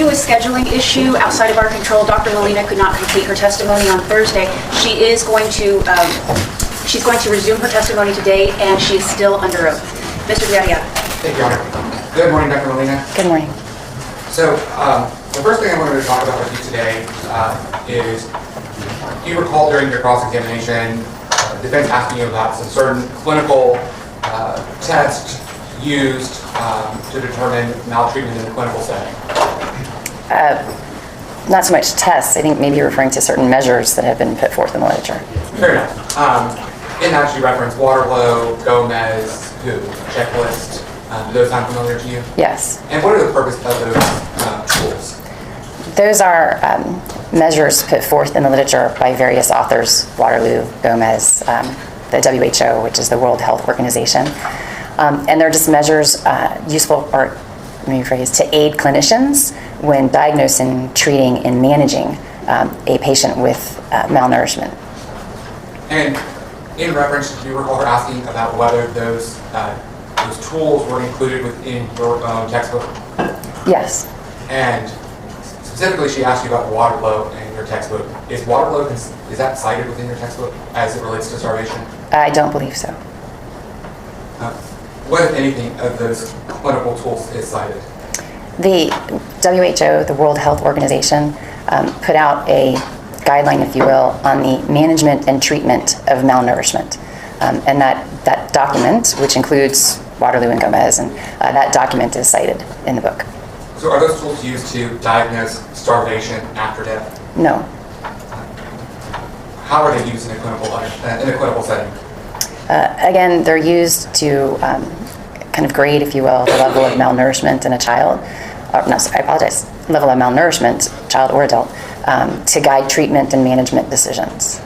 to a scheduling issue outside of our control, Dr. Molina could not complete her testimony on Thursday. She is going to, she's going to resume her testimony today, and she is still under oath. Mr. Villarreal. Thank you, Your Honor. Good morning, Dr. Molina. Good morning. So, the first thing I wanted to talk about with you today is, you recall during your cross-examination, defense asking you about some certain clinical tests used to determine maltreatment in the clinical setting. Not so much tests. I think maybe you're referring to certain measures that have been put forth in the literature. Fair enough. In that, you reference Waterlow, Gomez, checklist. Do those sound familiar to you? Yes. And what are the purpose of those tools? Those are measures put forth in the literature by various authors, Waterloo, Gomez, the WHO, which is the World Health Organization. And they're just measures useful, or let me rephrase, to aid clinicians when diagnosing, treating, and managing a patient with malnourishment. And in reference, do you recall her asking about whether those tools were included within your textbook? Yes. And specifically, she asked you about Waterlow in your textbook. Is Waterlow, is that cited within your textbook as it relates to starvation? I don't believe so. What, if anything, of those clinical tools is cited? The WHO, the World Health Organization, put out a guideline, if you will, on the management and treatment of malnourishment. And that document, which includes Waterloo and Gomez, and that document is cited in the book. So are those tools used to diagnose starvation after death? No. How are they used in a clinical setting? Again, they're used to kind of grade, if you will, the level of malnourishment in a child. Level of malnourishment, child or adult, to guide treatment and management decisions.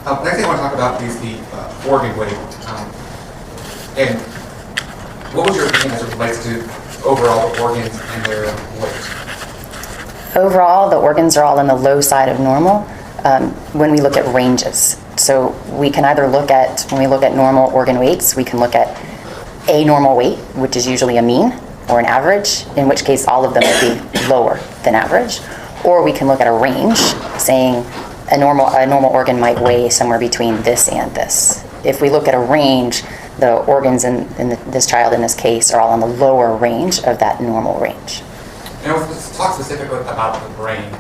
Next thing I want to talk about is the organ weight. And what was your opinion as it relates to overall the organs and their weight? Overall, the organs are all on the low side of normal when we look at ranges. So we can either look at, when we look at normal organ weights, we can look at a normal weight, which is usually a mean or an average, in which case all of them would be lower than average. Or we can look at a range, saying a normal organ might weigh somewhere between this and this. If we look at a range, the organs in this child in this case are all on the lower range of that normal range. And let's talk specifically about the brain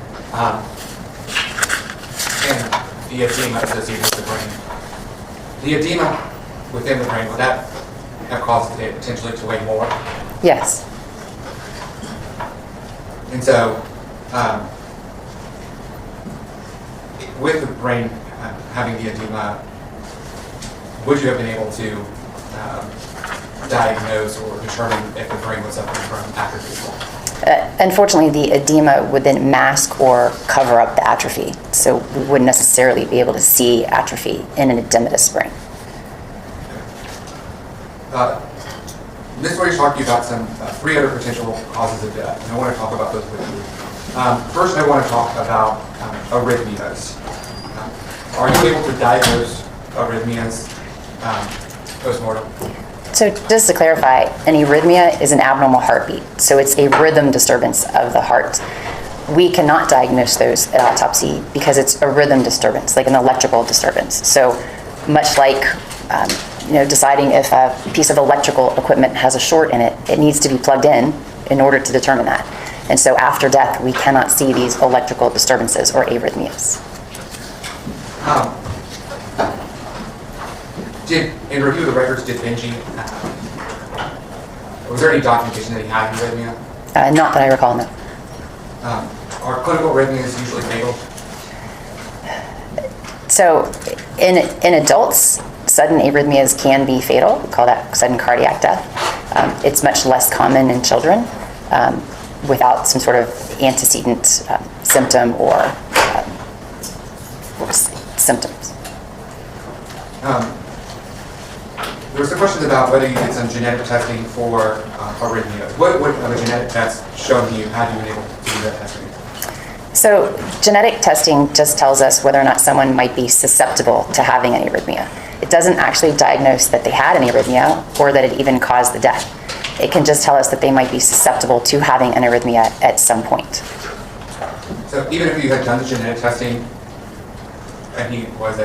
and the edema associated with the brain. The edema within the brain, would that have caused it potentially to weigh more? Yes. And so, with the brain having the edema, would you have been able to diagnose or determine if the brain was suffering from atrophy? Unfortunately, the edema would then mask or cover up the atrophy, so we wouldn't necessarily be able to see atrophy in an edematous brain. This story is talking about some 3 other potential causes of death, and I want to talk about those with you. First, I want to talk about arrhythmias. Are you able to diagnose arrhythmias post-mortem? So just to clarify, an arrhythmia is an abnormal heartbeat. So it's a rhythm disturbance of the heart. We cannot diagnose those at autopsy because it's a rhythm disturbance, like an electrical disturbance. So much like deciding if a piece of electrical equipment has a short in it, it needs to be plugged in order to determine that. And so after death, we cannot see these electrical disturbances or arrhythmias. In review of the records, did Benji, was there any documentation that he had an arrhythmia? Not that I recall, no. Are clinical arrhythmias usually fatal? So in adults, sudden arrhythmias can be fatal. We call that sudden cardiac death. It's much less common in children without some sort of antecedent symptom or symptoms. There was some questions about whether you did some genetic testing for arrhythmias. What would a genetic test show you had you been able to do that testing? So genetic testing just tells us whether or not someone might be susceptible to having an arrhythmia. It doesn't actually diagnose that they had an arrhythmia or that it even caused the death. It can just tell us that they might be susceptible to having an arrhythmia at some point. So even if you had done the genetic testing and he was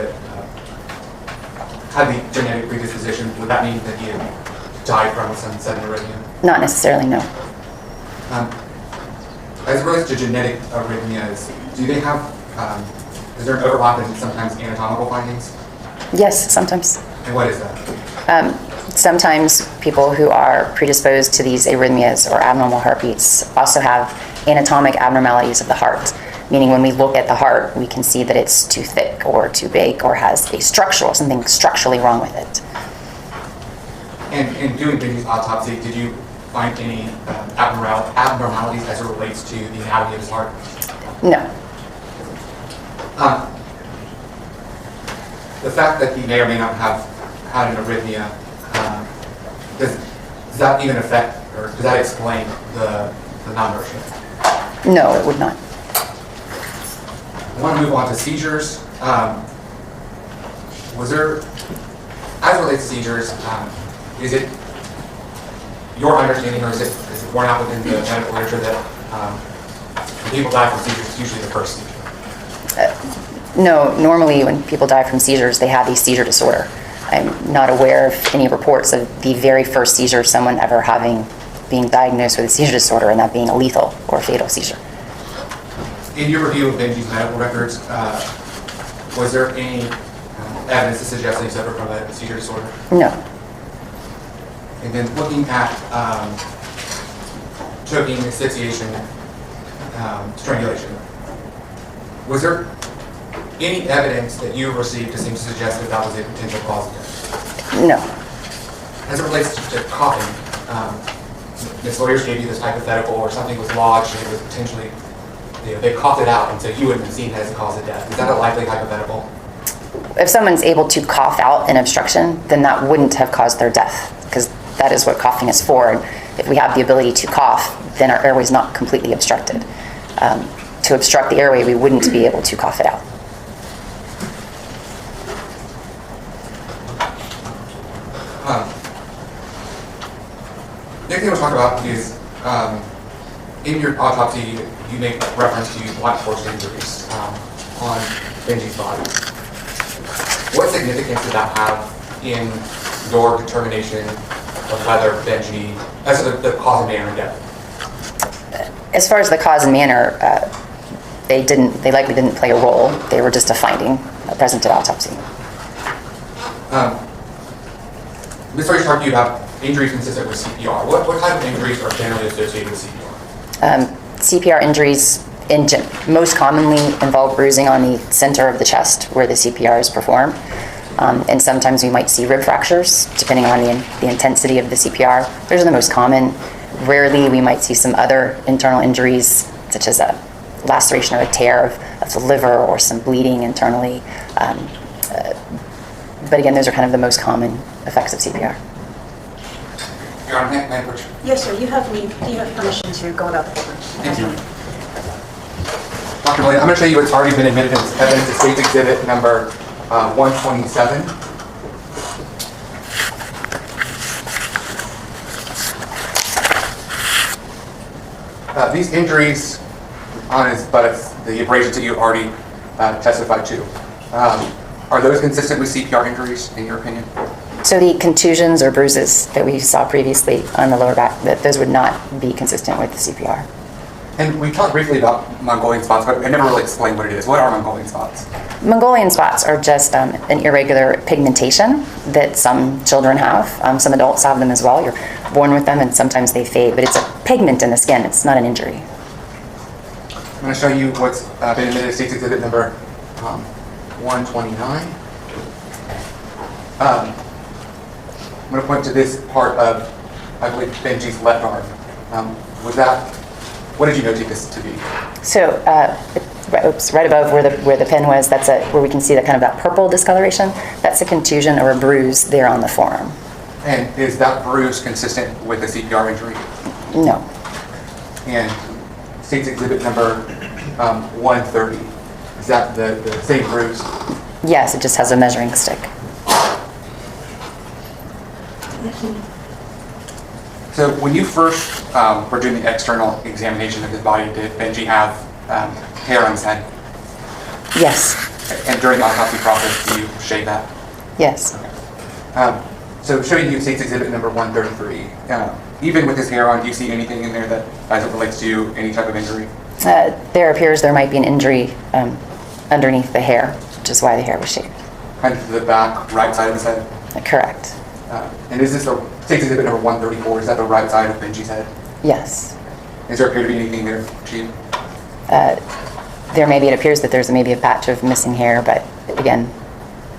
had the genetic predisposition, would that mean that he had died from some sudden arrhythmia? Not necessarily, no. As it relates to genetic arrhythmias, do they have, is there an overlap in sometimes anatomical findings? Yes, sometimes. And what is that? Sometimes people who are predisposed to these arrhythmias or abnormal heartbeats also have anatomic abnormalities of the heart, meaning when we look at the heart, we can see that it's too thick or too big or has something structurally wrong with it. And in doing Benji's autopsy, did you find any abnormalities as it relates to the anatomy of his heart? No. The fact that he may or may not have had an arrhythmia, does that even affect, or does that explain the malnourishment? No, it would not. I want to move on to seizures. Was there, as it relates to seizures, is it your understanding, or is it borne out within the medical literature that when people die from seizures, it's usually the first seizure? No, normally when people die from seizures, they have a seizure disorder. I'm not aware of any reports of the very first seizure someone ever being diagnosed with a seizure disorder and that being a lethal or fatal seizure. In your review of Benji's medical records, was there any evidence to suggest that he suffered from a seizure disorder? No. And then looking at choking, asphyxiation, strangulation, was there any evidence that you received to seem to suggest that that was a potential cause of death? No. As it relates to coughing, Ms. Lawyers gave you this hypothetical where something was lodged and it was potentially, they coughed it out, and so you wouldn't have seen it as a cause of death. Is that a likely hypothetical? If someone's able to cough out an obstruction, then that wouldn't have caused their death, because that is what coughing is for. And if we have the ability to cough, then our airway is not completely obstructed. To obstruct the airway, we wouldn't be able to cough it out. The next thing we'll talk about is, in your autopsy, you make reference to blunt force injuries on Benji's body. What significance did that have in your determination of whether Benji, as the cause and manner of death? As far as the cause and manner, they likely didn't play a role. They were just a finding present at autopsy. Ms. Lawyers talked to you about injuries consistent with CPR. What type of injuries are generally associated with CPR? CPR injuries most commonly involve bruising on the center of the chest where the CPR is performed. And sometimes we might see rib fractures, depending on the intensity of the CPR. Those are the most common. Rarely we might see some other internal injuries, such as a laceration or a tear of the liver or some bleeding internally. But again, those are kind of the most common effects of CPR. Your Honor, may I approach? Yes, sir. You have permission to go about the courtroom. Thank you. Dr. Williams, I'm going to show you what's already been admitted as evidence. It's State's Exhibit number 127. These injuries on his buttocks, the abrasions that you already testified to, are those consistent with CPR injuries, in your opinion? So the contusions or bruises that we saw previously on the lower back, those would not be consistent with the CPR. And we talked briefly about Mongolian spots, but I never really explained what it is. What are Mongolian spots? Mongolian spots are just an irregular pigmentation that some children have. Some adults have them as well. You're born with them and sometimes they fade, but it's a pigment in the skin. It's not an injury. I'm going to show you what's been admitted as State's Exhibit number 129. I'm going to point to this part of, I believe, Benji's left arm. What did you notate this to be? So, right above where the pen was, that's where we can see that purple discoloration. That's a contusion or a bruise there on the forearm. And is that bruise consistent with a CPR injury? No. And State's Exhibit number 130, is that the same bruise? Yes, it just has a measuring stick. So when you first were doing the external examination of his body, did Benji have hair on his head? Yes. And during the autopsy process, do you shave that? Yes. So showing you state's exhibit number 133. Even with his hair on, do you see anything in there that as it relates to any type of injury? There appears there might be an injury underneath the hair, which is why the hair was shaved. Kind of to the back, right side of his head? Correct. And is this the state's exhibit number 134? Is that the right side of Benji's head? Yes. Is there appear to be anything there, Chief? It appears that there's maybe a patch of missing hair, but again,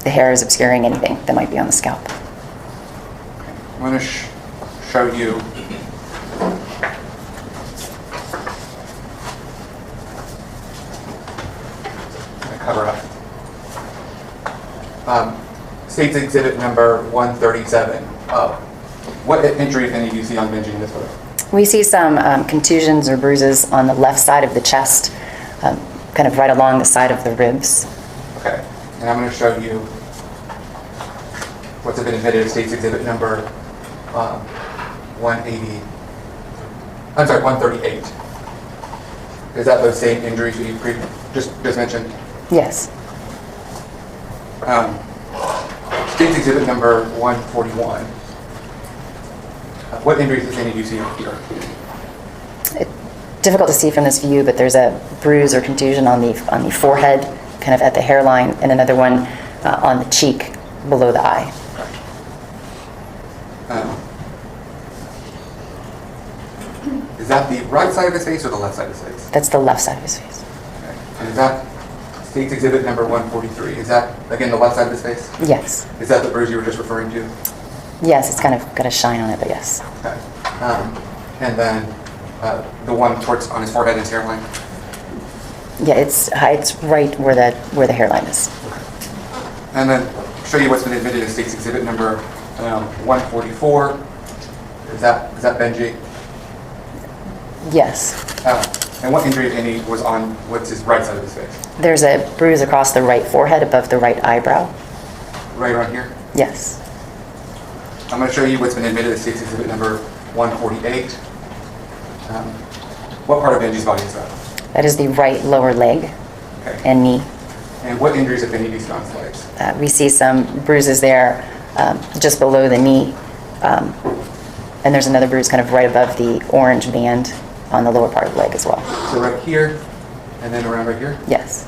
the hair is obscuring anything that might be on the scalp. I'm going to show you cover up. State's exhibit number 137. What injury, if any, do you see on Benji in this photo? We see some contusions or bruises on the left side of the chest, kind of right along the side of the ribs. Okay, and I'm going to show you what's been admitted as state's exhibit number 138. Is that those same injuries that you just mentioned? Yes. State's exhibit number 141. What injuries, if any, do you see here? Difficult to see from this view, but there's a bruise or contusion on the forehead, kind of at the hairline, and another one on the cheek below the eye. Is that the right side of his face or the left side of his face? That's the left side of his face. Okay. And is that state's exhibit number 143? Is that, again, the left side of his face? Yes. Is that the bruise you were just referring to? Yes, it's kind of got a shine on it, but yes. Okay. And then the one on his forehead and his hairline? Yeah, it's right where the hairline is. Okay. And then show you what's been admitted as state's exhibit number 144. Is that Benji? Yes. And what injury, if any, was on what's his right side of his face? There's a bruise across the right forehead above the right eyebrow. Right around here? Yes. I'm going to show you what's been admitted as state's exhibit number 148. What part of Benji's body is that? That is the right lower leg Okay. and knee. And what injuries, if any, do you see on his legs? We see some bruises there just below the knee. And there's another bruise kind of right above the orange band on the lower part of the leg as well. So right here, and then around right here? Yes.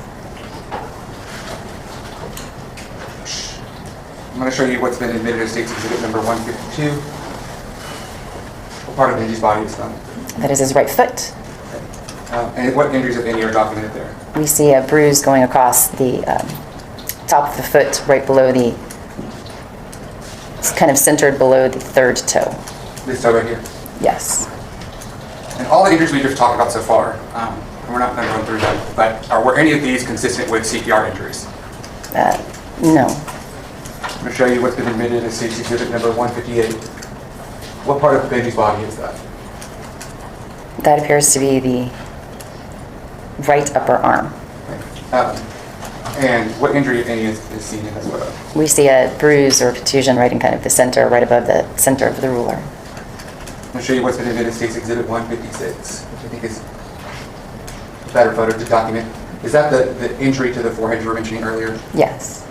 I'm going to show you what's been admitted as state's exhibit number 152. What part of Benji's body is done? That is his right foot. And what injuries, if any, are documented there? We see a bruise going across the top of the foot right below it's kind of centered below the third toe. This toe right here? Yes. And all the injuries we just talked about so far, and we're not going to run through them, but were any of these consistent with CPR injuries? No. I'm going to show you what's been admitted as state's exhibit number 158. What part of Benji's body is that? That appears to be the right upper arm. And what injury, if any, is seen in this photo? We see a bruise or contusion right in kind of the center, right above the center of the ruler. I'm going to show you what's been admitted as state's exhibit 156, which I think is a better photo to document. Is that the injury to the forehead you were mentioning earlier? Yes.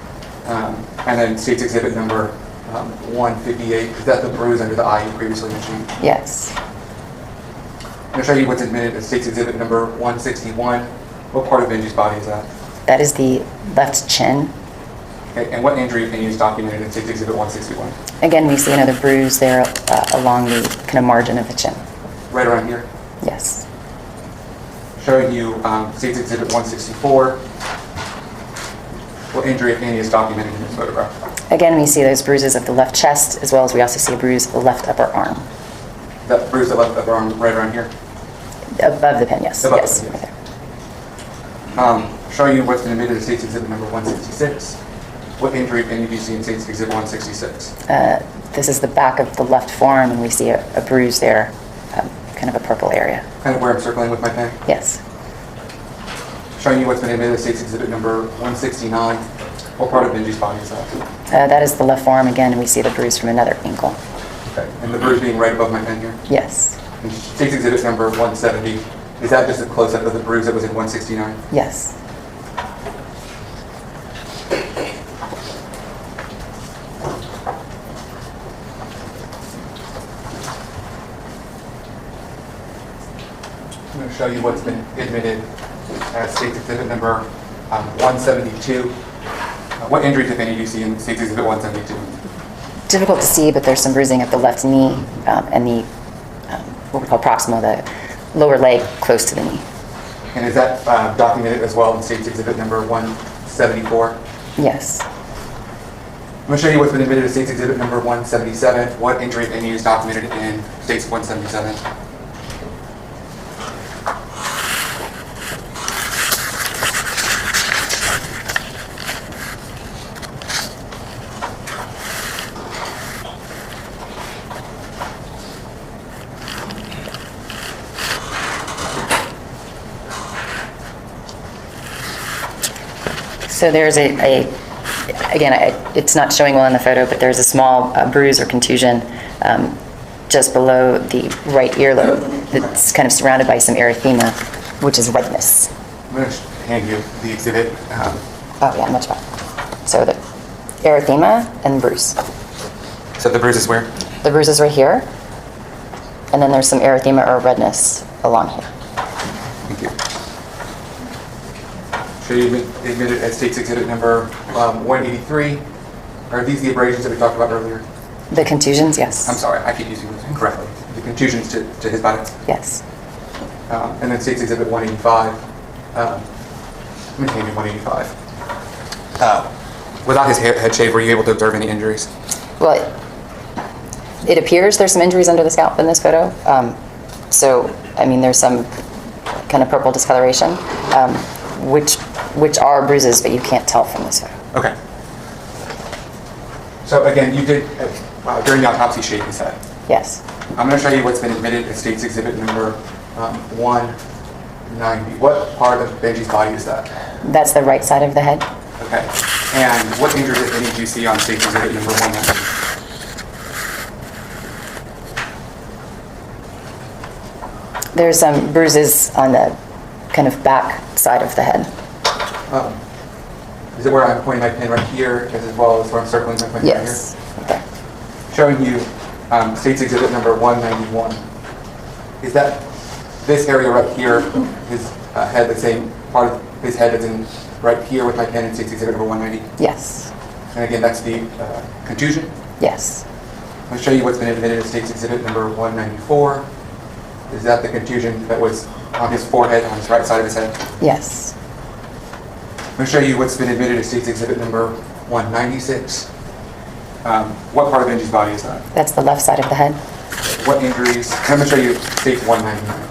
And then state's exhibit number 158, is that the bruise under the eye you previously mentioned? Yes. I'm going to show you what's admitted as state's exhibit number 161. What part of Benji's body is that? That is the left chin. Okay, and what injury, if any, is documented in state's exhibit 161? Again, we see another bruise there along the kind of margin of the chin. Right around here? Yes. Showing you state's exhibit 164. What injury, if any, is documented in this photograph? Again, we see those bruises of the left chest, as well as we also see a bruise of the left upper arm. That bruise of the left upper arm right around here? Above the pin, yes. Above yes. the pin, yes. Right there. Showing you what's been admitted in state's exhibit number 166. What injury, if any, do you see in state's exhibit 166? This is the back of the left forearm, and we see a bruise there, kind of a purple area. Kind of where I'm circling with my pen? Yes. Showing you what's been admitted in state's exhibit number 169. What part of Benji's body is that? That is the left forearm again, and we see the bruise from another ankle. Okay. And the bruise being right above my pen here? Yes. And State's Exhibit number 170, is that just a close-up of the bruise that was in 169? Yes. I'm going to show you what's been admitted as State's Exhibit number 172. What injuries, if any, do you see in State's Exhibit 172? Difficult to see, but there's some bruising at the left knee and the what we call proximal, the lower leg close to the knee. And is that documented as well in State's Exhibit number 174? Yes. I'm going to show you what's been admitted as State's Exhibit number 177. What injury, if any, is documented in State's 177? So there's it's not showing well in the photo, but there's a small bruise or contusion just below the right earlobe that's kind of surrounded by some erythema, which is redness. I'm going to hand you the exhibit. Oh yeah, much better. So the erythema and bruise. So the bruise is where? The bruise is right here, and then there's some erythema or redness along here. Thank you. Show you admitted as State's Exhibit number 183. Are these the abrasions that we talked about earlier? The contusions, yes. I'm sorry, I keep using those incorrectly. The contusions to his body. Yes. And then State's Exhibit 185. Let me hand you 185. Without his head shave, were you able to observe any injuries? Well, it appears there's some injuries under the scalp in this photo. So, I mean, there's some kind of purple discoloration, which are bruises, but you can't tell from this photo. Okay. So again, you did, during the autopsy, shave his head. Yes. I'm going to show you what's been admitted as State's Exhibit number 190. What part of Benji's body is that? That's the right side of the head. Okay. And what injuries, if any, do you see on State's Exhibit number 190? There's some bruises on the kind of back side of the head. Is it where I'm pointing my pen right here, as well as where I'm circling my pen Yes. right Okay. here? Showing you State's Exhibit number 191. Is that this area right here, his head, the same part of his head is in right here with my pen in State's Exhibit number 190? Yes. And again, that's the contusion. Yes. I'm going to show you what's been admitted as State's Exhibit number 194. Is that the contusion that was on his forehead, on his right side of his head? Yes. I'm going to show you what's been admitted as State's Exhibit number 196. What part of Benji's body is that? That's the left side of the head. What injuries? I'm going to show you State's 199.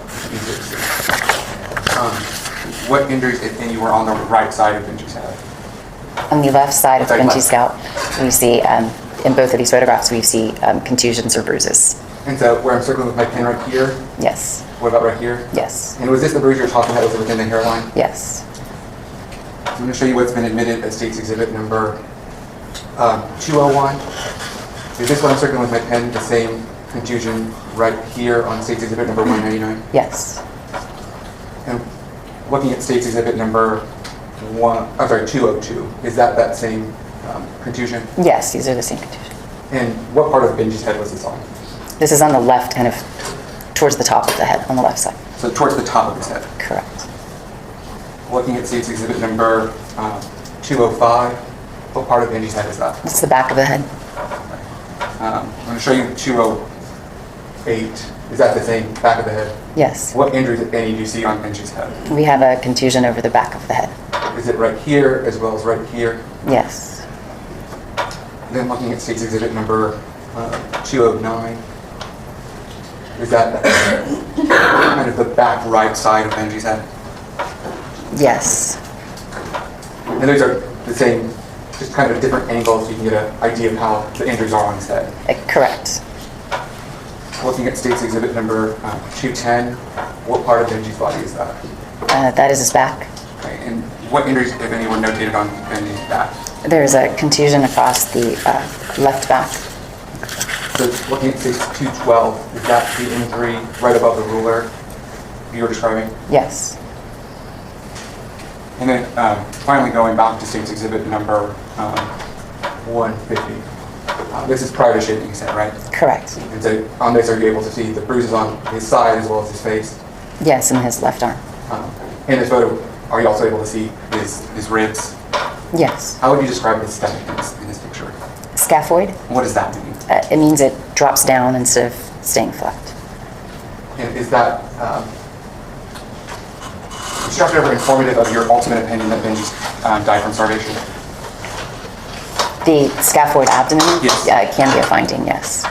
What injuries, if any, were on the right side of Benji's head? On the left side of Sorry, Benji's left. scalp, we see, in both of these photographs, we see contusions or bruises. And so where I'm circling with my pen right here, Yes. what about right here? Yes. And was this the bruise you were talking about? Was it within the hairline? Yes. I'm going to show you what's been admitted as State's Exhibit number 201. Is this what I'm circling with my pen, the same contusion right here on State's Exhibit number 199? Yes. And looking at State's Exhibit number 202, is that same contusion? Yes, these are the same contusions. And what part of Benji's head was this on? This is on the left, kind of towards the top of the head, on the left side. So towards the top of his head. Correct. Looking at State's Exhibit number 205, what part of Benji's head is that? It's the back of the head. I'm going to show you 208. Is that the same back of the head? Yes. What injuries, if any, do you see on Benji's head? We have a contusion over the back of the head. Is it right here as well as right here? Yes. Then looking at State's Exhibit number 209. Is that kind of the back right side of Benji's head? Yes. And those are the same, just kind of different angles, so you can get an idea of how the injuries are on his head. Correct. Looking at State's Exhibit number 210, what part of Benji's body is that? That is his back. Okay, and what injuries, if any, were notated on Benji's back? There's a contusion across the left back. So looking at stage 212, is that the injury right above the ruler you were describing? Yes. And then finally going back to state's exhibit number 150. This is prior to shaving his head, right? Correct. And so on this, are you able to see the bruises on his side as well as his face? Yes, in his left arm. In this photo, are you also able to see his ribs? Yes. How would you describe his stomach in this picture? Scaphoid. What does that mean? It means it drops down instead of staying flat. And is that structure ever informative of your ultimate opinion that Benji died from starvation? The scaphoid abdomen Yes. can be a finding, yes.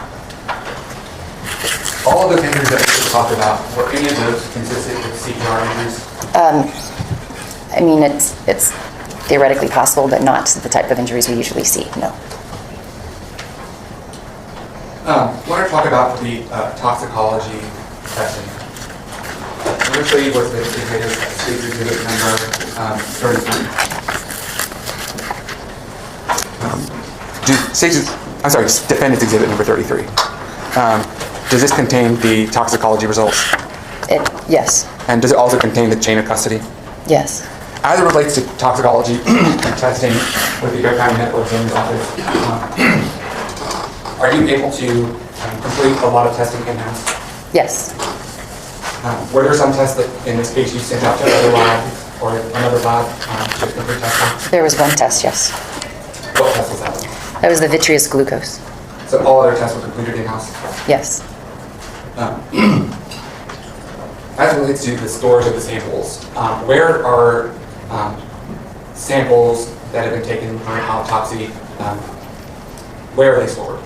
All of those injuries that we just talked about, were any of those consistent with CPR injuries? I mean, it's theoretically possible, but not the type of injuries we usually see, no. I want to talk about the toxicology testing. Initially was the exhibit number 33. Defendant's exhibit number 33. Does this contain the toxicology results? Yes, And does it also contain the chain of custody? yes. As it relates to toxicology and testing with the Cook County Medical Examiner's Office, are you able to complete a lot of testing in-house? Yes. Were there some tests that, in this case, you sent out to another lab or another lab to complete testing? There was one test, yes. What test was that? That was the vitreous glucose. So all other tests were completed in-house? Yes. As it relates to the storage of the samples, where are samples that have been taken for an autopsy, where are they stored?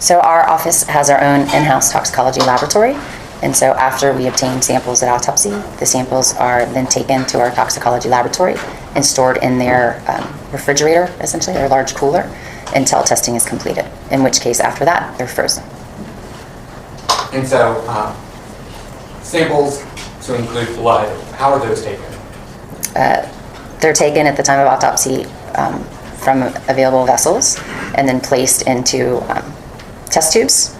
So our office has our own in-house toxicology laboratory. And so after we obtain samples at autopsy, the samples are then taken to our toxicology laboratory and stored in their refrigerator, essentially, their large cooler, until testing is completed, in which case after that, they're frozen. And so samples to include blood, how are those taken? They're taken at the time of autopsy from available vessels and then placed into test tubes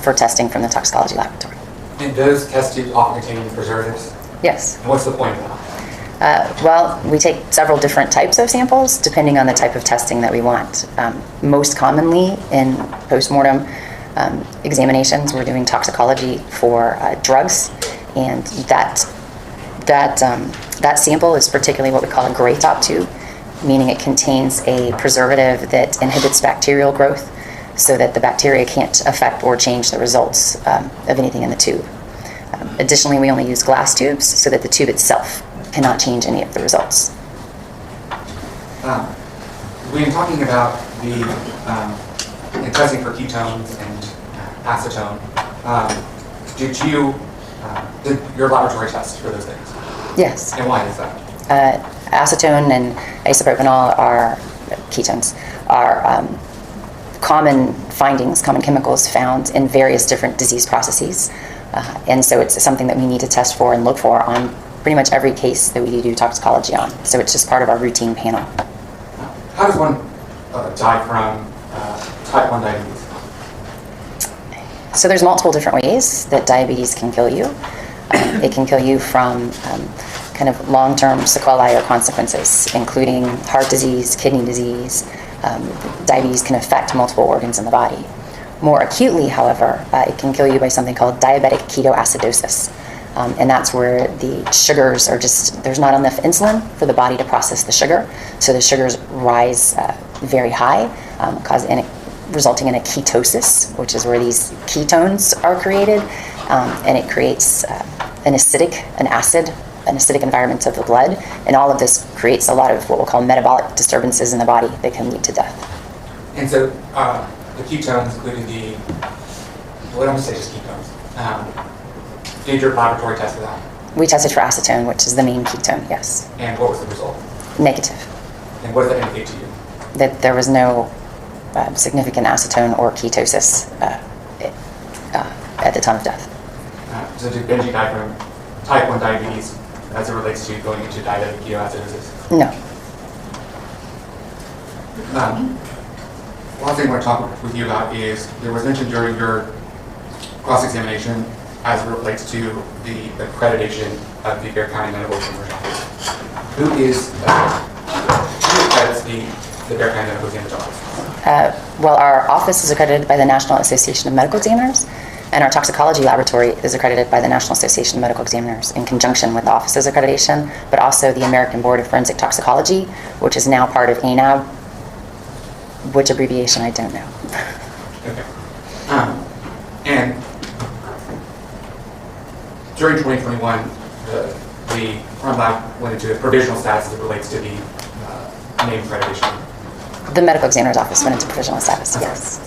for testing from the toxicology laboratory. And those test tubes often contain preservatives? Yes. And what's the point of that? Well, we take several different types of samples depending on the type of testing that we want. Most commonly in postmortem examinations, we're doing toxicology for drugs, and that sample is particularly what we call a gray top tube, meaning it contains a preservative that inhibits bacterial growth so that the bacteria can't affect or change the results of anything in the tube. Additionally, we only use glass tubes so that the tube itself cannot change any of the results. When talking about the testing for ketones and acetone, did your laboratory test for those things? Yes. And why is that? Acetone and isopropanol are ketones, are common findings, common chemicals found in various different disease processes. And so it's something that we need to test for and look for on pretty much every case that we do toxicology on. So it's just part of our routine panel. How does one die from type 1 diabetes? So there's multiple different ways that diabetes can kill you. It can kill you from kind of long-term sequelae or consequences, including heart disease, kidney disease. Diabetes can affect multiple organs in the body. More acutely, however, it can kill you by something called diabetic ketoacidosis. And that's where the sugars are there's not enough insulin for the body to process the sugar. So the sugars rise very high, resulting in a ketosis, which is where these ketones are created. And it creates an acidic environment of the blood. And all of this creates a lot of what we'll call metabolic disturbances in the body that can lead to death. And so the ketones, including I'm going to say just ketones. Did your laboratory test for that? We tested for acetone, which is the main ketone, yes. And what was the result? Negative. And what does that indicate to you? That there was no significant acetone or ketosis at the time of death. So did Benji die from type 1 diabetes as it relates to going into diabetic ketoacidosis? No. One thing I want to talk with you about is there was mentioned during your cross-examination as it relates to the accreditation of the Bexar County Medical Examiner's Office. Who accredits the Bexar County Medical Examiner's Office? Well, our office is accredited by the National Association of Medical Examiners, and our toxicology laboratory is accredited by the National Association of Medical Examiners in conjunction with the office's accreditation, but also the American Board of Forensic Toxicology, which is now part of ANAB, which abbreviation I don't know. Okay. And during 2021, the Front Lab went into a provisional status as it relates to the name accreditation. The medical examiner's office went into provisional status, yes.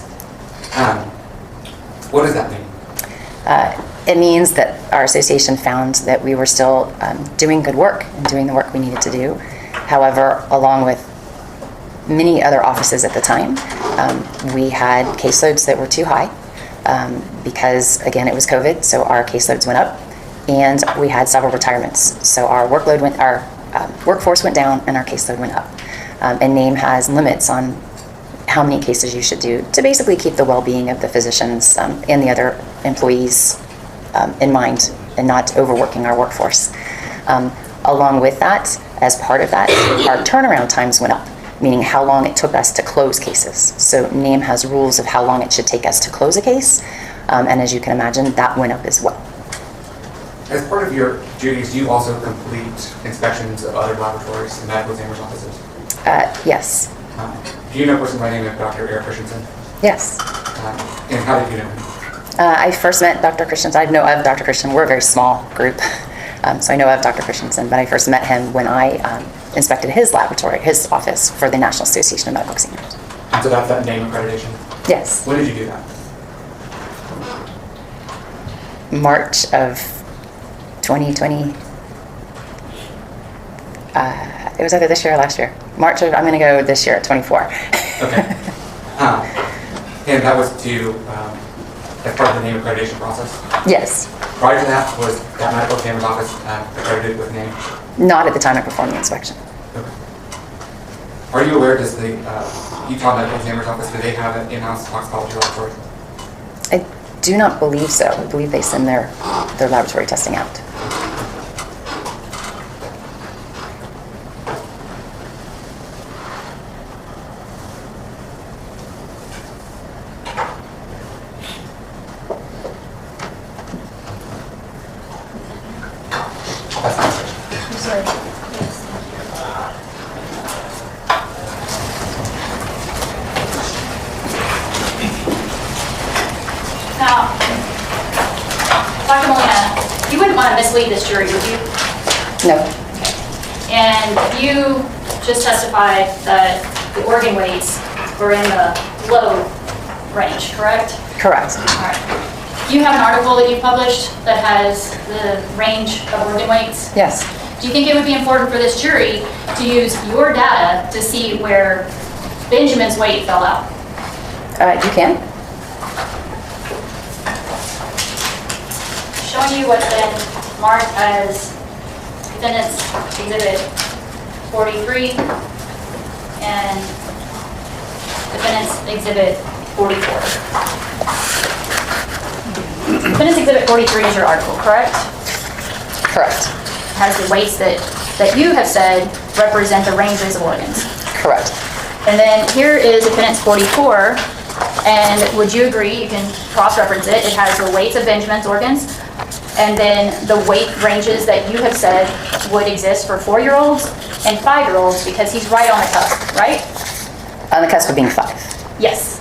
What does that mean? It means that our association found that we were still doing good work and doing the work we needed to do. However, along with many other offices at the time, we had caseloads that were too high because, again, it was COVID, so our caseloads went up, and we had several retirements. So our workforce went down and our caseload went up. And NAME has limits on how many cases you should do to basically keep the well-being of the physicians and the other employees in mind and not overworking our workforce. Along with that, as part of that, our turnaround times went up, meaning how long it took us to close cases. So NAME has rules of how long it should take us to close a case, and as you can imagine, that went up as well. As part of your duties, do you also complete inspections of other laboratories and medical examiner's offices? Yes. Do you know a person by the name of Dr. Eric Christensen? Yes. And how did you know him? I first met Dr. Christensen. I know of Dr. Christensen. We're a very small group, so I know of Dr. Christensen, but I first met him when I inspected his laboratory, his office for the National Association of Medical Examiners. And so that's that name accreditation? Yes. When did you do that? March of 2020. It was either this year or last year. I'm going to go this year at 24. Okay. And that was as part of the name accreditation process? Yes. Prior to that, was that medical examiner's office accredited with name? Not at the time I performed the inspection. Okay. Are you aware, does the Utah Medical Examiner's Office, do they have an in-house toxicology laboratory? I do not believe so. I believe they send their laboratory testing out. Now, Dr. Molina, you wouldn't want to mislead this jury, would you? No. And you just testified that the organ weights were in the low range, correct? Correct. All right. You have an article that you published that has the range of organ weights? Yes. Do you think it would be important for this jury to use your data to see where Benjamin's weight fell out? You can. Showing you what's been marked as Defendant's Exhibit 43 and Defendant's Exhibit 44. Defendant's Exhibit 43 is your article, correct? Correct. Has the weights that you have said represent the ranges of organs. Correct. And then here is Defendant's 44, and would you agree, you can cross-reference it, it has the weights of Benjamin's organs, and then the weight ranges that you have said would exist for 4-year-olds and 5-year-olds, because he's right on the cusp, right? On the cusp of being 5. Yes.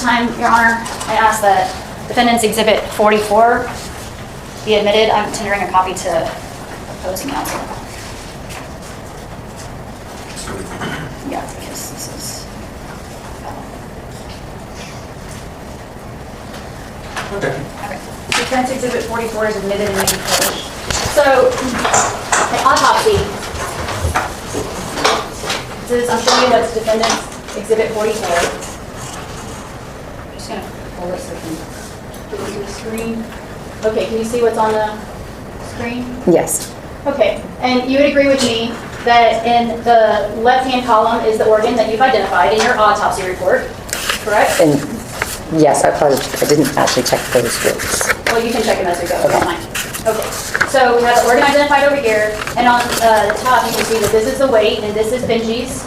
time, Your Honor, I ask that defendant's exhibit 44 be admitted. I'm tendering a copy to opposing counsel. Yeah, because this is... Okay. Okay. Defense exhibit 44 is admitted and may be published. So, the autopsy. I'm showing you that's defendant's exhibit 44. I'm just going to pull this so I can get it to the screen. Okay, can you see what's on the screen? Yes. Okay, and you would agree with me that in the left-hand column is the organ that you've identified in your autopsy report, correct? And yes, I apologize. I didn't actually check those words. Well, you can check them as we go, if you don't mind. Okay, so we have the organ identified over here, and on the top you can see that this is the weight, and this is Benji's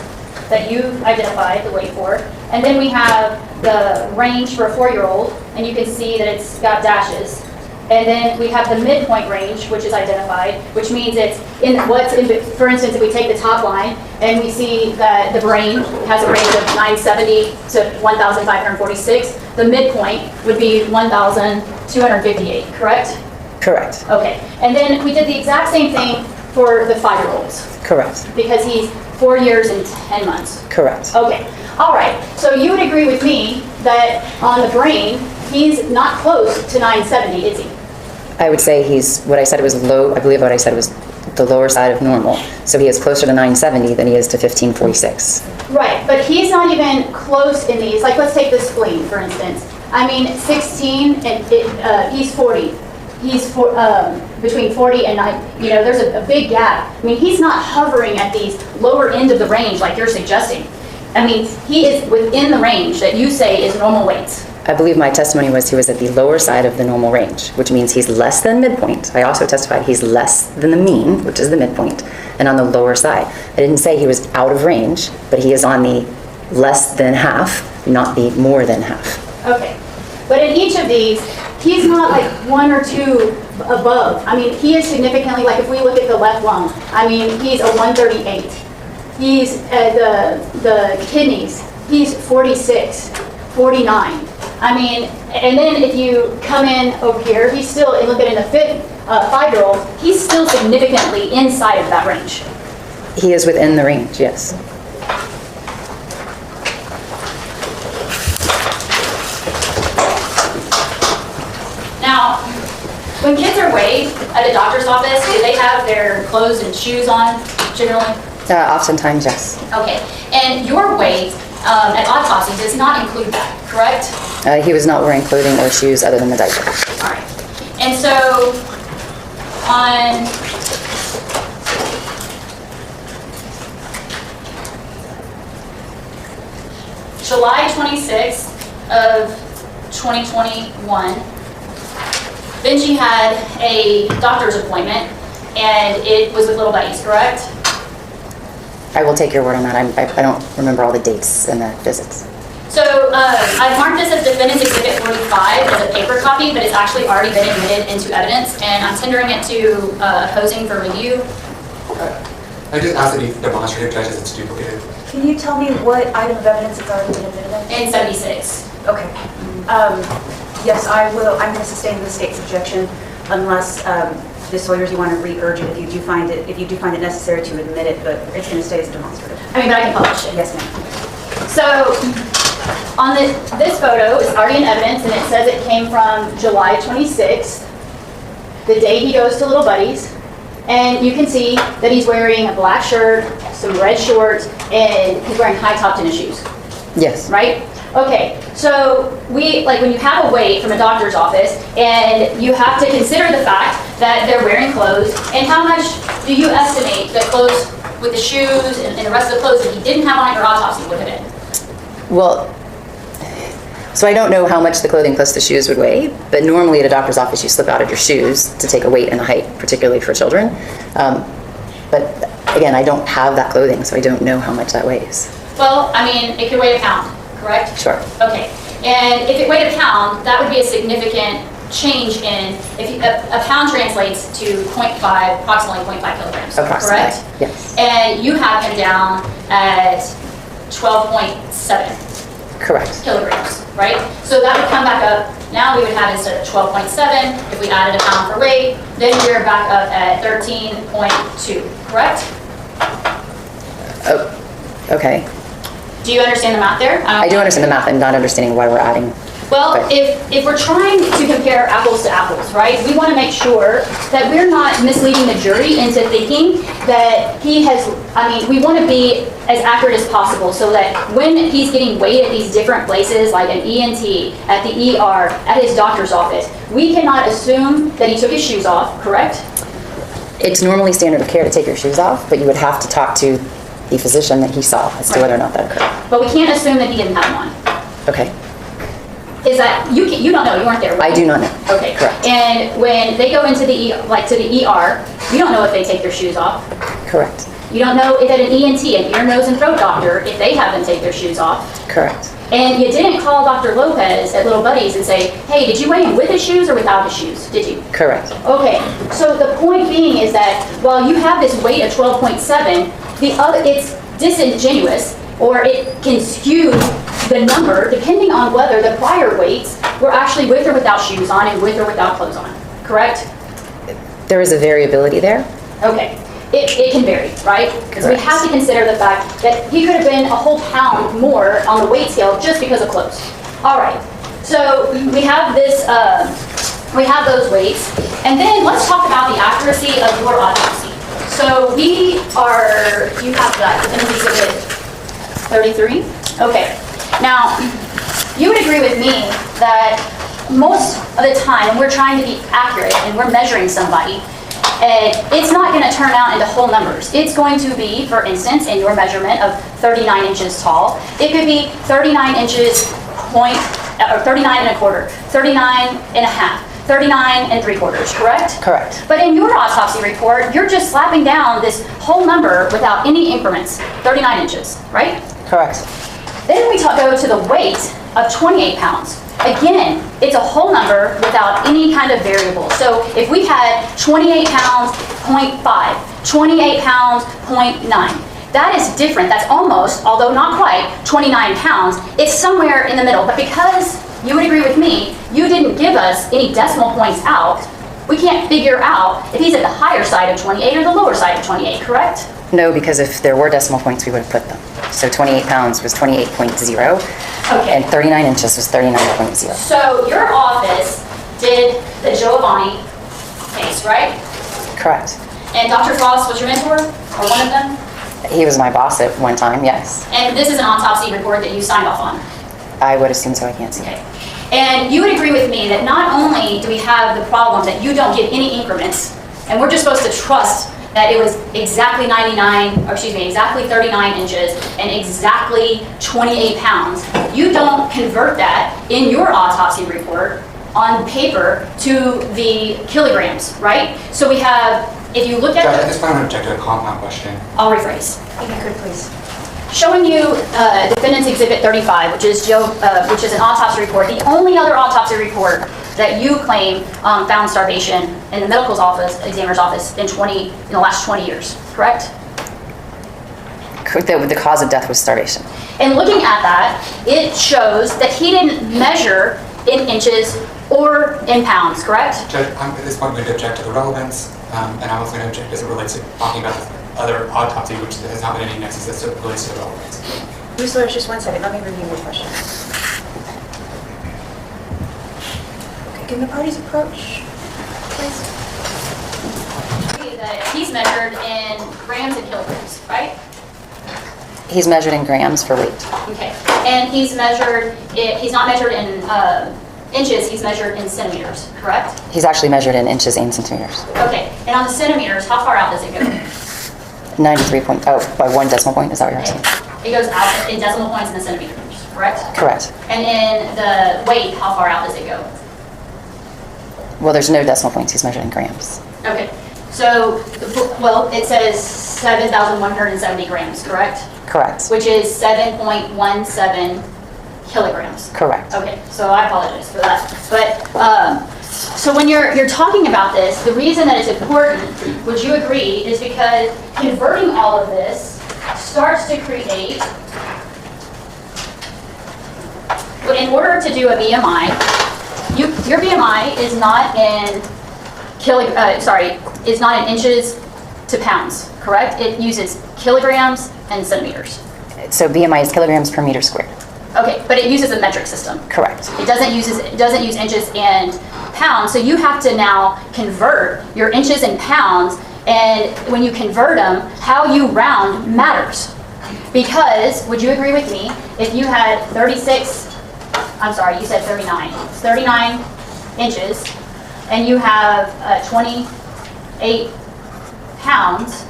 that you've identified the weight for. And then we have the range for a 4-year-old, and you can see that it's got dashes. And then we have the midpoint range, which is identified, which means it's in what's in, for instance, if we take the top line and we see that the brain has a range of 970 to 1,546, the midpoint would be 1,258, correct? Correct. Okay, and then we did the exact same thing for the 5-year-olds, Correct. because he's 4 years and 10 months. Correct. Okay, all right, so you would agree with me that on the brain, he's not close to 970, is he? I would say he's, what I said was low, I believe what I said was the lower side of normal. So he is closer to 970 than he is to 1546. Right, but he's not even close in these. Like, let's take the spleen, for instance. I mean, 16, and he's 40. He's between 40 and 9, you know, there's a big gap. I mean, he's not hovering at these lower end of the range like you're suggesting. I mean, he is within the range that you say is normal weights. I believe my testimony was he was at the lower side of the normal range, which means he's less than midpoint. I also testified he's less than the mean, which is the midpoint, and on the lower side. I didn't say he was out of range, but he is on the less than half, not the more than half. Okay, but in each of these, he's not like 1 or 2 above. I mean, he is significantly, like if we look at the left lung, I mean, he's a 138. He's the kidneys, he's 46, 49. I mean, and then if you come in over here, he's still, and look at in the 5-year-old, he's still significantly inside of that range. He is within the range, yes. Now, when kids are weighed at a doctor's office, do they have their clothes and shoes on generally? Oftentimes, yes. Okay, and your weight at autopsy does not include that, correct? He was not wearing clothing or shoes other than the diaper. All right. And so on July 26th of 2021, Benji had a doctor's appointment, and it was with Little Buddies, correct? I will take your word on that. I don't remember all the dates and the visits. So I've marked this as Defendant's Exhibit 45 as a paper copy, but it's actually already been admitted into evidence, and I'm tendering it to opposing for review. I just asked that you demonstrative judges it's duplicated. Can you tell me what item of evidence it's already been admitted in? In 76. Okay. Yes, I will. I'm going to sustain the state's objection unless the Sawyers, you want to re-urge it if you do find it necessary to admit it, but it's going to stay as demonstrative. I mean, but I can publish it. Yes, ma'am. So on this photo is already in evidence, and it says it came from July 26th, the day he goes to Little Buddies. And you can see that he's wearing a black shirt, some red shorts, and he's wearing high-top tennis shoes. Yes. Right? Okay, so when you have a weight from a doctor's office, and you have to consider the fact that they're wearing clothes, and how much do you estimate the clothes with the shoes and the rest of the clothes that he didn't have on at your autopsy would have been? Well, so I don't know how much the clothing plus the shoes would weigh, but normally at a doctor's office you slip out of your shoes to take a weight and a height, particularly for children. But again, I don't have that clothing, so I don't know how much that weighs. Well, I mean, it could weigh a pound, correct? Sure. Okay, and if it weighed a pound, that would be a significant change in, a pound translates to approximately 0.5 kilograms, Approximately, correct? yes. And you have him down at 12.7. Correct. kilograms, right? So that would come back up, now we would have instead of 12.7, if we added a pound per weight, then we're back up at 13.2, correct? Oh, okay. Do you understand the math there? I do understand the math. I'm not understanding why we're adding. Well, Okay. if we're trying to compare apples to apples, right, we want to make sure that we're not misleading the jury into thinking that he has, we want to be as accurate as possible so that when he's getting weighed at these different places, like an ENT, at the ER, at his doctor's office, we cannot assume that he took his shoes off, correct? It's normally standard of care to take your shoes off, but you would have to talk to the physician that he saw as to whether or not that occurred. But we can't assume that he didn't have them on. Okay. Is that, you don't know, you weren't there, right? I do not know. Okay. Correct. And when they go into the, to the ER, you don't know if they take their shoes off. Correct. You don't know if at an ENT, an ear, nose, and throat doctor, if they have them take their shoes off. Correct. And you didn't call Dr. Lopez at Little Buddies and say, hey, did you weigh him with his shoes or without his shoes? Did you? Correct. Okay, so the point being is that while you have this weight of 12.7, it's disingenuous, or it can skew the number depending on whether the prior weights were actually with or without shoes on and with or without clothes on, correct? There is a variability there. Okay, it can vary, right? Because we have to consider the fact that he could have been a whole pound more on the weight scale just because of clothes. All right, so we have this, we have those weights, and then let's talk about the accuracy of your autopsy. So you have that, exhibit 33? Okay, now, you would agree with me that most of the time, when we're trying to be accurate and we're measuring somebody, it's not going to turn out into whole numbers. It's going to be, for instance, in your measurement of 39 inches tall, it could be 39 inches or 39 and a quarter, 39 and a half, 39 and 3/4, correct? Correct. But in your autopsy report, you're just slapping down this whole number without any increments, 39 inches, right? Correct. Then we go to the weight of 28 pounds. Again, it's a whole number without any kind of variable. So if we had 28 pounds, 0.5, 28 pounds, 0.9, that is different. That's almost, although not quite, 29 pounds. It's somewhere in the middle. But because you would agree with me, you didn't give us any decimal points out, we can't figure out if he's at the higher side of 28 or the lower side of 28, correct? No, because if there were decimal points, we would have put them. So 28 pounds was 28.0, Okay. and 39 inches was 39.0. So your office did the Giovanni case, right? Correct. And Dr. Frost was your mentor, or one of them? He was my boss at one time, yes. And this is an autopsy report that you signed off on. I would assume so, I can't see it. Okay. And you would agree with me that not only do we have the problem that you don't give any increments, and we're just supposed to trust that it was exactly exactly 39 inches and exactly 28 pounds. You don't convert that in your autopsy report on paper to the kilograms, right? So we have, if you look at Judge, at this point, I'm going to object to a compound question. I'll rephrase. If you could, please. Showing you Defendant's Exhibit 35, which is an autopsy report, the only other autopsy report that you claim found starvation in the medical office, examiner's office, in the last 20 years, correct? The cause of death was starvation. And looking at that, it shows that he didn't measure in inches or in pounds, correct? Judge, I'm at this point going to object to the relevance, and I'm also going to object as it relates to talking about the other autopsy, which has not been any nexus that relates to the relevance. Bruce Lawrence, just one second. Let me review your question. Okay, can the parties approach, please? That he's measured in grams and kilograms, right? He's measured in grams for weight. Okay. And he's not measured in inches, he's measured in centimeters, correct? He's actually measured in inches and centimeters. Okay. And on the centimeters, how far out does it go? 93 point, oh, by 1 decimal point, is that what you're Okay. asking? It goes out in decimal points in the centimeters, correct? Correct. And in the weight, how far out does it go? Well, there's no decimal points, he's measured in grams. Okay. So, well, it says 7,170 grams, correct? Correct. Which is 7.17 kilograms. Correct. Okay, so I apologize for that. But, so when you're talking about this, the reason that it's important, would you agree, is because converting all of this starts to create in order to do a BMI, your BMI is not in is not in inches to pounds, correct? It uses kilograms and centimeters. So BMI is kilograms per meter squared. Okay, but it uses a metric system. Correct. It doesn't use inches and pounds, so you have to now convert your inches and pounds, and when you convert them, how you round matters. Because, would you agree with me, if you had 36, I'm sorry, you said 39. It's 39 inches, and you have 28 pounds,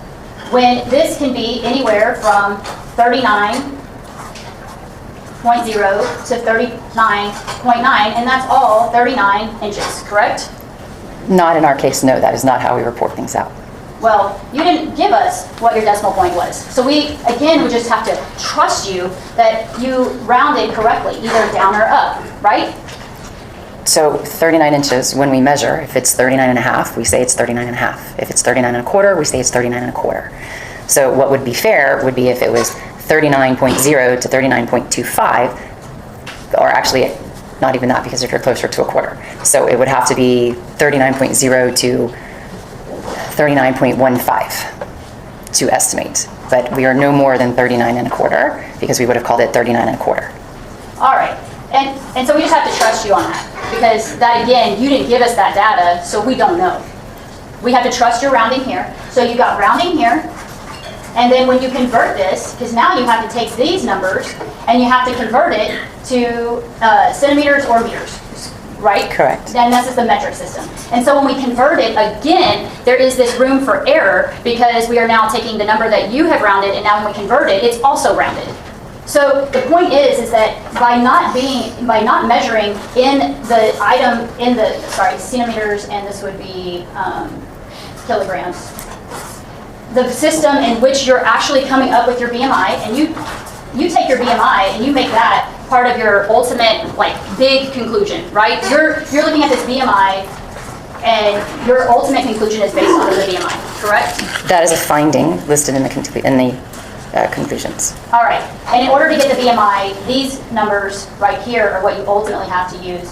when this can be anywhere from 39.0 to 39.9, and that's all 39 inches, correct? Not in our case, no, that is not how we report things out. Well, you didn't give us what your decimal point was. So we, again, would just have to trust you that you rounded correctly, either down or up, right? So 39 inches, when we measure, if it's 39 and a half, we say it's 39 and a half. If it's 39 and a quarter, we say it's 39 and a quarter. So what would be fair would be if it was 39.0 to 39.25, or actually not even that, because if you're closer to a quarter. So it would have to be 39.0 to 39.15 to estimate. But we are no more than 39 and a quarter, because we would have called it 39 and a quarter. All right. And so we just have to trust you on that, because that, again, you didn't give us that data, so we don't know. We have to trust your rounding here. So you got rounding here, and then when you convert this, because now you have to take these numbers and you have to convert it to centimeters or meters, right? Correct. And this is the metric system. And so when we convert it, again, there is this room for error, because we are now taking the number that you have rounded, and now when we convert it, it's also rounded. So the point is that by not measuring in the item, centimeters, and this would be kilograms, the system in which you're actually coming up with your BMI, and you take your BMI and you make that part of your ultimate, big conclusion, right? You're looking at this BMI, and your ultimate conclusion is based on the BMI, correct? That is a finding listed in the conclusions. All right, and in order to get the BMI, these numbers right here are what you ultimately have to use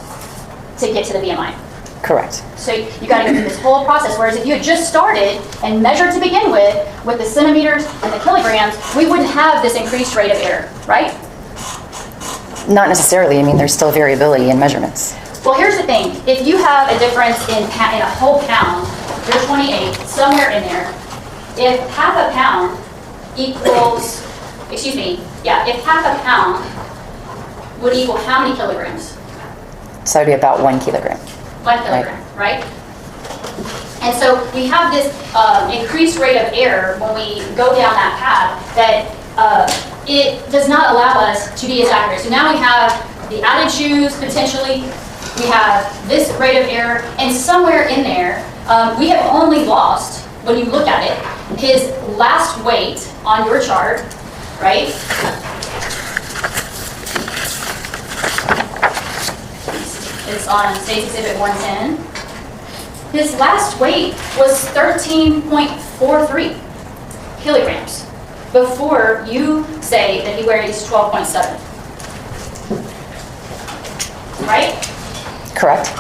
to get to the BMI. Correct. So you got to go through this whole process, whereas if you had just started and measured to begin with the centimeters and the kilograms, we wouldn't have this increased rate of error, right? Not necessarily. I mean, there's still variability in measurements. Well, here's the thing. If you have a difference in a whole pound, you're 28, somewhere in there, if half a pound equals, if half a pound would equal how many kilograms? So it'd be about 1 kilogram. 1 kilogram, right? And so we have this increased rate of error when we go down that path that it does not allow us to be as accurate. So now we have the added shoes potentially, we have this rate of error, and somewhere in there we have only lost, when you look at it, his last weight on your chart, right? It's on State's Exhibit 110. His last weight was 13.43 kilograms before you say that he weighs 12.7. Right? Correct.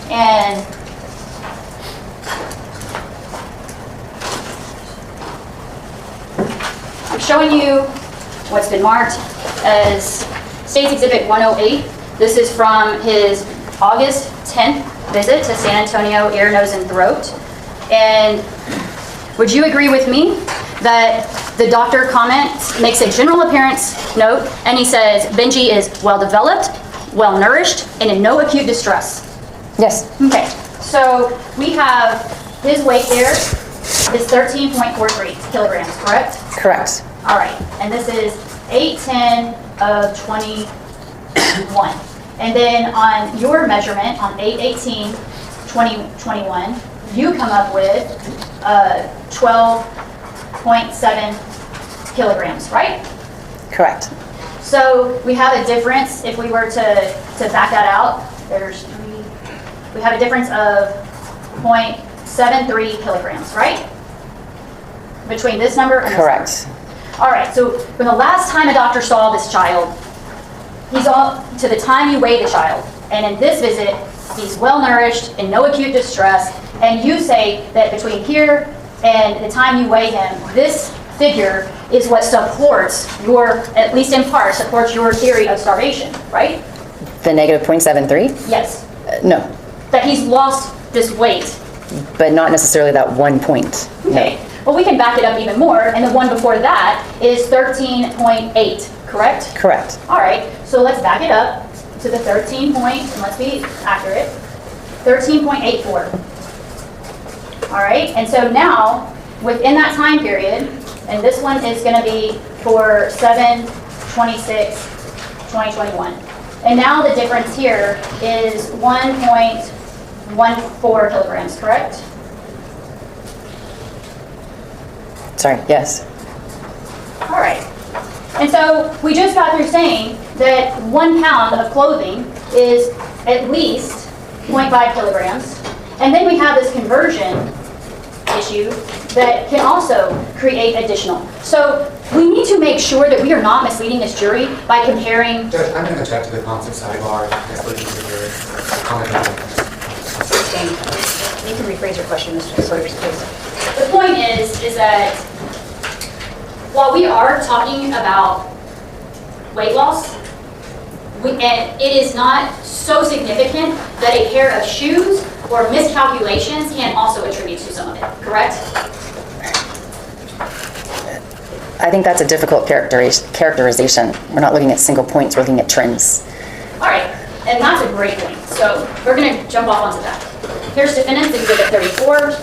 And I'm showing you what's been marked as State's Exhibit 108. This is from his August 10th visit to San Antonio Ear, Nose, and Throat. And would you agree with me that the doctor makes a general appearance note, and he says Benji is well-developed, well-nourished, and in no acute distress? Yes. Okay, so we have his weight there is 13.43 kilograms, correct? Correct. All right, and this is 8/10 of 21. And then on your measurement, on 8/18/2021, you come up with 12.7 kilograms, right? Correct. So we have a difference, if we were to back that out, we have a difference of 0.73 kilograms, right? Between this number and this Correct. number. All right, so from the last time a doctor saw this child, he's all to the time you weigh the child, and in this visit, he's well-nourished and no acute distress, and you say that between here and the time you weigh him, this figure is what supports your, at least in part, supports your theory of starvation, right? The negative 0.73? Yes. No, That he's lost this weight. but not necessarily that 1 point. No. Okay. Well, we can back it up even more, and the one before that is 13.8, correct? Correct. All right, so let's back it up to the 13 point, and let's be accurate, 13.84. All right, and so now, within that time period, and this one is gonna be for 7/26/2021. And now the difference here is 1.14 kilograms, correct? Sorry, yes. All right. And so we just got through saying that 1 pound of clothing is at least 0.5 kilograms. And then we have this conversion issue that can also create additional. So we need to make sure that we are not misleading this jury by comparing. Judge, I'm going to check to the concept sidebar. That's what you can hear. Comment on it. Sustain. You can rephrase your question, Mr. Sawyers, please. The point is that while we are talking about weight loss, and it is not so significant that a pair of shoes or miscalculations can also attribute to some of it, correct? I think that's a difficult characterization. We're not looking at single points, we're looking at trends. All right, and that's a great point. So we're going to jump off onto that. Here's defendant's exhibit 34,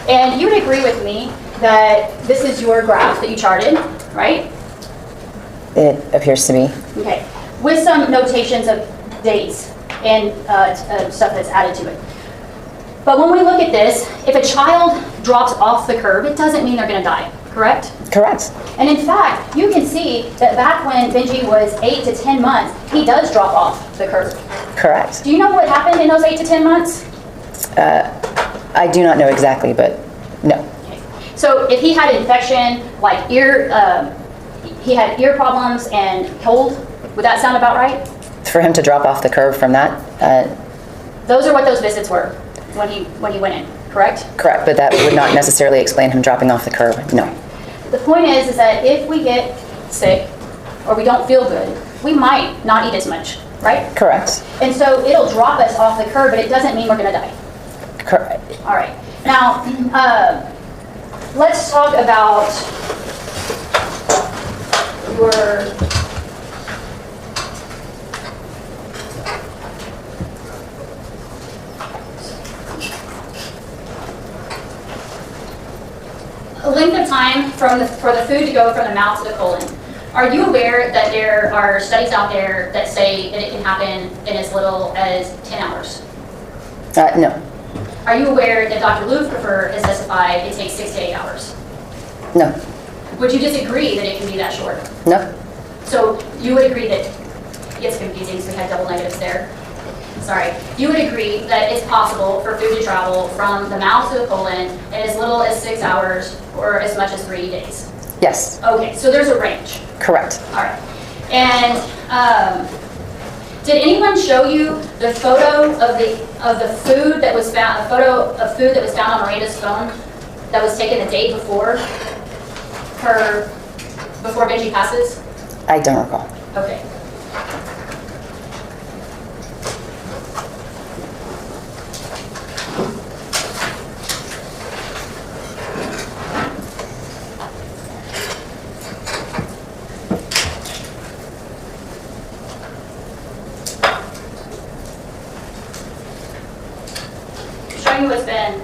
and you would agree with me that this is your graph that you charted, right? It appears to be. Okay, with some notations of dates and stuff that's added to it. But when we look at this, if a child drops off the curb, it doesn't mean they're going to die, correct? Correct. And in fact, you can see that back when Benji was 8 to 10 months, he does drop off the curb. Correct. Do you know what happened in those 8 to 10 months? I do not know exactly, but no. Okay. So if he had infection, like he had ear problems and cold, would that sound about right? For him to drop off the curve from that, Those are what those visits were when he went in, correct? correct, but that would not necessarily explain him dropping off the curve, no. The point is that if we get sick or we don't feel good, we might not eat as much, right? Correct. And so it'll drop us off the curb, but it doesn't mean we're going to die. Correct. All right. Now, let's talk about your length of time for the food to go from the mouth to the colon. Are you aware that there are studies out there that say that it can happen in as little as 10 hours? No. Are you aware that Dr. Luffer has testified it takes 6 to 8 hours? No. Would you disagree that it can be that short? No. So you would agree that, it gets confusing because we had double negatives there. Sorry. You would agree that it's possible for food to travel from the mouth to the colon in as little as 6 hours or as much as 3 days? Yes. Okay, so there's a range. Correct. All right. And did anyone show you the photo of the food that was found, a photo of food that was found on Miranda's phone that was taken the day before Benji passes? I don't recall. Okay. Showing you what's been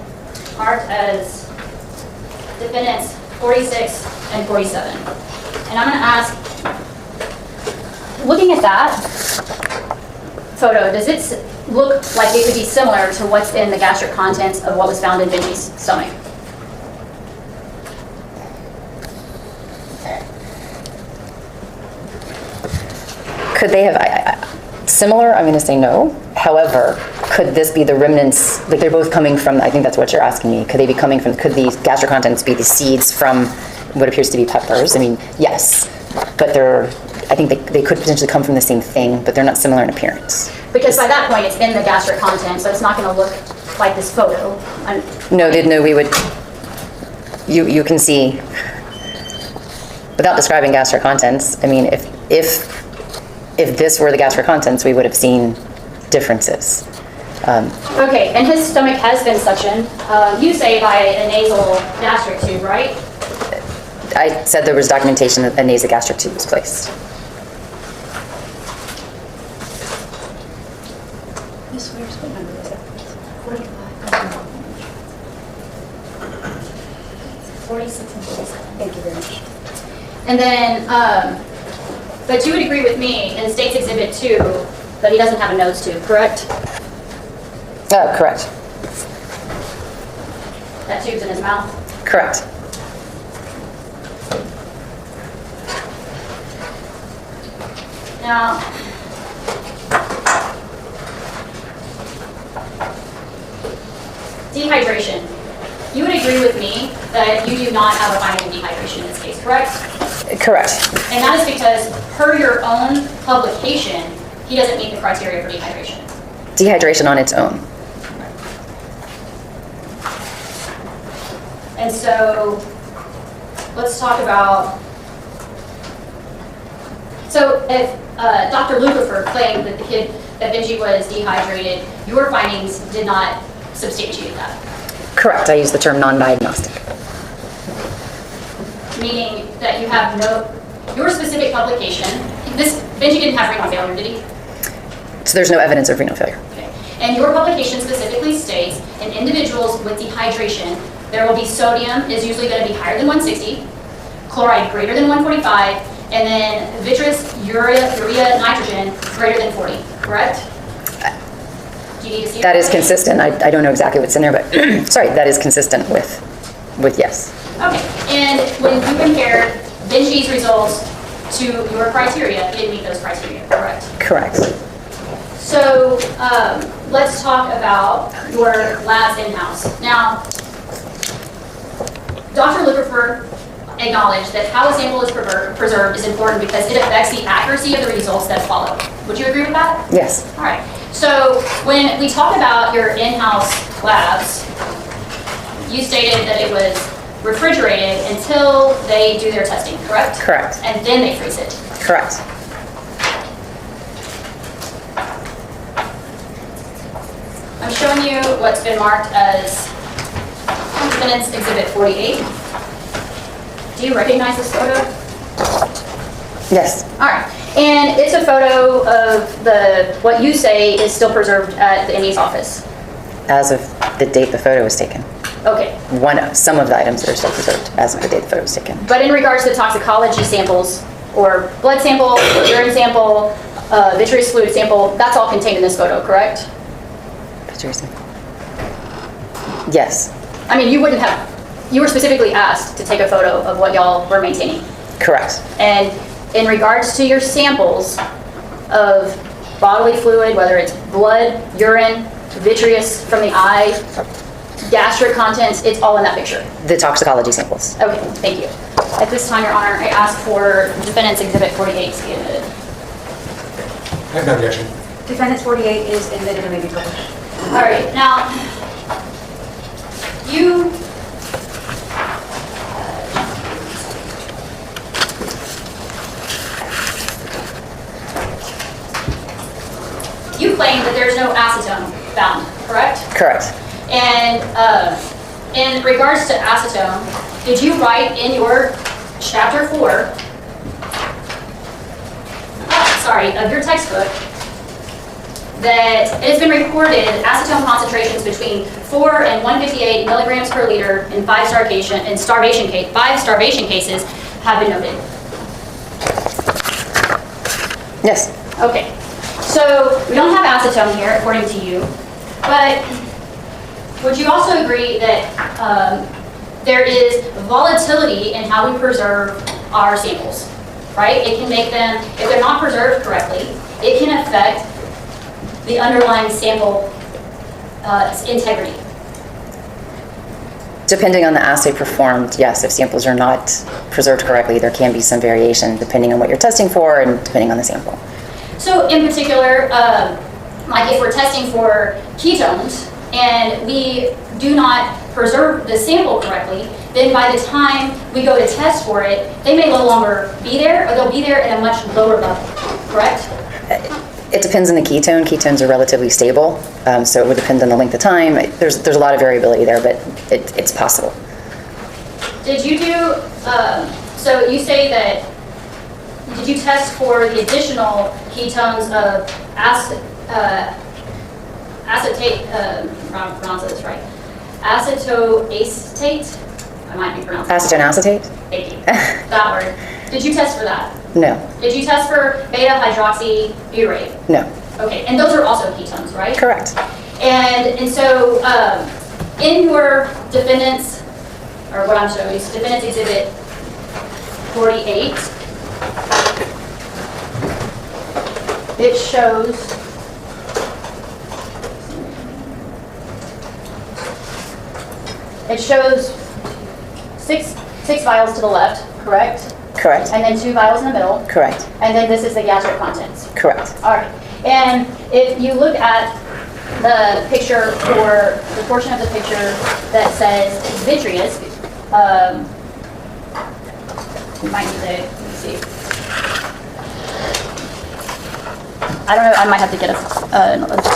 marked as defendants 46 and 47. And I'm going to ask, looking at that photo, does it look like it could be similar to what's in the gastric contents of what was found in Benji's stomach? Could they have, similar, I'm going to say no. However, could this be the remnants, like they're both coming from, I think that's what you're asking me, could they be coming from, could these gastric contents be the seeds from what appears to be peppers? I mean, yes, but I think they could potentially come from the same thing, but they're not similar in appearance. Because by that point, it's in the gastric content, so it's not going to look like this photo. No, we would, you can see, without describing gastric contents, I mean, if this were the gastric contents, we would have seen differences. Okay, and his stomach has been suctioned, you say by a nasal gastric tube, right? I said there was documentation that a nasogastric tube was placed. Miss Wears, what number is that? 46 and 47. Thank you very much. And then, but you would agree with me in State's Exhibit 2 that he doesn't have a nose tube, correct? Correct. That tube's in his mouth? Correct. Now, dehydration. You would agree with me that you do not have a finding of dehydration in this case, correct? Correct. And that is because, per your own publication, he doesn't meet the criteria for dehydration. Dehydration on its own. And so, let's talk about, so if Dr. Lucifer claimed that that Benji was dehydrated, your findings did not substantiate that. Correct. I use the term non-diagnostic. Meaning that you have your specific publication, Benji didn't have renal failure, did he? So there's no evidence of renal failure. Okay. And your publication specifically states in individuals with dehydration, there will be sodium is usually going to be higher than 160, chloride greater than 145, and then vitreous, urea, nitrogen greater than 40, correct? Do you need to see That is consistent. I don't know exactly what's in there, but sorry, that is consistent with yes. Okay, and when you compared Benji's results to your criteria, he didn't meet those criteria, correct? Correct. So let's talk about your labs in-house. Now, Dr. Lucifer acknowledged that how a sample is preserved is important because it affects the accuracy of the results that follow. Would you agree with that? Yes. All right. So when we talk about your in-house labs, you stated that it was refrigerated until they do their testing, correct? Correct. And then they freeze it. Correct. I'm showing you what's been marked as Defendant's Exhibit 48. Do you recognize this photo? Yes. All right. And it's a photo of what you say is still preserved at the NE's office. As of the date the photo was taken. Okay. Some of the items that are still preserved as of the date the photo was taken. But in regards to toxicology samples, or blood sample, urine sample, vitreous fluid sample, that's all contained in this photo, correct? Yes. I mean, you were specifically asked to take a photo of what y'all were maintaining. Correct. And in regards to your samples of bodily fluid, whether it's blood, urine, vitreous from the eye, gastric contents, it's all in that picture. The toxicology samples. Okay, thank you. At this time, Your Honor, I ask for Defendant's Exhibit 48 to be admitted. I have no objection. Defendant's 48 is admitted and may be published. All right, now, you claim that there's no acetone found, correct? Correct. And in regards to acetone, did you write in your chapter 4, of your textbook, that it has been reported acetone concentrations between 4 and 158 milligrams per liter in 5 starvation cases have been noted? Yes. Okay, so we don't have acetone here, according to you, but would you also agree that there is volatility in how we preserve our samples, right? It can make them, if they're not preserved correctly, it can affect the underlying sample integrity? Depending on the assay performed, yes, if samples are not preserved correctly, there can be some variation depending on what you're testing for and depending on the sample. So in particular, like if we're testing for ketones and we do not preserve the sample correctly, then by the time we go to test for it, they may no longer be there, or they'll be there at a much lower level, correct? It depends on the ketone. Ketones are relatively stable, so it would depend on the length of time. There's a lot of variability there, but it's possible. Did you do, so you say that, did you test for the additional ketones of acetate, pronounce this right, acetoacetate? I might be pronouncing it. Acetone acetate? Thank you, that word. Did you test for that? No. Did you test for beta-hydroxybutyrate? No. Okay, and those are also ketones, right? Correct. And so in your defendants, or what I'm showing you, defendants exhibit 48, it shows six vials to the left, correct? Correct. And then 2 vials in the middle. Correct. And then this is the gastric contents. Correct. All right. And if you look at the picture, or the portion of the picture that says vitreous, you might need to, let me see. I don't know, I might have to get a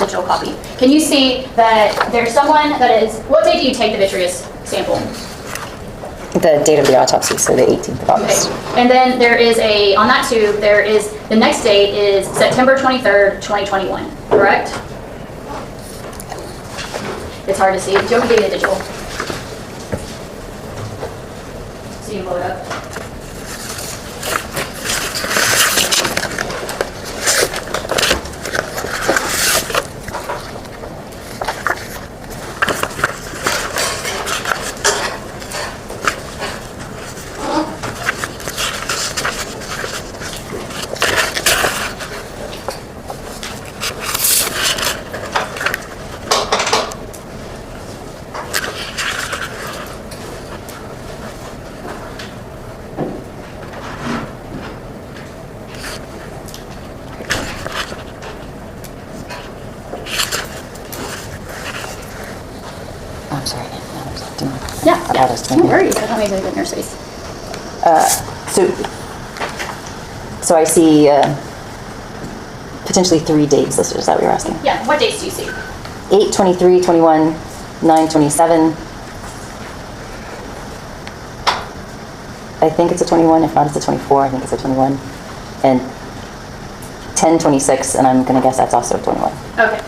digital copy. Can you see that there's someone that is, what day do you take the vitreous sample? The date of the autopsy, so the 18th of August. Okay. And then there is on that tube, there is, the next date is September 23rd, 2021, correct? It's hard to see. Do you want me to give you the digital? So you can blow it up. I'm sorry. Yeah, no No worries. I don't need to get in your space. So I see potentially 3 dates listed. Is that what you're asking? Yeah, what dates do you see? 8, 23, 21, 9, 27. I think it's a 21. If not, it's a 24. I think it's a 21. And 10, 26, and I'm going to guess that's also a 21. Okay.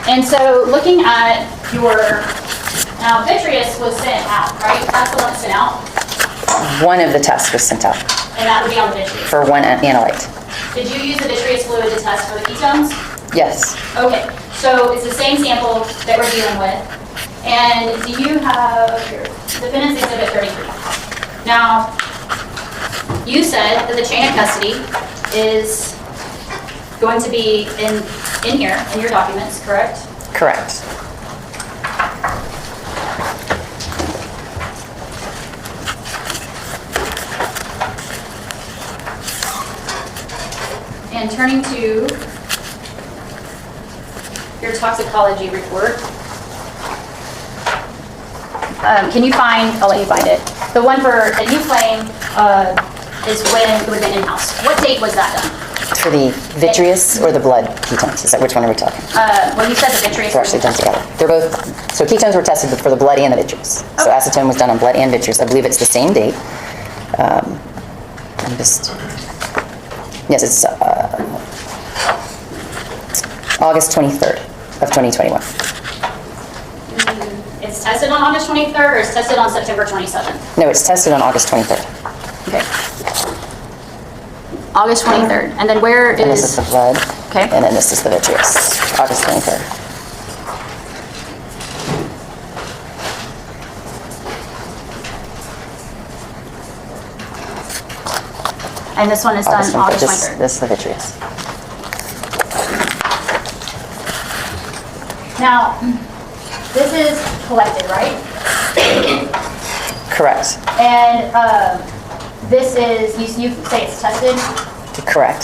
And so looking at your, now vitreous was sent out, right? That's the one that's sent out? One of the tests was sent out And that would be on the vitreous. for one analyte. Did you use the vitreous fluid to test for the ketones? Yes. Okay, so it's the same sample that we're dealing with. And do you have your defendant's exhibit 33? Now, you said that the chain of custody is going to be in here, in your documents, correct? Correct. And turning to your toxicology report, can you find, I'll let you find it. The one that you claim is when it would have been in-house. What date was that done? For the vitreous or the blood ketones? Is that, which one are we talking? Well, you said the vitreous. They're actually done together. They're both, so ketones were tested for the blood and the vitreous. So Okay. acetone was done on blood and vitreous. I believe it's the same date. I'm just, yes, it's August 23rd of 2021. It's tested on August 23rd, or it's tested on September 27th? No, it's tested on August 23rd. Okay. August 23rd. And then where And this is is, the blood. Okay. And then this is the vitreous, August 23rd. and this one is done August 23rd. This is the vitreous. Now, this is collected, right? Correct. And this is, you say it's tested Correct.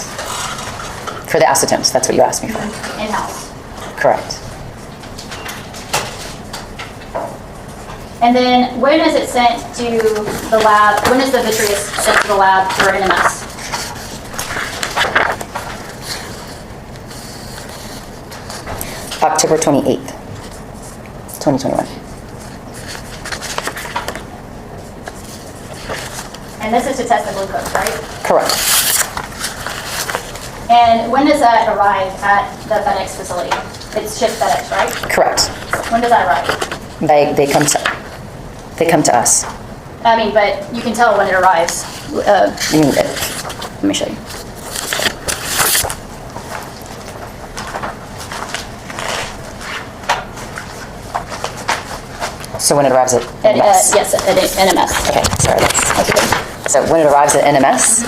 For the acetones, that's what you asked me for. in-house. Correct. And then when is it sent to the lab? When is the vitreous sent to the lab for NMS? October 28th, 2021. And this is to test the glucose, right? Correct. And when does that arrive at the FedEx facility? It's shipped FedEx, right? Correct. When does that arrive? They come to us. I mean, but you can tell when it arrives. You mean it? Let me show you. So when it arrives at NMS? Yes, at NMS. Okay, sorry. So when it arrives at NMS,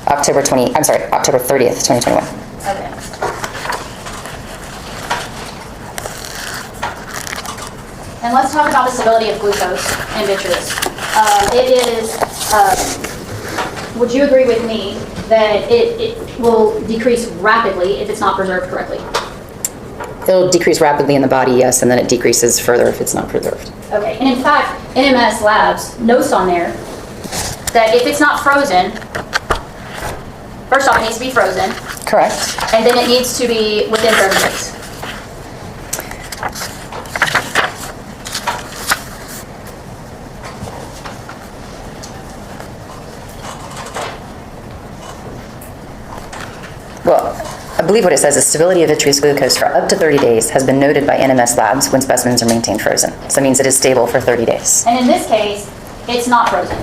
October 30th, 2021. Okay. And let's talk about the stability of glucose in vitreous. Would you agree with me that it will decrease rapidly if it's not preserved correctly? It'll decrease rapidly in the body, yes, and then it decreases further if it's not preserved. Okay, and in fact, NMS Labs notes on there that if it's not frozen, first off, it needs to be frozen, Correct. and then it needs to be within 30 days. Well, I believe what it says is stability of vitreous glucose for up to 30 days has been noted by NMS Labs when specimens are maintained frozen. So that means it is stable for 30 days. And in this case, it's not frozen.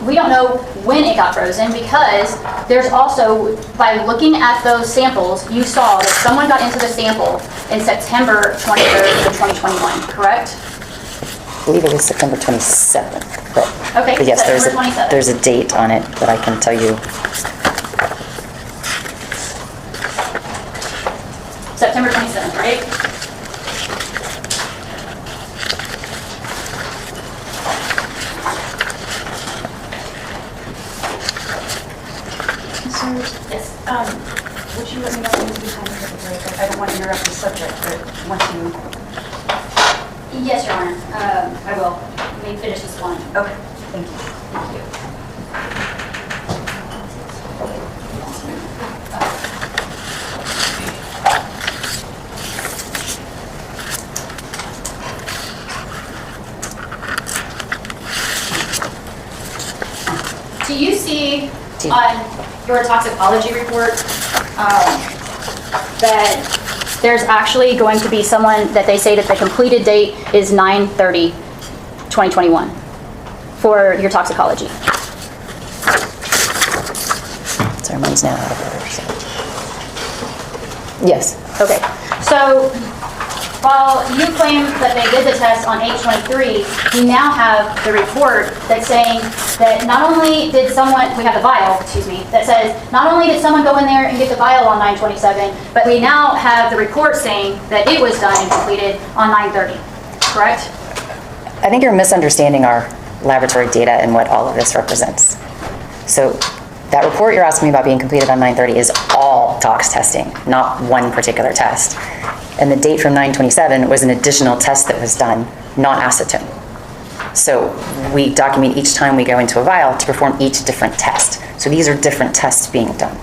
We don't know when it got frozen because there's also, by looking at those samples, you saw that someone got into the sample in September 23rd of 2021, correct? I believe it was September 27th. But Okay, yes, September 27th. there's a date on it that I can tell you. September 27th, right? Yes. Would you let me know when you behind the break? I don't want to interrupt the subject, but once you... Yes, Your Honor. I will. Let me finish this one. Okay, thank you. Thank you. Do you see on your toxicology report that there's actually going to be someone that they say that the completed date is 9/30/2021 for your toxicology? Sorry, mine's now out of order. So. Yes. Okay, so while you claim that they did the test on 8/23, we now have the report that's saying that not only did someone, we have the vial, excuse me, that says not only did someone go in there and get the vial on 9/27, but we now have the report saying that it was done and completed on 9/30, correct? I think you're misunderstanding our laboratory data and what all of this represents. So that report you're asking me about being completed on 9/30 is all tox testing, not one particular test. And the date from 9/27 was an additional test that was done, not acetone. So we document each time we go into a vial to perform each different test. So these are different tests being done.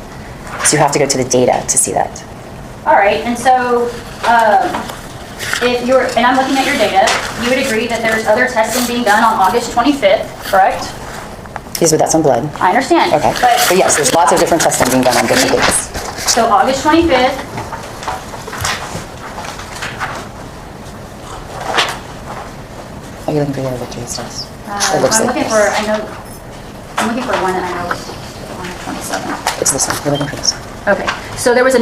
So you have to go to the data to see that. All right, and so if you're, and I'm looking at your data, you would agree that there's other testing being done on August 25th, correct? Yes, but that's on blood. I understand. Okay. But yes, there's lots of different testing being done on different dates. So August 25th. Are you looking for the other vitreous test? I'm looking for, I'm looking for one that I know is on the 27th. It's this one. You're looking for this one. Okay, so there was a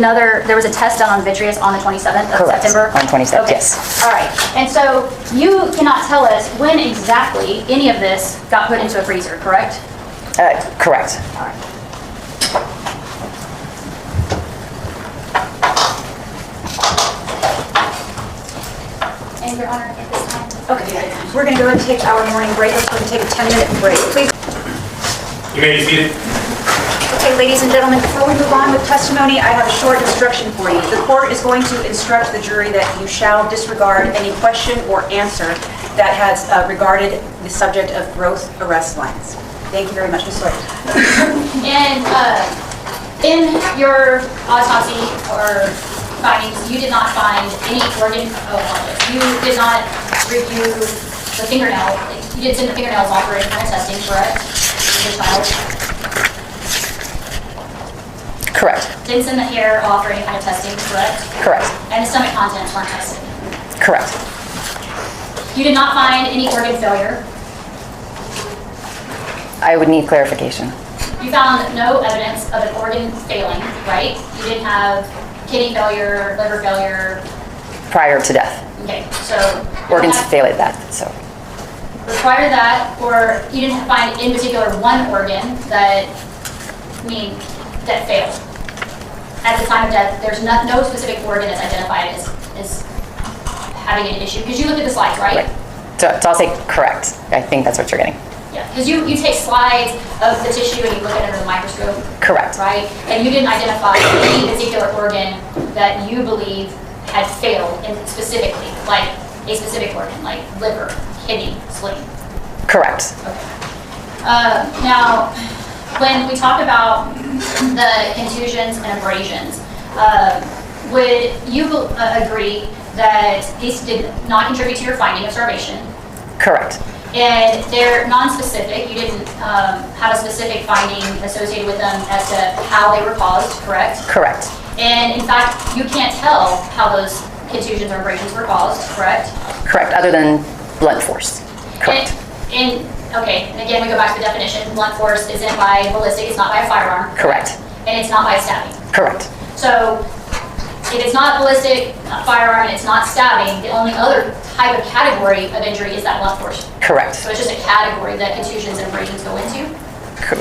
test done on vitreous on the 27th of Correct. September? On 27th, Okay. yes. All right, and so you cannot tell us when exactly any of this got put into a freezer, correct? Correct. All right. Your Honor, at this time. Okay, we're going to go ahead and take our morning break. Let's go ahead and take a 10-minute break, please. You may be seated. Okay, ladies and gentlemen, before we move on with testimony, I have a short instruction for you. The court is going to instruct the jury that you shall disregard any question or answer that has regarded the subject of gross arrest lines. Thank you very much, Ms. Sawyer. And in your autopsy or findings, you did not find any organ, you did not review the fingernail. You did send the fingernails off for any kind of testing, correct? Your child? Correct. Didn't send the hair off for any kind of testing, correct? Correct. And the stomach contents weren't tested. Correct. You did not find any organ failure. I would need clarification. You found no evidence of an organ failing, right? You didn't have kidney failure, liver failure. Prior to death. Okay, so. Organs fail at that, so. Prior to that, or you didn't find in particular one organ that, that failed. At the time of death, there's no specific organ that's identified as having an issue. Because you looked at the slides, right? So I'll say correct. I think that's what you're getting. Yeah, because you take slides of the tissue and you look at it under the microscope. Correct. Right? And you didn't identify any particular organ that you believe had failed specifically, like a specific organ, like liver, kidney, spleen. Correct. Okay. Now, when we talk about the contusions and abrasions, would you agree that these did not contribute to your finding of starvation? Correct. And they're non-specific. You didn't have a specific finding associated with them as to how they were caused, correct? Correct. And in fact, you can't tell how those contusions or abrasions were caused, correct? Correct, other than blunt force. Correct. Okay, and again, we go back to the definition. Blunt force isn't by ballistic, it's not by a firearm. Correct. And it's not by stabbing. Correct. So if it's not ballistic, not firearm, and it's not stabbing, the only other type of category of injury is that blunt force. Correct. So it's just a category that contusions and abrasions go into.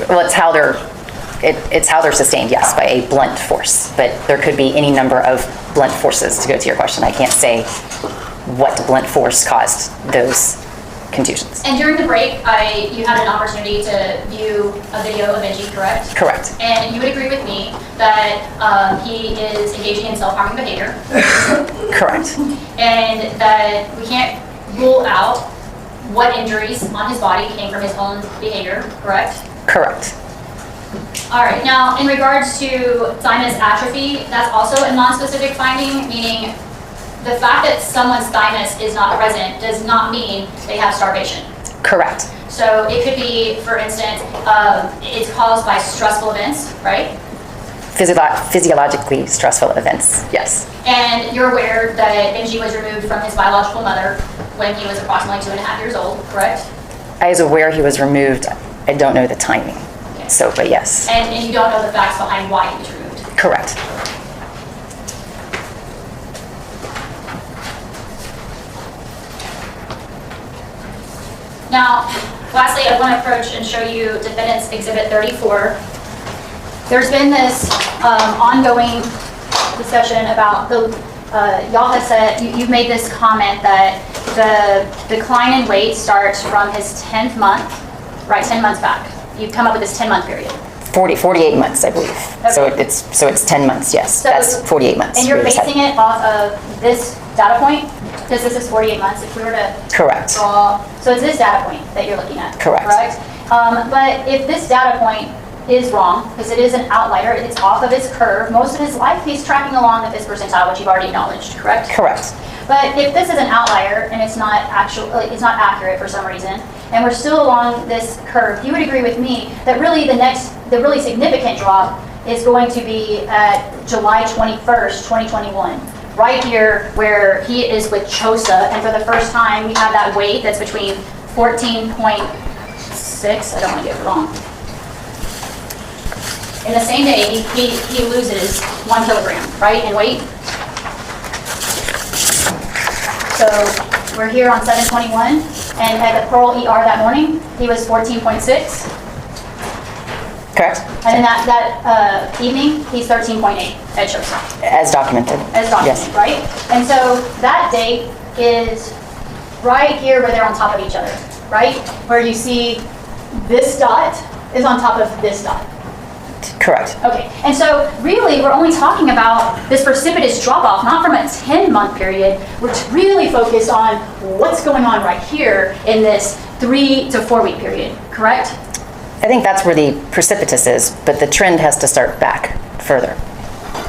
Well, it's how they're sustained, yes, by a blunt force. But there could be any number of blunt forces, to go to your question. I can't say what blunt force caused those contusions. And during the break, you had an opportunity to view a video of Benji, correct? Correct. And you would agree with me that he is engaging in self-harming behavior. Correct. And that we can't rule out what injuries on his body came from his own behavior, correct? Correct. All right, now in regards to thymus atrophy, that's also a non-specific finding, meaning the fact that someone's thymus is not present does not mean they have starvation. Correct. So it could be, for instance, it's caused by stressful events, right? Physiologically stressful events, yes. And you're aware that Benji was removed from his biological mother when he was approximately 2.5 years old, correct? I was aware he was removed. I don't know the timing. Okay. So, but yes. And you don't know the facts behind why he was removed. Correct. Now, lastly, I want to approach and show you Defendant's Exhibit 34. There's been this ongoing discussion about y'all have said, you've made this comment that the decline in weight starts from his 10th month, right, 10 months back. You've come up with this 10-month period. 48 months, I believe. Okay. So it's 10 months, yes. So- That's 48 months. And you're We just had- basing it off of this data point? Because this is 48 months. If we were to Correct. draw, so it's this data point that you're looking at? Correct. But if this data point is wrong, because it is an outlier, it's off of his curve, most of his life he's tracking along at this percentile, which you've already acknowledged, correct? Correct. But if this is an outlier and it's not accurate for some reason, and we're still along this curve, you would agree with me that really the really significant drop is going to be at July 21st, 2021. Right here where he is with CHOSA, and for the first time we have that weight that's between 14.6, I don't want to get it wrong. In the same day, he loses 1 kilogram, right, in weight. So we're here on 7/21, and at the Pearl ER that morning, he was 14.6. Correct. And then that evening, he's 13.8 at CHOSA. As documented. As documented, Yes. right? And so that date is right here where they're on top of each other, right? Where you see this dot is on top of this dot. Correct. Okay, and so really we're only talking about this precipitous drop off, not from a 10-month period. We're really focused on what's going on right here in this 3 to 4 week period, correct? I think that's where the precipitous is, but the trend has to start back further.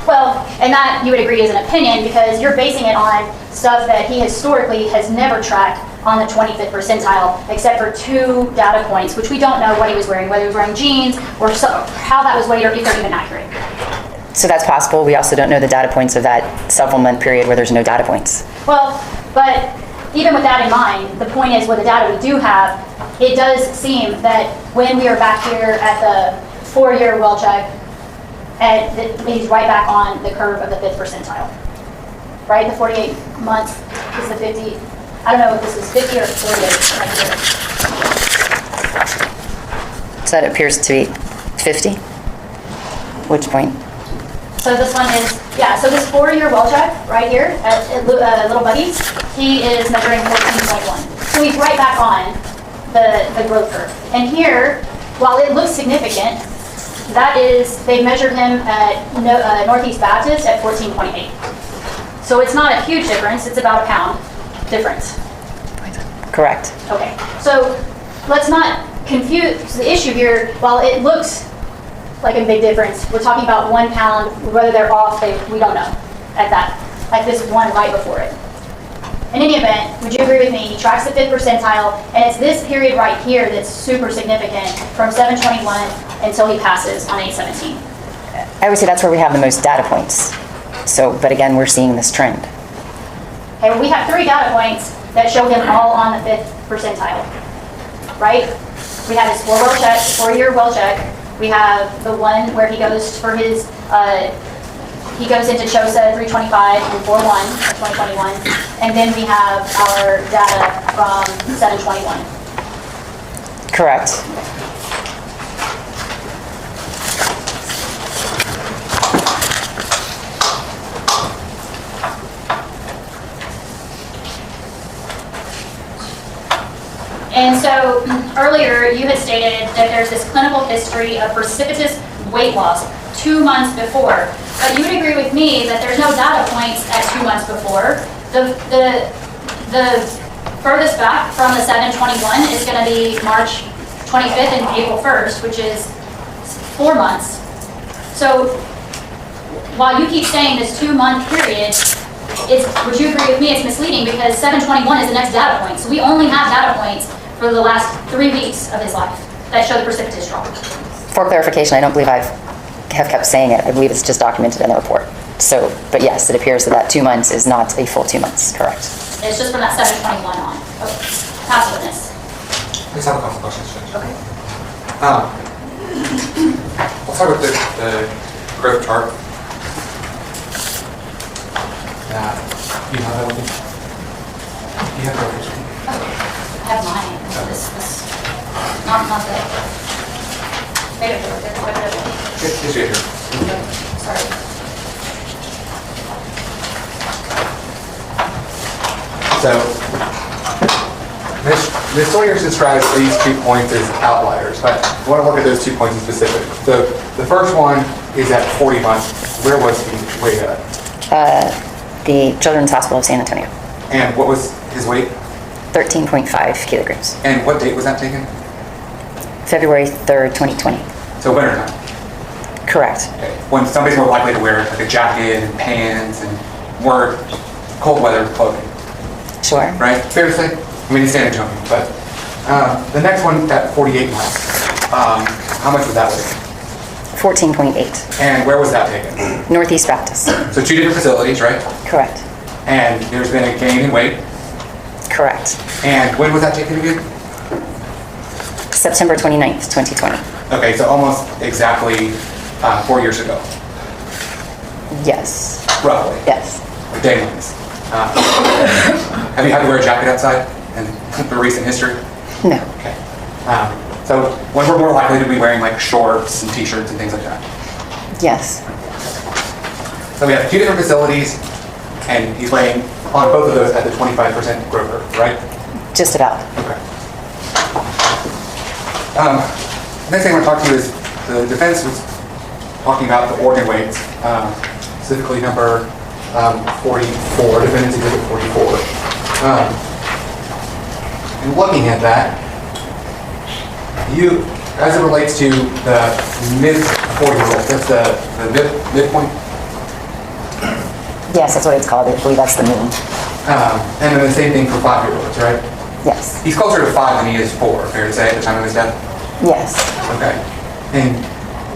Well, and that you would agree is an opinion because you're basing it on stuff that he historically has never tracked on the 25th percentile, except for 2 data points, which we don't know what he was wearing, whether he was wearing jeans or how that was weighed or if they're even accurate. So that's possible. We also don't know the data points of that several month period where there's no data points. Well, but even with that in mind, the point is with the data we do have, it does seem that when we are back here at the 4-year well check, he's right back on the curve of the 5th percentile. Right? The 48 months is the 50. I don't know if this is 50 or 48 right here. So that appears to be 50? Which point? So this one is, yeah, so this 4-year well check right here at Little Buddies, he is measuring 14.1. So he's right back on the growth curve. And here, while it looks significant, that is, they measured him at Northeast Baptist at 14.8. So it's not a huge difference, it's about a pound difference. Correct. Okay, so let's not confuse the issue here. While it looks like a big difference, we're talking about 1 pound, whether they're off, we don't know at that, like this one right before it. In any event, would you agree with me? He tracks the 5th percentile, and it's this period right here that's super significant from 721 until he passes on 817. I would say that's where we have the most data points. So, but again, we're seeing this trend. Okay, well, we have 3 data points that show him all on the 5th percentile, right? We have his 4-year well check. We have the one where he goes for his, he goes into CHOSA 325 and 4-1 of 2021. And then we have our data from 721. Correct. And so earlier you had stated that there's this clinical history of precipitous weight loss 2 months before. But you would agree with me that there's no data points at 2 months before. The furthest back from the 721 is going to be March 25th and April 1st, which is 4 months. So while you keep saying this 2-month period, would you agree with me it's misleading because 721 is the next data point. So we only have data points for the last 3 weeks of his life that show the precipitous drop. For clarification, I don't believe I have kept saying it. I believe it's just documented in the report. So, but yes, it appears that 2 months is not a full 2 months, correct? It's just from that 721 on. Okay. Pass witness. I just have a couple questions, Judge. Okay. I'll start with the growth chart. You have that with you? You have that with you? I have mine. This not the. Wait a minute. It's right here. Sorry. So, Ms. Sawyer describes these 2 points as outliers, but I want to look at those 2 points in specific. So, the first one is at 40 months. Where was he weighed at? The Children's Hospital of San Antonio. And what was his weight? 13.5 kilograms. And what date was that taken? February 3rd, 2020. So winter time. Correct. Okay. When somebody's more likely to wear like a jacket and pants and more cold weather clothing, Sure. right? Fair to say? I mean, it's San Antonio, but the next one at 48 months, how much was that weight? 14.8. And where was that taken? Northeast Baptist. So 2 different facilities, right? Correct. And there's been a gain in weight. Correct. And when was that taken again? September 29th, 2020. Okay, so almost exactly 4 years ago, Yes. roughly. Yes. Day-wise. Have you had to wear a jacket outside in the recent history? No. Okay. So when we're more likely to be wearing like shorts and t-shirts and things like that. Yes. So we have 2 different facilities, and he's weighing on both of those at the 25% growth curve, right? Just about. Okay. Next thing I want to talk to you is the defense was talking about the organ weights, specifically number 44, defendant's exhibit 44. And looking at that, you, as it relates to the mid-40-year-old, that's the midpoint, Yes, that's what it's called. I believe that's the mean. and then the same thing for 5-year-olds, right? Yes. He's closer to 5 than he is 4, fair to say, at the time of his death? Yes. Okay. And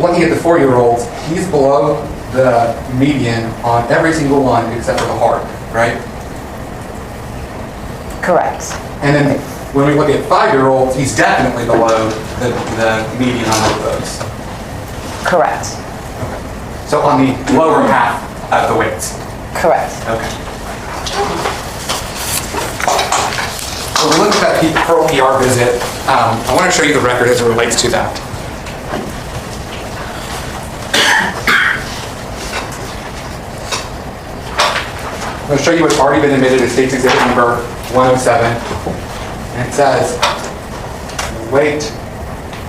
looking at the 4-year-olds, he's below the median on every single one except for the heart, right? Correct. And then when we look at 5-year-olds, he's definitely below the median on both those. Correct. Okay. So on the lower half of the weights. Correct. Okay. So we looked at that Pearl PR visit. I want to show you the record as it relates to that. I'm going to show you what's already been admitted as State's Exhibit number 107. And it says, weight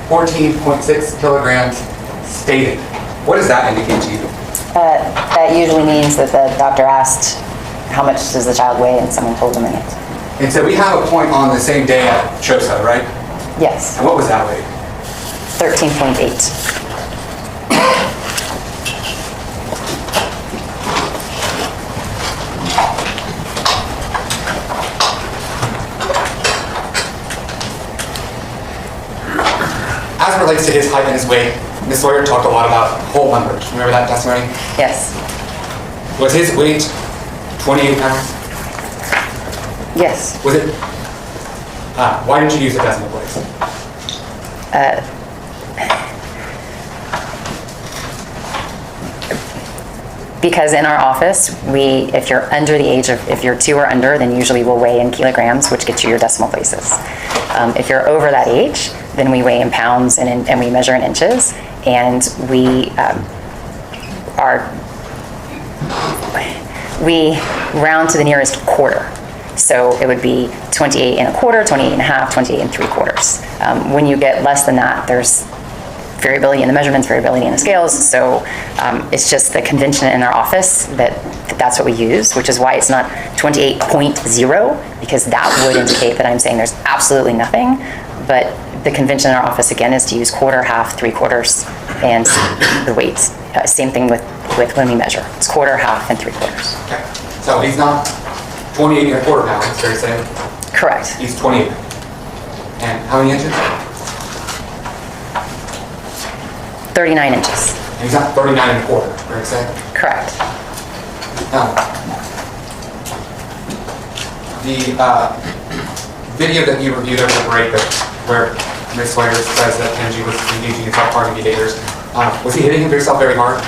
14.6 kilograms stated. What does that indicate to you? That usually means that the doctor asked, how much does the child weigh, and someone told them it. And so we have a point on the same day at CHOSA, right? Yes. And what was that weight? 13.8. As it relates to his height and his weight, Ms. Sawyer talked a lot about whole numbers. Remember that testimony? Yes. Was his weight 28 pounds? Yes. Was it? Why didn't you use the decimal place? Because in our office, if you're under the age of, if you're 2 or under, then usually we'll weigh in kilograms, which gets you your decimal places. If you're over that age, then we weigh in pounds and we measure in inches, and we round to the nearest quarter. So it would be 28 and a quarter, 28 and a half, 28 and 3/4. When you get less than that, there's variability in the measurements, variability in the scales. So it's just the convention in our office that's what we use, which is why it's not 28.0, because that would indicate that I'm saying there's absolutely nothing. But the convention in our office, again, is to use quarter, half, 3/4, and the weights. Same thing with when we measure. It's quarter, half, and 3/4. Okay. So he's not 28 and a quarter pounds, fair to say? Correct. He's 28. And how many inches? 39 inches. And he's not 39 and a quarter, fair to say? Correct. The video that you reviewed over the break where Ms. Sawyer says that Benji was engaging in self-harming behaviors, was he hitting himself very hard?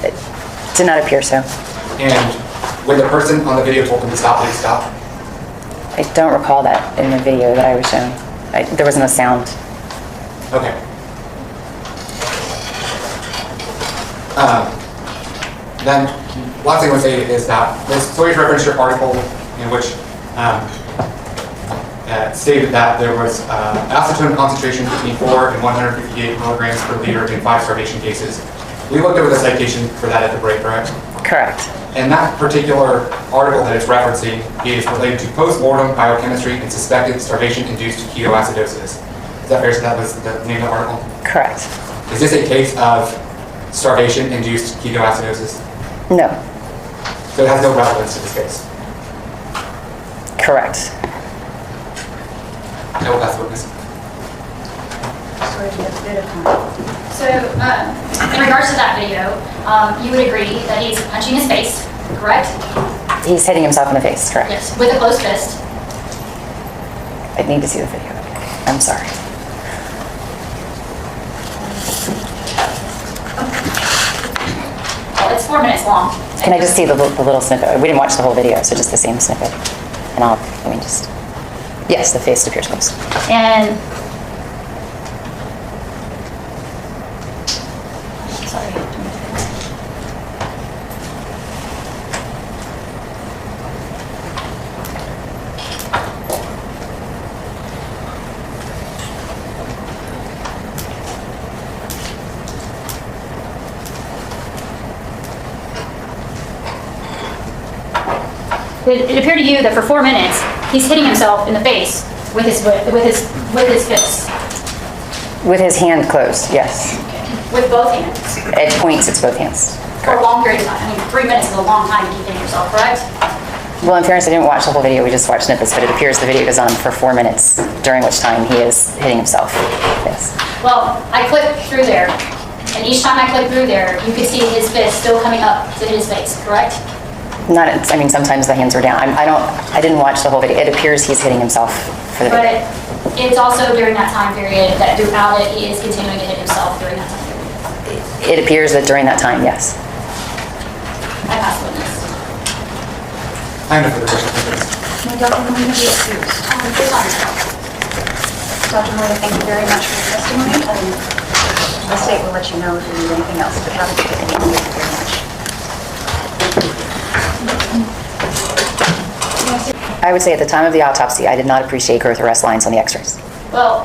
It did not appear so. And when the person on the video told him to stop, did he stop? I don't recall that in the video that I was shown. There was no sound. Okay. Then, last thing I would say is that Ms. Sawyer's referenced your article in which stated that there was acetone concentration between 4 and 158 milligrams per liter in 5 starvation cases. We looked over the citation for that at the break, correct? Correct. And that particular article that it's referencing is related to post-mortem biochemistry and suspected starvation-induced ketoacidosis. Is that fair? So that was the name of the article? Correct. Is this a case of starvation-induced ketoacidosis? No. So it has no relevance to this case? Correct. No, that's the witness. So, in regards to that video, you would agree that he's punching his face, correct? He's hitting himself in the face, correct? Yes, with a closed fist. I need to see the video. I'm sorry. Well, it's 4 minutes long. Can I just see the little snippet? We didn't watch the whole video, so just the same snippet. And let me just, yes, the face appears close. And, sorry. it appeared to you that for 4 minutes, he's hitting himself in the face with his fists, With his hand closed, yes. with both hands, At points, it's both hands. for a long period of time. I mean, 3 minutes is a long time to keep hitting yourself, correct? Well, in fairness, I didn't watch the whole video, we just watched snippets, but it appears the video goes on for 4 minutes, during which time he is hitting himself, yes. Well, I clicked through there, and each time I clicked through there, you could see his fist still coming up to hit his face, correct? I mean, sometimes the hands are down. I didn't watch the whole video. It appears he's hitting himself for the video. But it's also during that time period that throughout it, he is continuing to hit himself during that time period. It appears that during that time, yes. I pass witness. I have no further questions. May Dr. Molina be excused? Dr. Molina, thank you very much for your testimony. The state will let you know if you need anything else, but have a good day. Thank you very much. I would say at the time of the autopsy, I did not appreciate growth arrest lines on the x-rays. Well,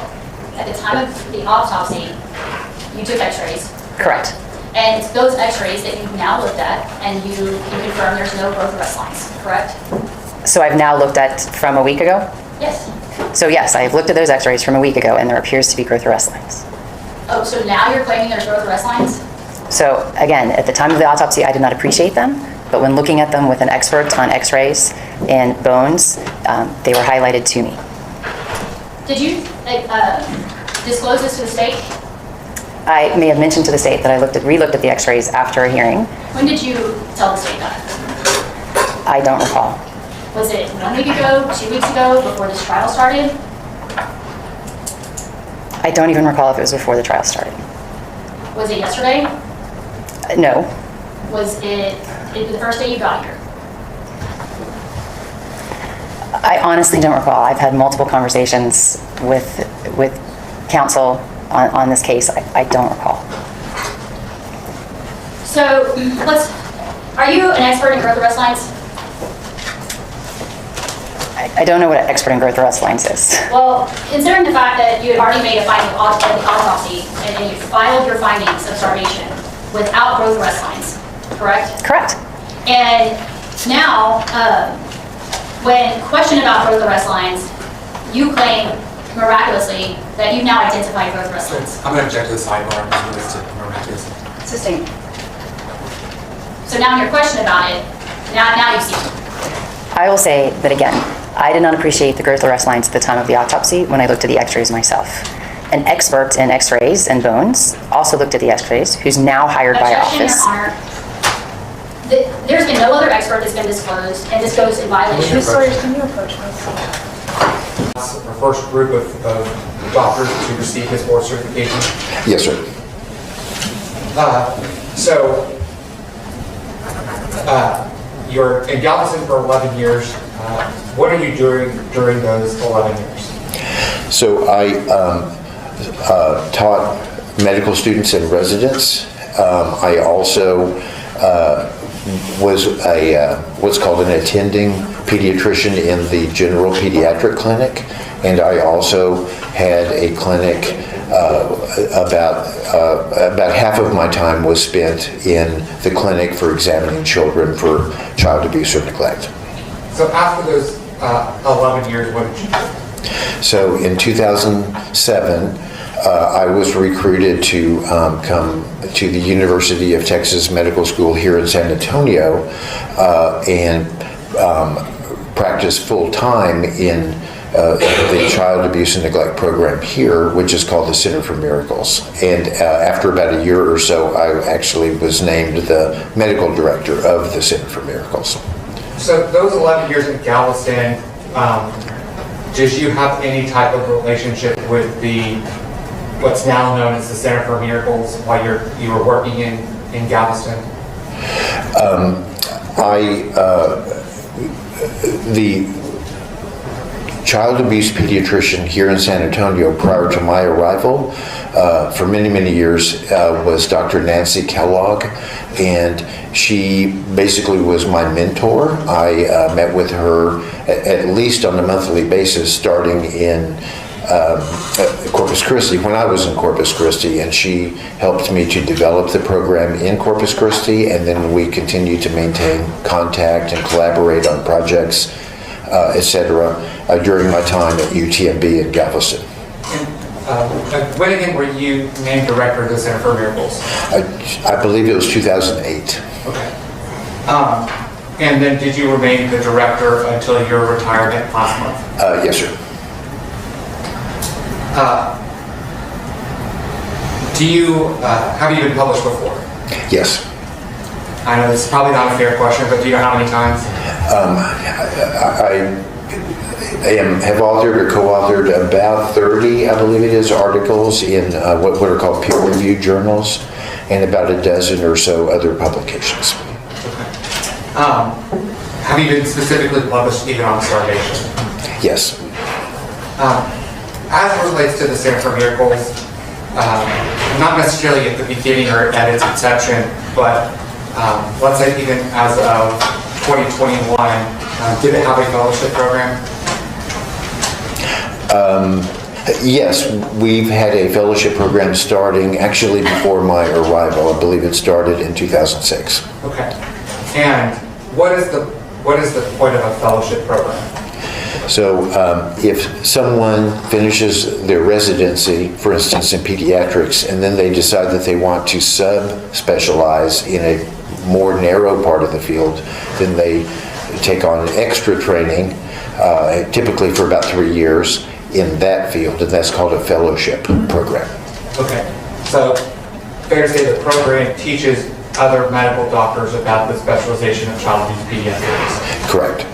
at the time of the autopsy, you took x-rays. Correct. And it's those x-rays that you've now looked at, and you confirm there's no growth arrest lines, correct? So I've now looked at from a week ago? Yes. So yes, I've looked at those x-rays from a week ago, and there appears to be growth arrest lines. Oh, so now you're claiming there's growth arrest lines? So again, at the time of the autopsy, I did not appreciate them, but when looking at them with an expert on x-rays and bones, they were highlighted to me. Did you disclose this to the state? I may have mentioned to the state that I re-looked at the x-rays after a hearing. When did you tell the state that? I don't recall. Was it 1 week ago, 2 weeks ago, before this trial started? I don't even recall if it was before the trial started. Was it yesterday? No. Was it the first day you got here? I honestly don't recall. I've had multiple conversations with counsel on this case. I don't recall. So are you an expert in growth arrest lines? I don't know what an expert in growth arrest lines is. Well, considering the fact that you had already made a finding of autopsy and then you filed your findings of starvation without growth arrest lines, correct? Correct. And now, when questioned about growth arrest lines, you claim miraculously that you've now identified growth arrest lines. I'm going to object to the sidebar as listed miraculously. Sustained. So now in your question about it, now you see. I will say that again, I did not appreciate the growth arrest lines at the time of the autopsy when I looked at the x-rays myself. An expert in x-rays and bones also looked at the x-rays, who's now hired by Objection, office. Your Honor. There's been no other expert that's been disclosed, and this goes in violation. Ms. Sawyers, can you approach us? That's our first group of doctors to receive his board certification. Yes, sir. You're in Galveston for 11 years. What are you doing during those 11 years? So I taught medical students and residents. I also was a what's called an attending pediatrician in the general pediatric clinic, and I also had a clinic. About half of my time was spent in the clinic for examining children for child abuse or neglect. So after those 11 years, what did you do? So in 2007, I was recruited to come to the University of Texas Medical School here in San Antonio and practice full-time in the child abuse and neglect program here, which is called the Center for Miracles. And after about a year or so, I actually was named the medical director of the Center for Miracles. So those 11 years in Galveston, did you have any type of relationship with what's now known as the Center for Miracles while you were working in Galveston? The child abuse pediatrician here in San Antonio prior to my arrival for many, many years was Dr. Nancy Kellogg, and she basically was my mentor. I met with her at least on a monthly basis starting in Corpus Christi, when I was in Corpus Christi, and she helped me to develop the program in Corpus Christi, and then we continued to maintain contact and collaborate on projects, etc., during my time at UTMB in Galveston. When again were you named director of the Center for Miracles? I believe it was 2008. Okay. And then did you remain the director until your retirement last month? Yes, sir. Have you been published before? Yes. I know this is probably not a fair question, but do you know how many times? I have authored or co-authored about 30, I believe it is, articles in what are called peer-reviewed journals, and about a dozen or so other publications. Have you been specifically published even on starvation? Yes. As it relates to the Center for Miracles, not necessarily at the beginning or at its inception, but let's say even as of 2021, did it have a fellowship program? Yes, we've had a fellowship program starting actually before my arrival. I believe it started in 2006. Okay. And what is the point of a fellowship program? So if someone finishes their residency, for instance in pediatrics, and then they decide that they want to sub-specialize in a more narrow part of the field, then they take on extra training, typically for about 3 years in that field, and that's called a fellowship program. Okay. So fair to say the program teaches other medical doctors about the specialization of child abuse pediatrics. Correct.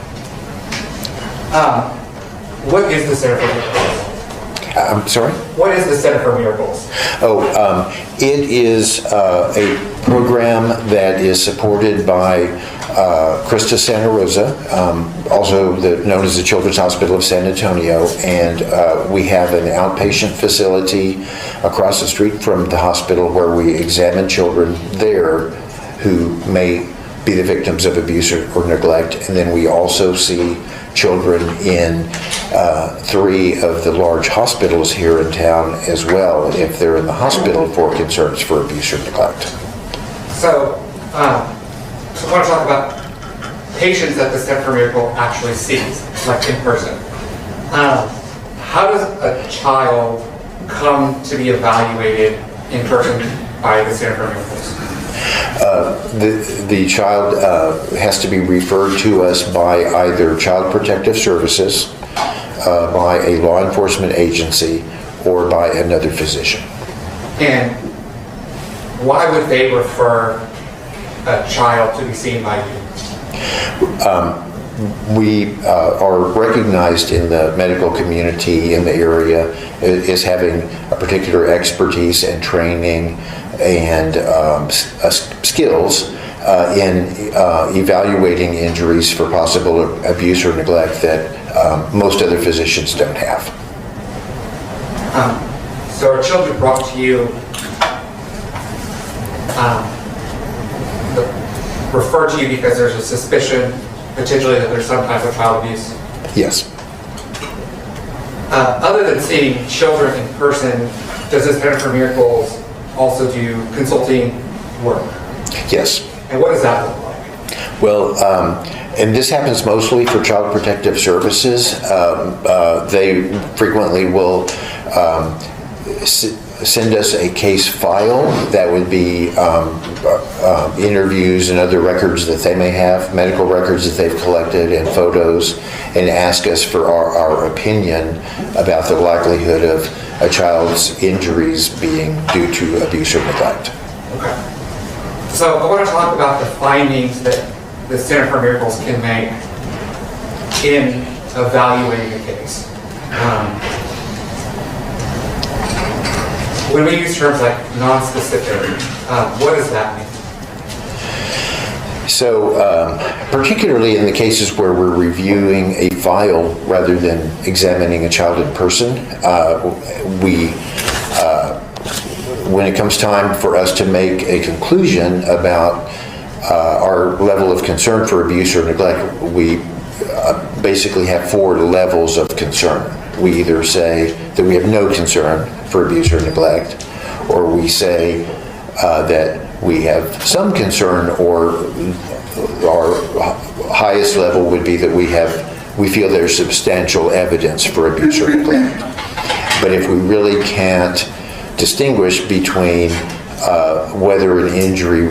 What is the Center for Miracles? I'm sorry? What is the Center for Miracles? It is a program that is supported by Christa Santa Rosa, also known as the Children's Hospital of San Antonio, and we have an outpatient facility across the street from the hospital where we examine children there who may be the victims of abuse or neglect, and then we also see children in 3 of the large hospitals here in town as well, if they're in the hospital for concerns for abuse or neglect. So I want to talk about patients that the Center for Miracles actually sees, like in person. How does a child come to be evaluated in person by the Center for Miracles? The child has to be referred to us by either Child Protective Services, by a law enforcement agency, or by another physician. And why would they refer a child to be seen by you? We are recognized in the medical community in the area as having a particular expertise and training and skills in evaluating injuries for possible abuse or neglect that most other physicians don't have. So are children brought to you referred to you because there's a suspicion potentially that there's some type of child abuse? Yes. Other than seeing children in person, does the Center for Miracles also do consulting work? Yes. And what does that look like? Well, and this happens mostly for Child Protective Services. They frequently will send us a case file that would be interviews and other records that they may have, medical records that they've collected and photos, and ask us for our opinion about the likelihood of a child's injuries being due to abuse or neglect. Okay. So I want to talk about the findings that the Center for Miracles can make in evaluating a case. When we use terms like non-specific, what does that mean? So, particularly in the cases where we're reviewing a file rather than examining a child in person, when it comes time for us to make a conclusion about our level of concern for abuse or neglect, we basically have 4 levels of concern. we either say that we have no concern for abuse or neglect, or we say that we have some concern, or our highest level would be that we feel there's substantial evidence for abuse or neglect. But if we really can't distinguish between whether an injury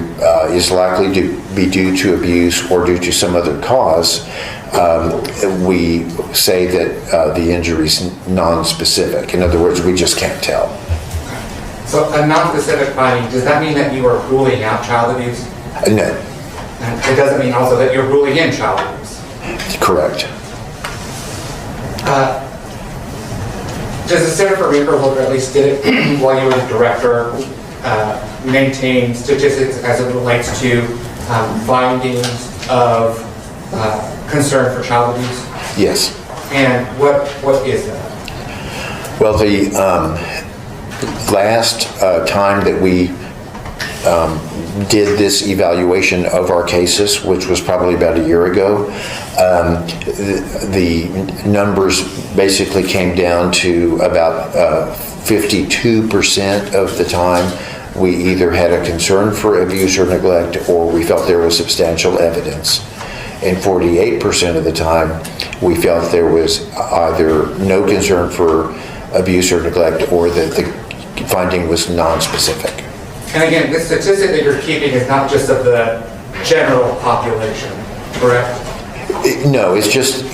is likely to be due to abuse or due to some other cause, we say that the injury is non-specific. In other words, we just can't tell. So a non-specific finding, does that mean that you are ruling out child abuse? No. And it doesn't mean also that you're ruling in child abuse? Correct. Does the Center for Reproach, or at least did it while you were the director, maintain statistics as it relates to findings of concern for child abuse? Yes. And what is that? Well, the last time that we did this evaluation of our cases, which was probably about a year ago, the numbers basically came down to about 52% of the time we either had a concern for abuse or neglect, or we felt there was substantial evidence. And 48% of the time we felt there was either no concern for abuse or neglect, or that the finding was non-specific. And again, this statistic that you're keeping is not just of the general population, correct? No, it's just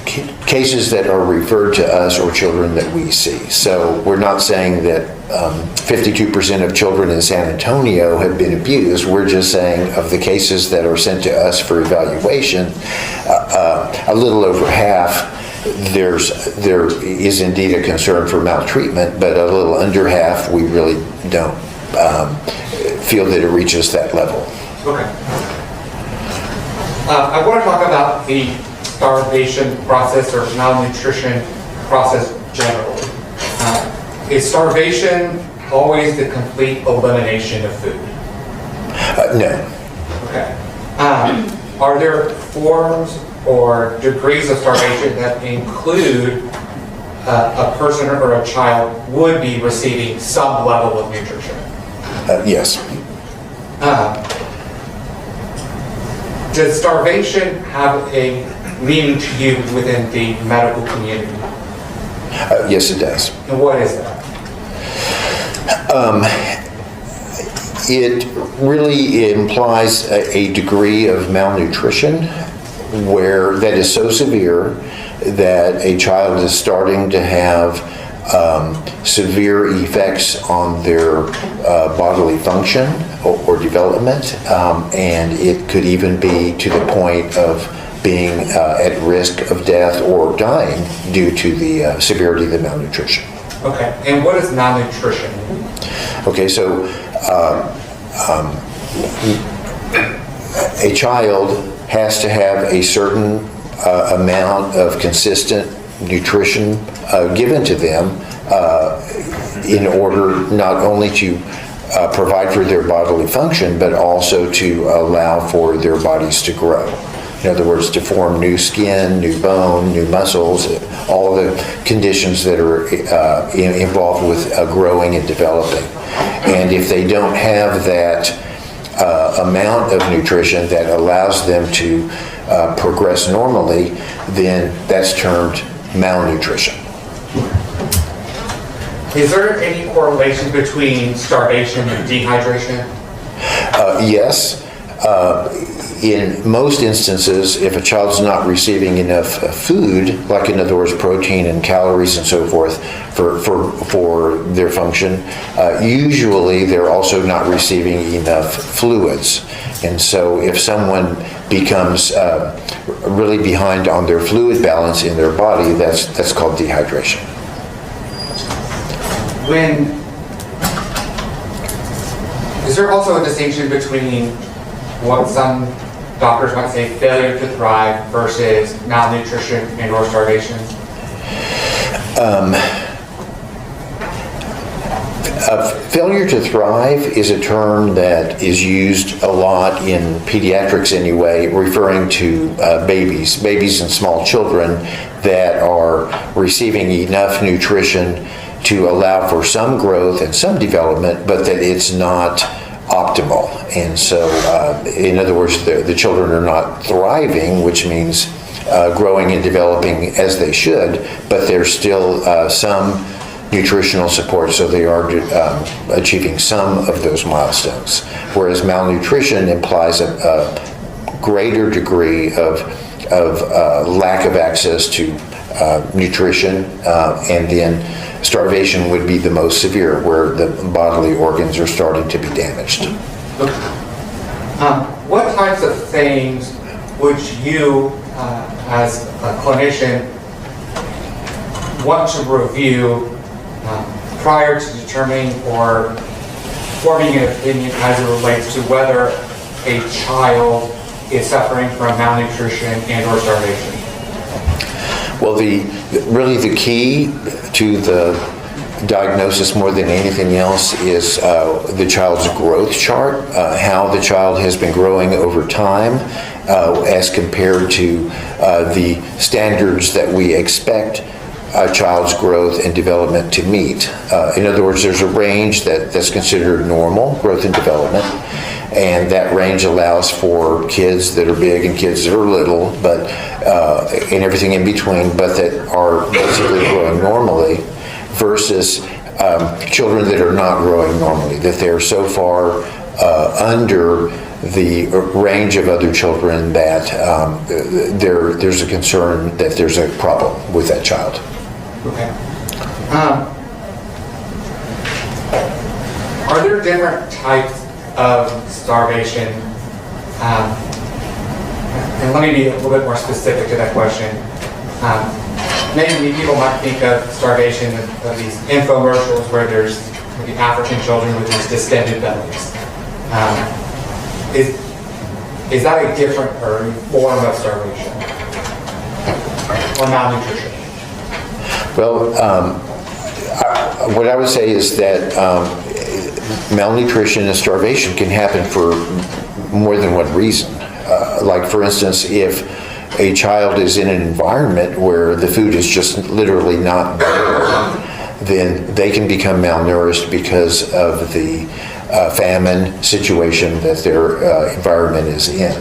cases that are referred to us or children that we see. So we're not saying that 52% of children in San Antonio have been abused. We're just saying of the cases that are sent to us for evaluation, a little over half, there is indeed a concern for maltreatment, but a little under half, we really don't feel that it reaches that level. Okay. I want to talk about the starvation process or malnutrition process generally. Is starvation always the complete elimination of food? No. Okay. Are there forms or degrees of starvation that include a person or a child would be receiving some level of nutrition? Yes. Does starvation have a meaning to you within the medical community? Yes, it does. And what is that? It really implies a degree of malnutrition that is so severe that a child is starting to have severe effects on their bodily function or development, and it could even be to the point of being at risk of death or dying due to the severity of the malnutrition. Okay, and what is malnutrition? Okay, so a child has to have a certain amount of consistent nutrition given to them in order not only to provide for their bodily function, but also to allow for their bodies to grow. In other words, to form new skin, new bone, new muscles, all the conditions that are involved with growing and developing. And if they don't have that amount of nutrition that allows them to progress normally, then that's termed malnutrition. Is there any correlation between starvation and dehydration? Yes. In most instances, if a child's not receiving enough food, like in other words, protein and calories and so forth for their function, usually they're also not receiving enough fluids. And so if someone becomes really behind on their fluid balance in their body, that's called dehydration. Is there also a distinction between what some doctors might say failure to thrive versus malnutrition and or starvation? Failure to thrive is a term that is used a lot in pediatrics anyway, referring to babies and small children that are receiving enough nutrition to allow for some growth and some development, but that it's not optimal. And so, in other words, the children are not thriving, which means growing and developing as they should, but there's still some nutritional support, so they are achieving some of those milestones. Whereas malnutrition implies a greater degree of lack of access to nutrition, and then starvation would be the most severe, where the bodily organs are starting to be damaged. What types of things would you, as a clinician, want to review prior to determining or forming an opinion as it relates to whether a child is suffering from malnutrition and or starvation? Well, really the key to the diagnosis more than anything else is the child's growth chart, how the child has been growing over time as compared to the standards that we expect a child's growth and development to meet. In other words, there's a range that's considered normal growth and development, and that range allows for kids that are big and kids that are little, but and everything in between, but that are basically growing normally, versus children that are not growing normally, that they're so far under the range of other children that there's a concern that there's a problem with that child. Okay. Are there different types of starvation? And let me be a little bit more specific to that question. Many people might think of starvation of these infomercials where there's maybe African children with these distended bellies. Is that a different or a form of starvation or malnutrition? Well, what I would say is that malnutrition and starvation can happen for more than one reason. Like, for instance, if a child is in an environment where the food is just literally not there, then they can become malnourished because of the famine situation that their environment is in.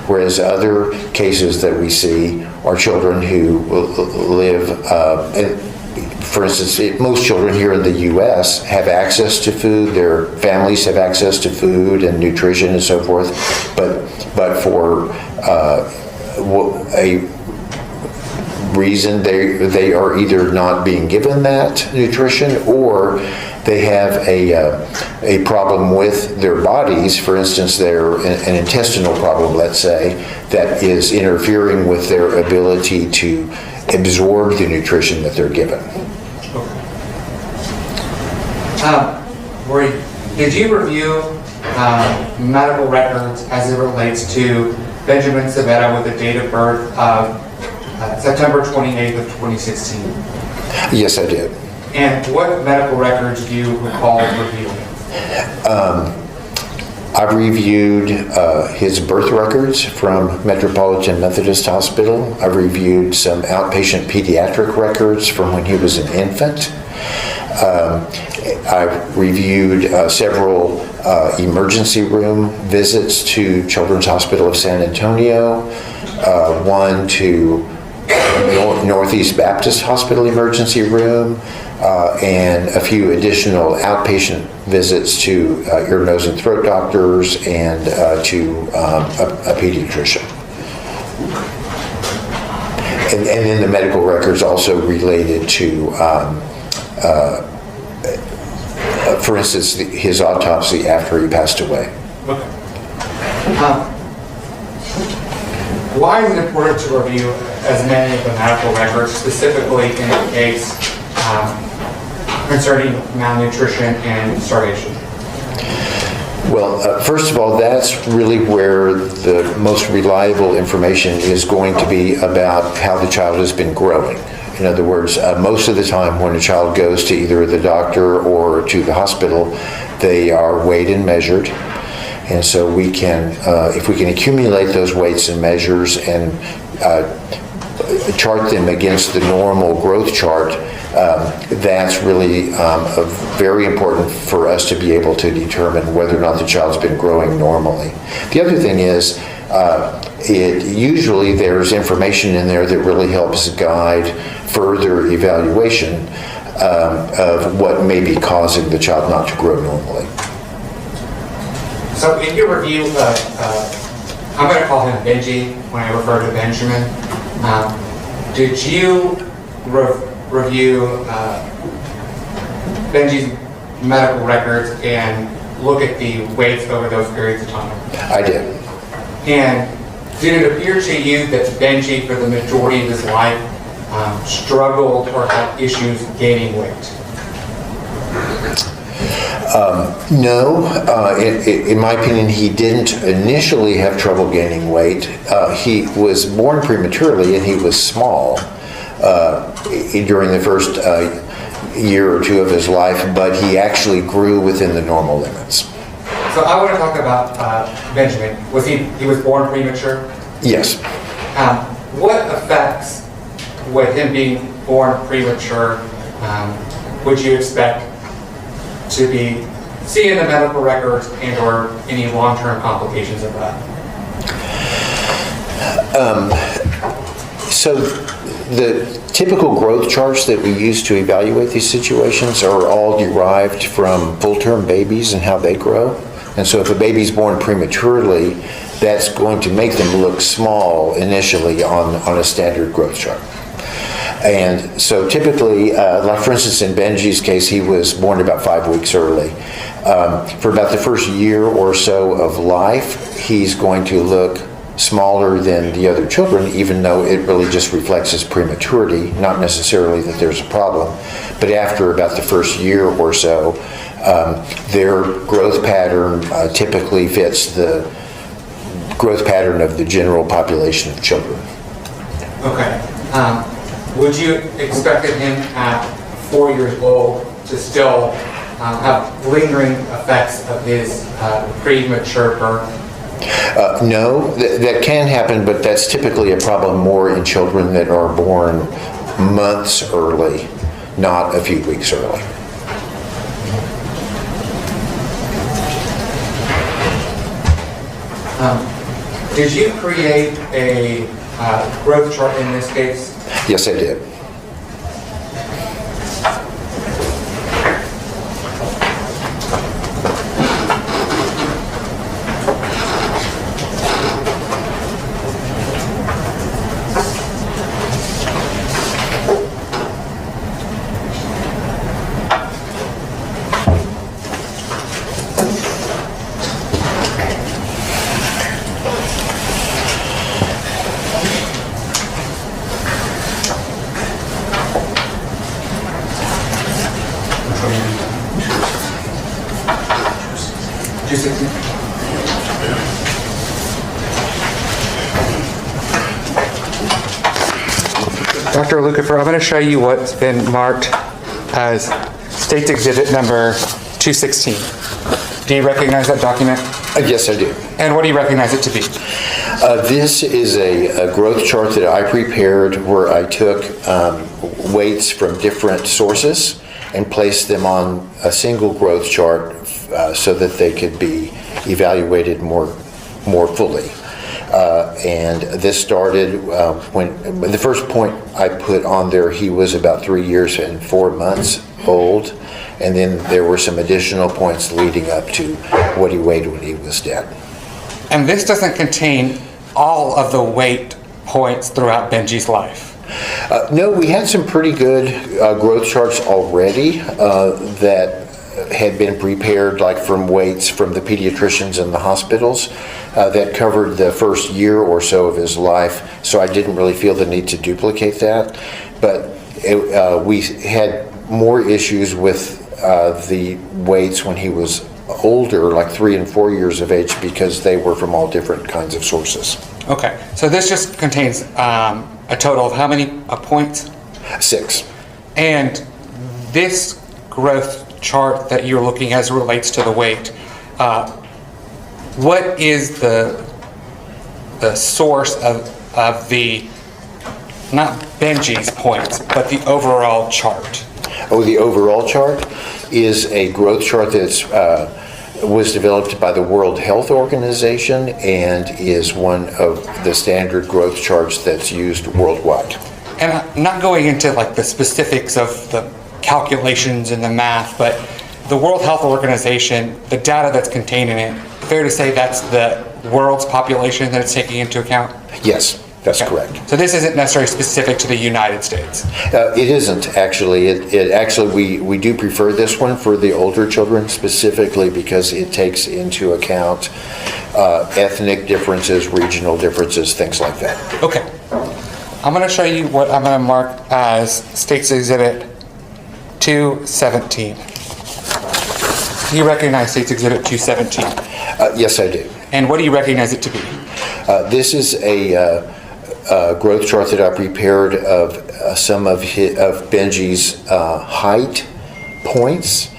Whereas other cases that we see are children who live, for instance, most children here in the U.S. have access to food, their families have access to food and nutrition and so forth, but for a reason they are either not being given that nutrition, or they have a problem with their bodies. For instance, they're an intestinal problem, let's say, that is interfering with their ability to absorb the nutrition that they're given. Did you review medical records as it relates to Benjamin Cervera with a date of birth of September 28th of 2016? Yes, I did. And what medical records do you recall reviewing? I've reviewed his birth records from Metropolitan Methodist Hospital. I've reviewed some outpatient pediatric records from when he was an infant. I've reviewed several emergency room visits to Children's Hospital of San Antonio, one to Northeast Baptist Hospital emergency room, and a few additional outpatient visits to ear, nose, and throat doctors and to a pediatrician. And then the medical records also related to, for instance, his autopsy after he passed away. Okay. Why is it important to review as many of the medical records, specifically in the case concerning malnutrition and starvation? Well, first of all, that's really where the most reliable information is going to be about how the child has been growing. In other words, most of the time when a child goes to either the doctor or to the hospital, they are weighed and measured. And so we can, if we can accumulate those weights and measures and chart them against the normal growth chart, that's really very important for us to be able to determine whether or not the child's been growing normally. The other thing is, usually there's information in there that really helps guide further evaluation of what may be causing the child not to grow normally. So in your review, I'm going to call him Benji when I refer to Benjamin. Did you review Benji's medical records and look at the weights over those periods of time? I did. And did it appear to you that Benji, for the majority of his life, struggled or had issues gaining weight? No, in my opinion, he didn't initially have trouble gaining weight. He was born prematurely and he was small during the first year or two of his life, but he actually grew within the normal limits. So I want to talk about Benjamin. He was born premature? Yes. What effects with him being born premature would you expect to be seen in the medical records and or any long-term complications of that? So the typical growth charts that we use to evaluate these situations are all derived from full-term babies and how they grow. And so if a baby's born prematurely, that's going to make them look small initially on a standard growth chart. And so typically, like for instance in Benji's case, he was born about 5 weeks early. For about the first year or so of life, he's going to look smaller than the other children, even though it really just reflects his prematurity, not necessarily that there's a problem. But after about the first year or so, their growth pattern typically fits the growth pattern of the general population of children. Okay. Would you expect him at 4 years old to still have lingering effects of his premature birth? No, that can happen, but that's typically a problem more in children that are born months early, not a few weeks early. Did you create a growth chart in this case? Yes, I did. Dr. Lucifer, I'm going to show you what's been marked as State's Exhibit number 216. Do you recognize that document? Yes, I do. And what do you recognize it to be? This is a growth chart that I prepared where I took weights from different sources and placed them on a single growth chart so that they could be evaluated more fully. And this started when the first point I put on there, he was about 3 years and 4 months old. And then there were some additional points leading up to what he weighed when he was dead. And this doesn't contain all of the weight points throughout Benji's life. No, we had some pretty good growth charts already that had been prepared, like from weights from the pediatricians in the hospitals that covered the first year or so of his life. So I didn't really feel the need to duplicate that. But we had more issues with the weights when he was older, like 3 and 4 years of age, because they were from all different kinds of sources. Okay, so this just contains a total of how many points? 6. And this growth chart that you're looking as it relates to the weight, what is the source of the, not Benji's points, but the overall chart? Oh, the overall chart is a growth chart that's was developed by the World Health Organization and is one of the standard growth charts that's used worldwide. And I'm not going into like the specifics of the calculations and the math, but the World Health Organization, the data that's contained in it, fair to say that's the world's population that it's taking into account? Yes, that's correct. So this isn't necessarily specific to the United States? It isn't actually. It actually, we do prefer this one for the older children specifically because it takes into account ethnic differences, regional differences, things like that. Okay. I'm going to show you what I'm going to mark as States Exhibit 217. Do you recognize States Exhibit 217? Yes, I do. And what do you recognize it to be? This is a growth chart that I prepared of some of Benji's height points,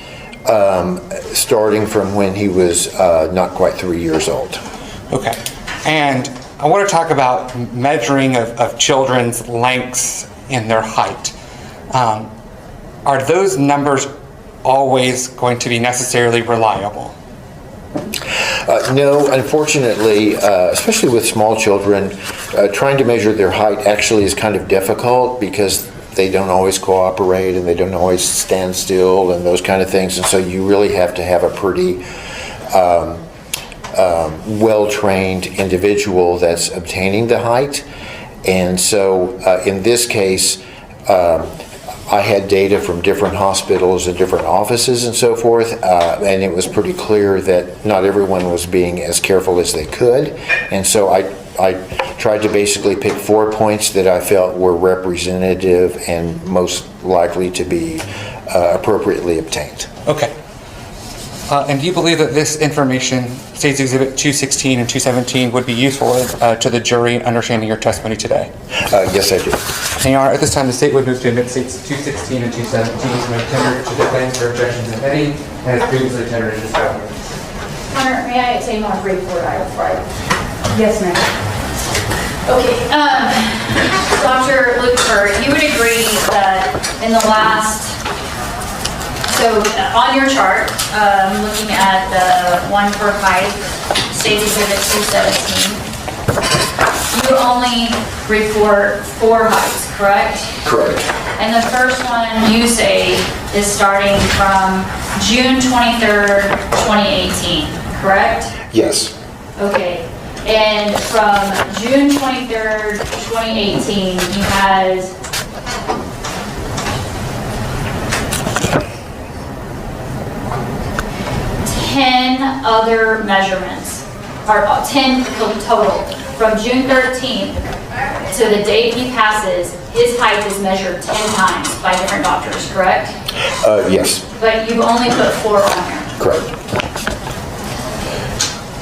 starting from when he was not quite 3 years old. Okay. And I want to talk about measuring of children's lengths and their height. Are those numbers always going to be necessarily reliable? No, unfortunately, especially with small children, trying to measure their height actually is kind of difficult because they don't always cooperate and they don't always stand still and those kind of things. And so you really have to have a pretty well-trained individual that's obtaining the height. And so in this case, I had data from different hospitals and different offices and so forth, and it was pretty clear that not everyone was being as careful as they could. And so I tried to basically pick 4 points that I felt were representative and most likely to be appropriately obtained. Okay. And do you believe that this information, States Exhibit 216 and 217, would be useful to the jury in understanding your testimony today? Yes, I do. And Your Honor, at this time, the state would move to admit States 216 and 217 when tendered to defense for objections if any, and as previously tendered in discovery. Hunter, may I say more brief for I right? Yes, ma'am. Okay, Dr. Lucifer, you would agree that in the last, so on your chart, looking at the one for height, States Exhibit 217, you only report 4 heights, correct? Correct. And the first one you say is starting from June 23rd, 2018, correct? Yes. Okay, and from June 23rd, 2018, he has other measurements, or 10 total. From June 13th to the date he passes, his height is measured 10 times by different doctors, correct? Yes. But you've only put 4 on here. Correct.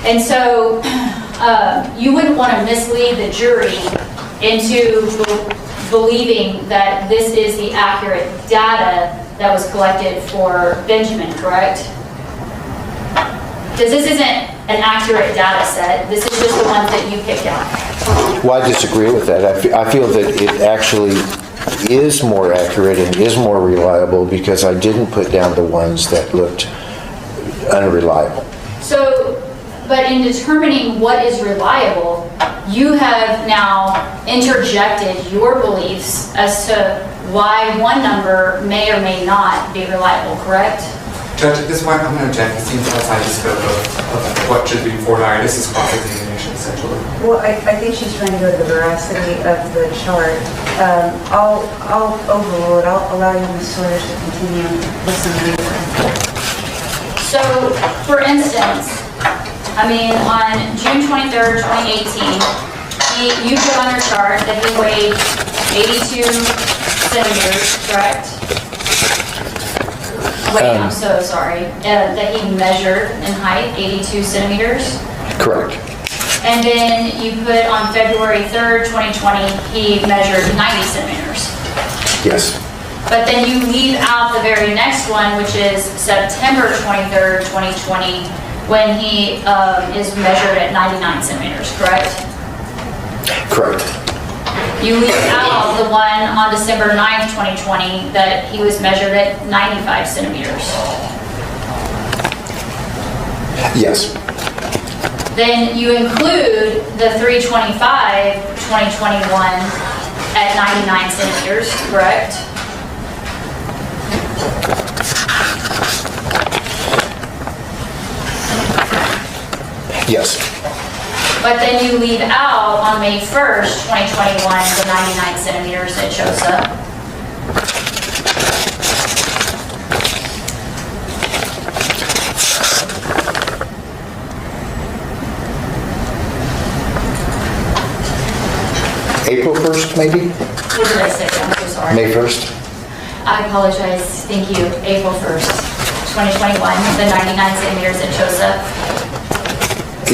And so you wouldn't want to mislead the jury into believing that this is the accurate data that was collected for Benjamin, correct? Because this isn't an accurate data set. This is just the ones that you picked out. Well, I disagree with that. I feel that it actually is more accurate and is more reliable because I didn't put down the ones that looked unreliable. So, but in determining what is reliable, you have now interjected your beliefs as to why one number may or may not be reliable, correct? Judge, at this point, I'm going to object. It seems outside the scope of what should be before Larry. This is cross-examination, essentially. Well, I think she's trying to go to the veracity of the chart. I'll overrule it. I'll allow you, Ms. Sawyers, to continue listening. So, for instance, I mean, on June 23rd, 2018, you put on your chart that he weighed 82 centimeters, correct? Wait, I'm so sorry. That he measured in height, 82 centimeters. Correct. And then you put on February 3rd, 2020, he measured 90 centimeters. Yes. But then you leave out the very next one, which is September 23rd, 2020, when he is measured at 99 centimeters, correct? Correct. You leave out the one on December 9th, 2020, that he was measured at 95 centimeters. Yes. Then you include the 3/25, 2021 at 99 centimeters, correct? Yes. But then you leave out on May 1st, 2021, the 99 centimeters that shows up. April 1st, maybe? What did I say? I'm so sorry. May 1st? I apologize. Thank you. April 1st, 2021, the 99 centimeters that shows up.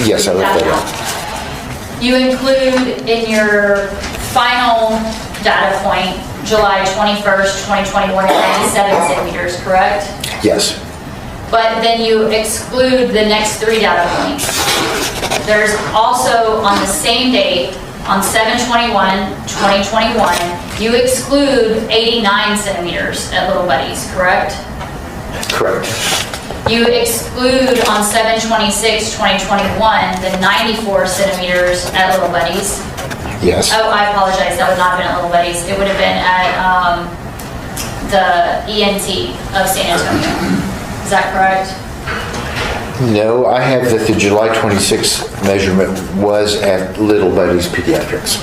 Yes, I looked that up. You include in your final data point, July 21st, 2021, at 97 centimeters, correct? Yes. But then you exclude the next 3 data points. There's also, on the same date, on 7/21/2021, you exclude 89 centimeters at Little Buddies, correct? Correct. You exclude on 7/26/2021 the 94 centimeters at Little Buddies. Yes. Oh, I apologize, that would not have been at Little Buddies. It would have been at the ENT of San Antonio. Is that correct? No, I have that the July 26th measurement was at Little Buddies Pediatrics.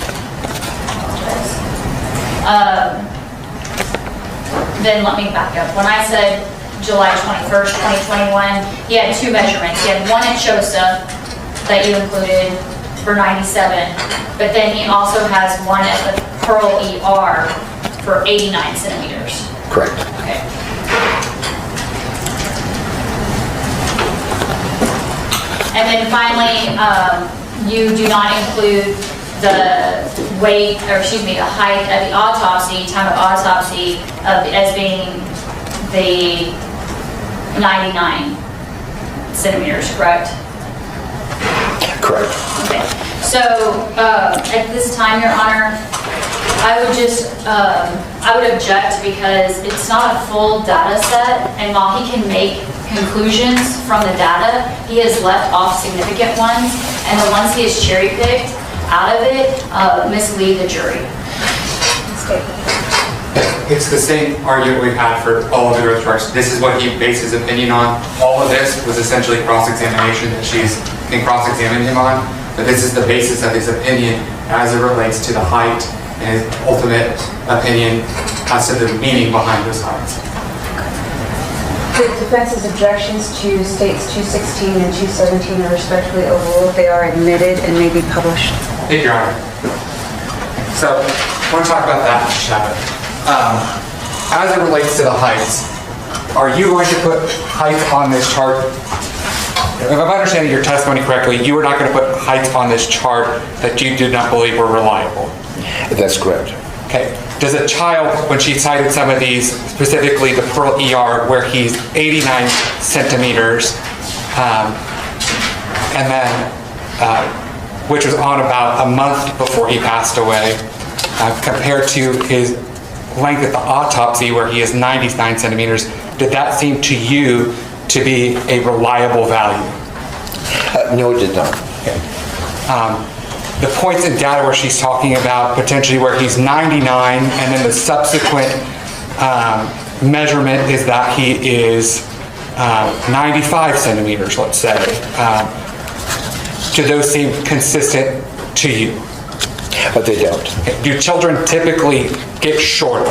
Then let me back up. When I said July 21st, 2021, he had 2 measurements. He had one at CHOSA that you included for 97, but then he also has one at the Pearl ER for 89 centimeters. Correct. Okay. And then finally, you do not include the weight, or excuse me, the height at the autopsy, time of autopsy, as being the 99 centimeters, correct? Correct. Okay. So at this time, Your Honor, I would just, I would object because it's not a full data set, and while he can make conclusions from the data, he has left off significant ones, and the ones he has cherry-picked out of it mislead the jury. It's the same argument we've had for all of the growth charts. This is what he based his opinion on. All of this was essentially cross-examination that she's been cross-examining him on, but this is the basis of his opinion as it relates to the height and his ultimate opinion as to the meaning behind those heights. The defense's objections to states 216 and 217 are respectfully overruled. They are admitted and may be published. Thank you, Your Honor. So, I want to talk about that shadow. As it relates to the heights, are you going to put height on this chart? If I'm understanding your testimony correctly, you were not going to put heights on this chart that you did not believe were reliable. That's correct. Okay. Does a child, when she cited some of these, specifically the Pearl ER, where he's 89 centimeters, and then, which was on about a month before he passed away, compared to his length at the autopsy, where he is 99 centimeters, did that seem to you to be a reliable value? No, it did not. Okay. The points in data where she's talking about potentially where he's 99 and then the subsequent measurement is that he is 95 centimeters, let's say. Do those seem consistent to you? But they don't. Okay. Do children typically get shorter?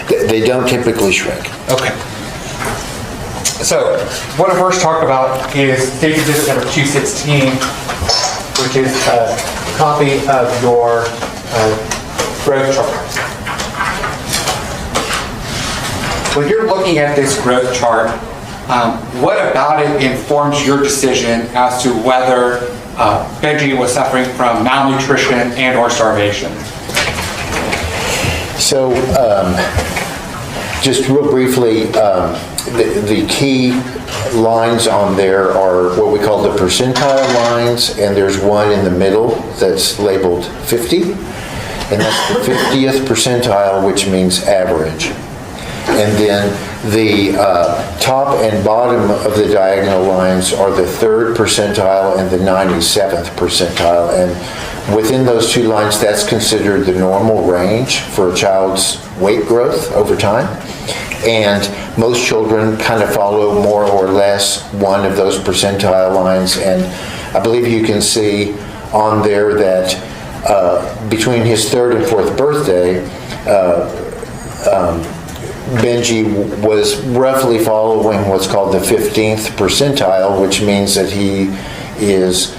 They don't typically shrink. Okay. So, what I first talk about is state exhibit number 216, which is a copy of your growth chart. When you're looking at this growth chart, what about it informs your decision as to whether Benji was suffering from malnutrition and or starvation? So, just real briefly, the key lines on there are what we call the percentile lines, and there's one in the middle that's labeled 50, and that's the 50th percentile, which means average. And then the top and bottom of the diagonal lines are the 3rd percentile and the 97th percentile. And within those two lines, that's considered the normal range for a child's weight growth over time. And most children kind of follow more or less one of those percentile lines. And I believe you can see on there that between his 3rd and 4th birthday, Benji was roughly following what's called the 15th percentile, which means that he is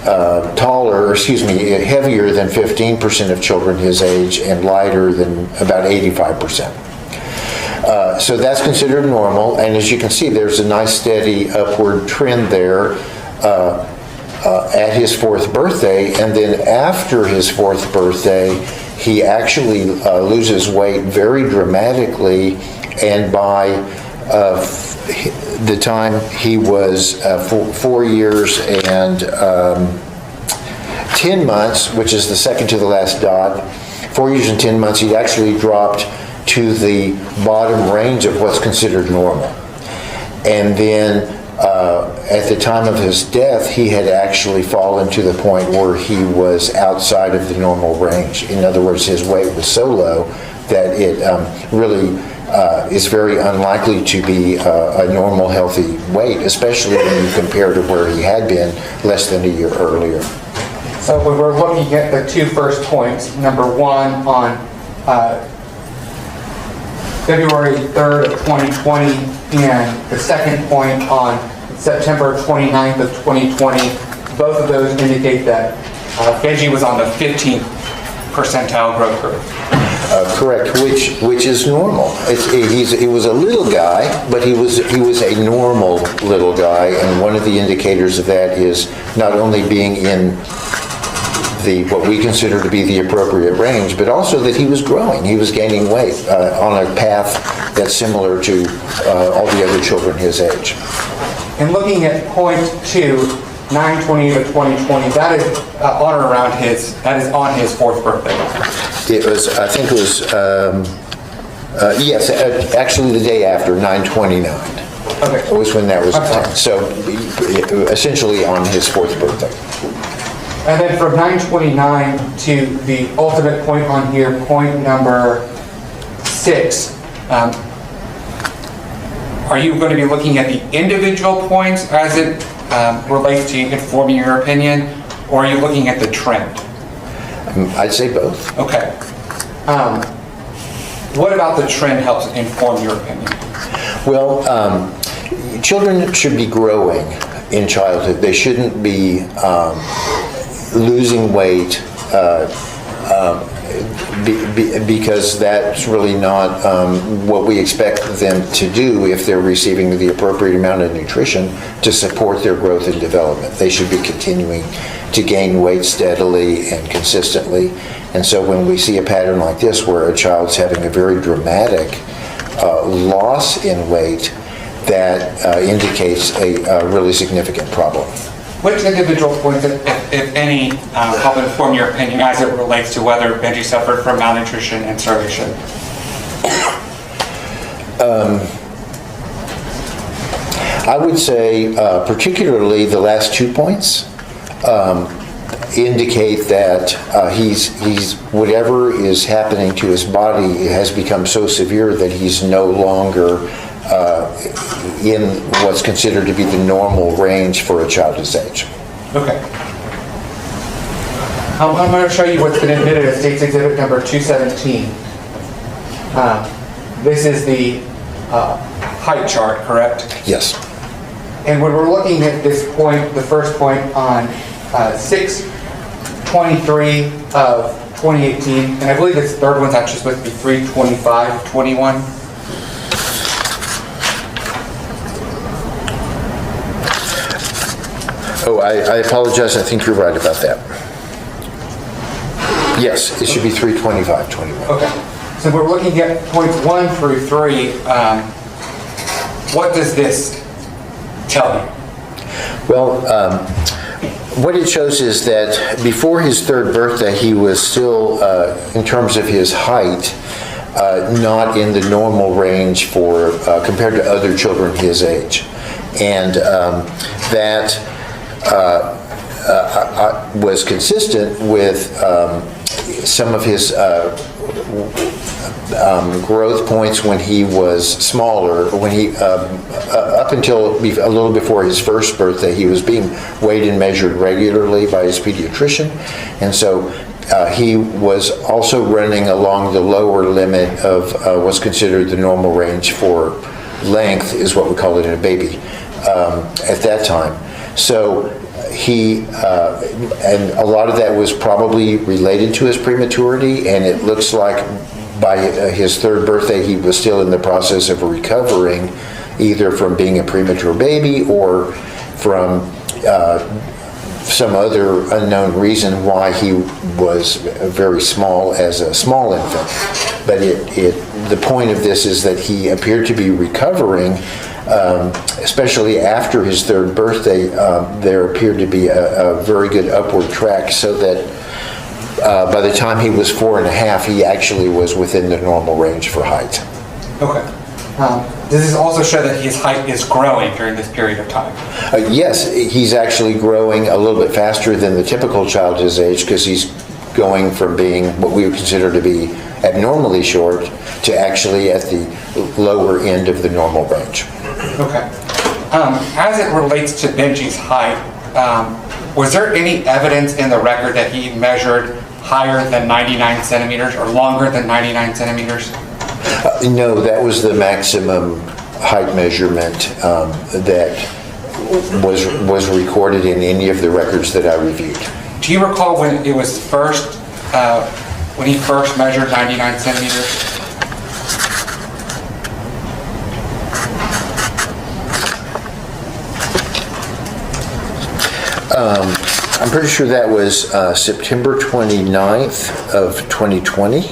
heavier than 15% of children his age and lighter than about 85%. So that's considered normal, and as you can see, there's a nice steady upward trend there at his 4th birthday, and then after his 4th birthday, he actually loses weight very dramatically, and by the time he was 4 years and 10 months, which is the second to the last dot, 4 years and 10 months, he actually dropped to the bottom range of what's considered normal. And then at the time of his death, he had actually fallen to the point where he was outside of the normal range. In other words, his weight was so low that it really is very unlikely to be a normal, healthy weight, especially when you compare to where he had been less than a year earlier. So when we're looking at the two first points, number one on February 3rd of 2020 and the second point on September 29th of 2020, both of those indicate that Benji was on the 15th percentile growth curve. Correct, which is normal. He was a little guy, but he was a normal little guy, and one of the indicators of that is not only being in what we consider to be the appropriate range, but also that he was growing. He was gaining weight on a path that's similar to all the other children his age. And looking at point 2, 9/28 of 2020, that is on or around that is on his 4th birthday. It was, I think it was, yes, actually the day after, 9/29. Okay. Was when that was Okay. obtained. So essentially on his 4th birthday. And then from 9/29 to the ultimate point on here, point number 6, are you going to be looking at the individual points as it relates to informing your opinion, or are you looking at the trend? I'd say both. Okay. What about the trend helps inform your opinion? Well, children should be growing in childhood. They shouldn't be losing weight because that's really not what we expect them to do if they're receiving the appropriate amount of nutrition to support their growth and development. They should be continuing to gain weight steadily and consistently. And so when we see a pattern like this where a child's having a very dramatic loss in weight, that indicates a really significant problem. Which individual points, if any, help inform your opinion as it relates to whether Benji suffered from malnutrition and starvation? I would say particularly the last 2 points indicate that he's whatever is happening to his body has become so severe that he's no longer in what's considered to be the normal range for a child his age. Okay. I'm going to show you what's been admitted as State's Exhibit number 217. This is the height chart, correct? Yes. And when we're looking at this point, the first point on 6/23 of 2018, and I believe this third one's actually supposed to be 3/25/21. Oh, I apologize. I think you're right about that. Yes, it should be 3/25/21. Okay. So we're looking at points 1 through 3. What does this tell you? Well, what it shows is that before his third birthday, he was still, in terms of his height, not in the normal range for compared to other children his age, and that was consistent with some of his growth points when he was smaller. When he up until a little before his first birthday, he was being weighed and measured regularly by his pediatrician, and so he was also running along the lower limit of what's considered the normal range for length, is what we call it in a baby, at that time. So he, and a lot of that was probably related to his prematurity, and it looks like by his third birthday he was still in the process of recovering, either from being a premature baby or from some other unknown reason why he was very small as a small infant. But the point of this is that he appeared to be recovering, especially after his third birthday. There appeared to be a very good upward track, so that by the time he was 4.5, he actually was within the normal range for height. Okay. Does this also show that his height is growing during this period of time? Yes, he's actually growing a little bit faster than the typical child his age, because he's going from being what we would consider to be abnormally short to actually at the lower end of the normal range. Okay. As it relates to Benji's height, was there any evidence in the record that he measured higher than 99 centimeters or longer than 99 centimeters? No, that was the maximum height measurement that was recorded in any of the records that I reviewed. Do you recall when it was first, when he first measured 99 centimeters? I'm pretty sure that was September 29th of 2020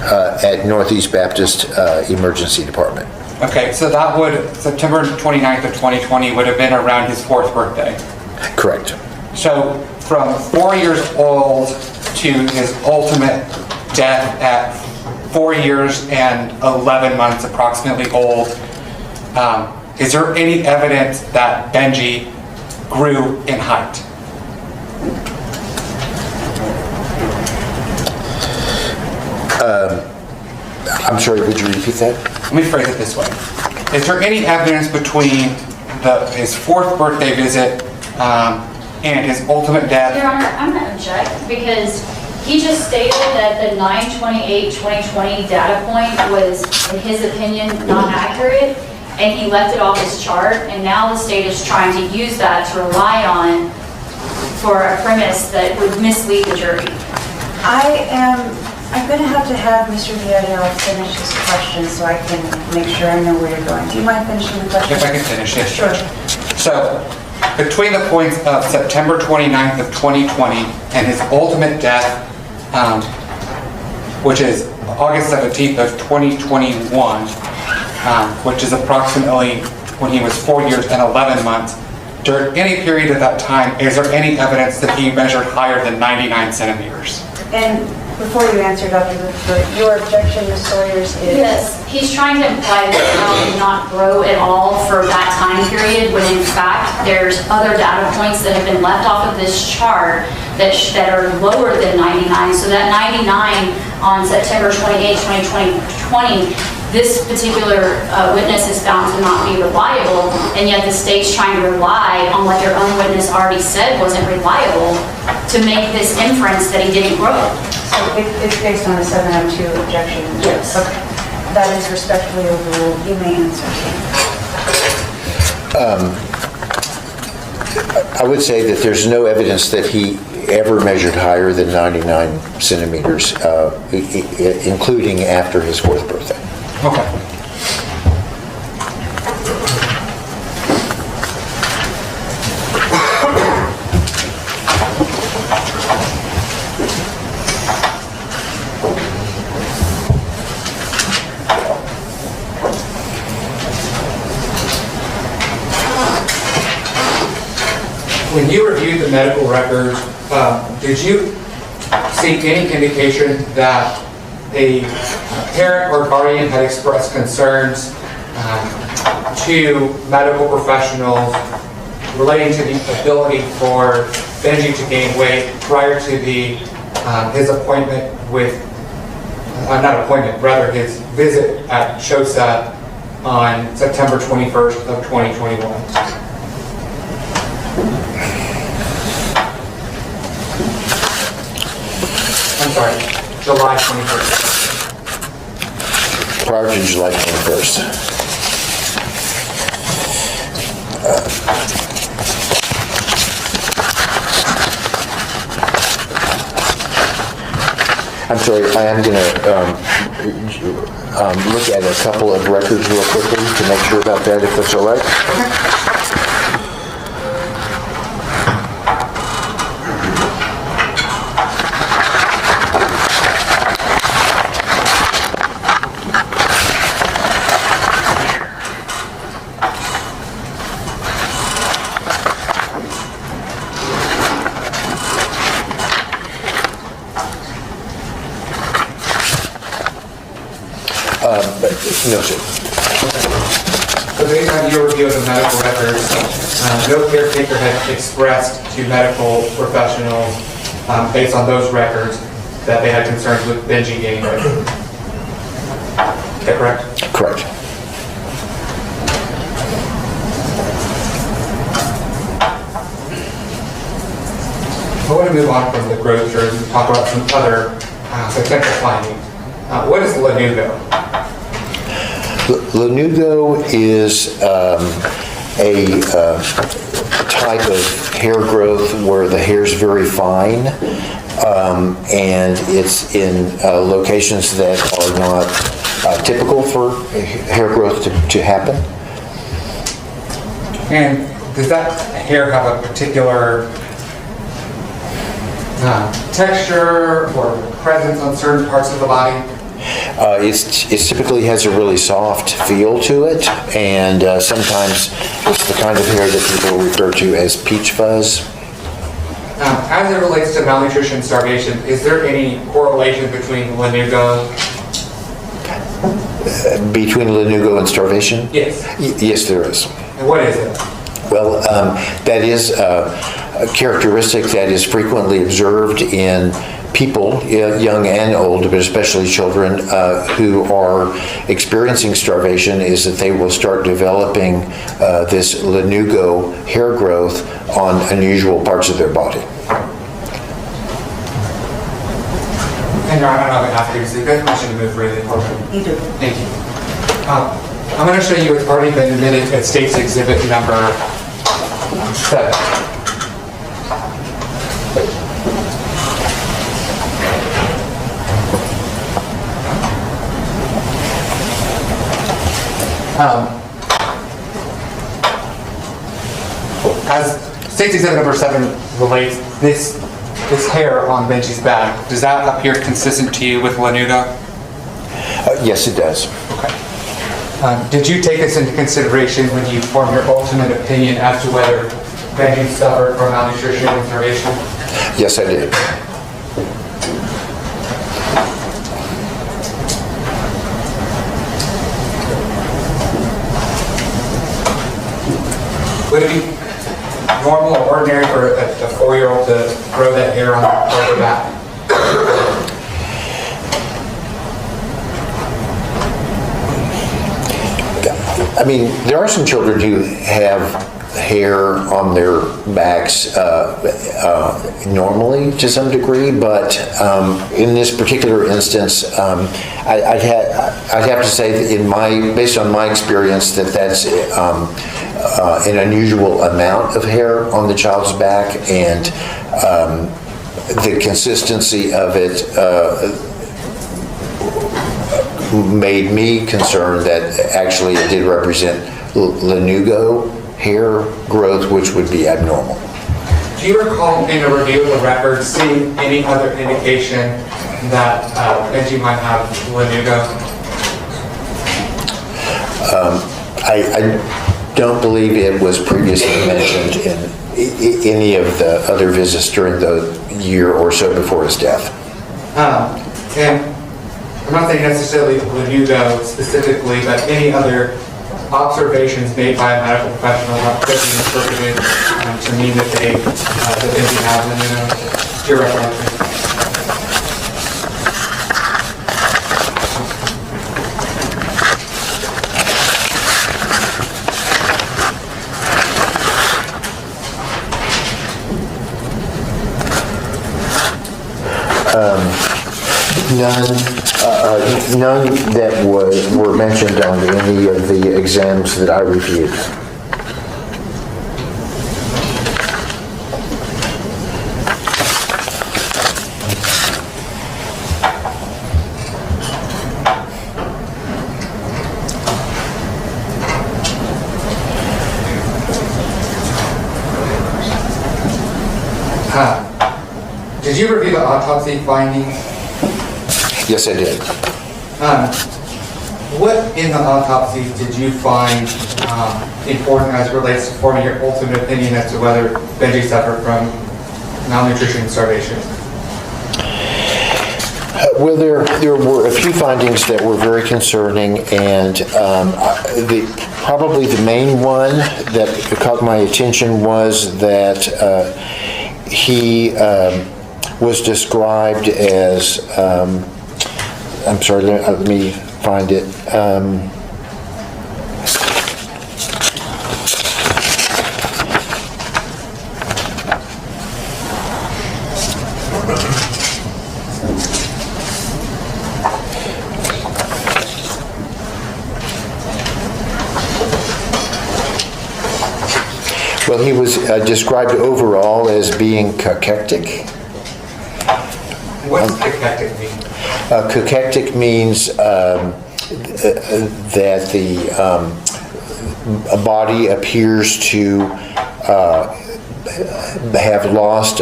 at Northeast Baptist Emergency Department. Okay, so that would, September 29th of 2020 would have been around his 4th birthday. Correct. So from 4 years old to his ultimate death at 4 years and 11 months approximately old, is there any evidence that Benji grew in height? I'm sorry, would you repeat that? Let me phrase it this way. Is there any evidence between his 4th birthday visit and his ultimate death? Your Honor, I'm going to object because he just stated that the 9/28/2020 data point was, in his opinion, not accurate, and he left it off his chart, and now the state is trying to use that to rely on for a premise that would mislead the jury. I'm going to have Mr. Villarreal finish his question so I can make sure I know where you're going. Do you mind finishing the question? If I can finish this. Sure. So, between the points of September 29th of 2020 and his ultimate death, which is August 17th of 2021, which is approximately when he was 4 years and 11 months, during any period of that time, is there any evidence that he measured higher than 99 centimeters? And before you answer, Dr. Rutherford, your objection, Ms. Sawyers, is? Yes, he's trying to imply that Al did not grow at all for that time period, when in fact, there's other data points that have been left off of this chart that are lower than 99. So that 99 on September 28, 2020, this particular witness is found to not be reliable, and yet the state's trying to rely on what their own witness already said wasn't reliable to make this inference that he didn't grow. So it's based on a 702 objection? Yes. Okay. That is respectfully overruled. You may answer. I would say that there's no evidence that he ever measured higher than 99 centimeters, including after his 4th birthday. Okay. When you reviewed the medical records, did you see any indication that a parent or guardian had expressed concerns to medical professionals relating to the ability for Benji to gain weight prior to his appointment with, not appointment, rather his visit at CHOSA on September 21st of 2021? I'm sorry, July 21st. Prior to July 21st. I'm sorry, I am going to look at a couple of records real quickly to make sure about that, if that's all right. No, sir. So based on your review of the medical records, no caretaker had expressed to medical professionals, based on those records, that they had concerns with Benji gaining weight. Is that correct? Correct. I want to move on from the growth curve and talk about some other potential findings. What is Lanugo? Lanugo is a type of hair growth where the hair is very fine, and it's in locations that are not typical for hair growth to happen. And does that hair have a particular texture or presence on certain parts of the body? It typically has a really soft feel to it, and sometimes it's the kind of hair that people refer to as peach fuzz. As it relates to malnutrition and starvation, is there any correlation between Lanugo? Between Lanugo and starvation? Yes. Yes, there is. And what is it? Well, that is a characteristic that is frequently observed in people, young and old, but especially children, who are experiencing starvation, is that they will start developing this Lanugo hair growth on unusual parts of their body. And I don't know if I have to, because you guys mentioned to move really important. You do. Thank you. I'm going to show you what's already been admitted at State's Exhibit number 7. As State's Exhibit number 7 relates, this hair on Benji's back, does that appear consistent to you with Lanugo? Yes, it does. Okay. Did you take this into consideration when you formed your ultimate opinion as to whether Benji suffered from malnutrition and starvation? Yes, I did. Would it be normal or ordinary for a 4-year-old to grow that hair on their back? I mean, there are some children who have hair on their backs normally to some degree, but in this particular instance, I'd have to say that based on my experience, that's an unusual amount of hair on the child's back, and the consistency of it made me concerned that actually it did represent Lanugo hair growth, which would be abnormal. Do you recall in a review of the record seeing any other indication that Benji might have Lanugo? I don't believe it was previously mentioned any of the other visits during the year or so before his death. And I'm not saying necessarily Lanugo specifically, but any other observations made by a medical professional that could be interpreted to mean that they have your recollection. None that were mentioned on any of the exams that I reviewed. Did you review the autopsy findings? Yes, I did. What in the autopsies did you find important as it relates to forming your ultimate opinion as to whether Benji suffered from malnutrition and starvation? Well, there were a few findings that were very concerning, and probably the main one that caught my attention was that he was described as, I'm sorry, let me find it. Well, he was described overall as being cachectic. What's cachectic mean? Cachectic means that the body appears to have lost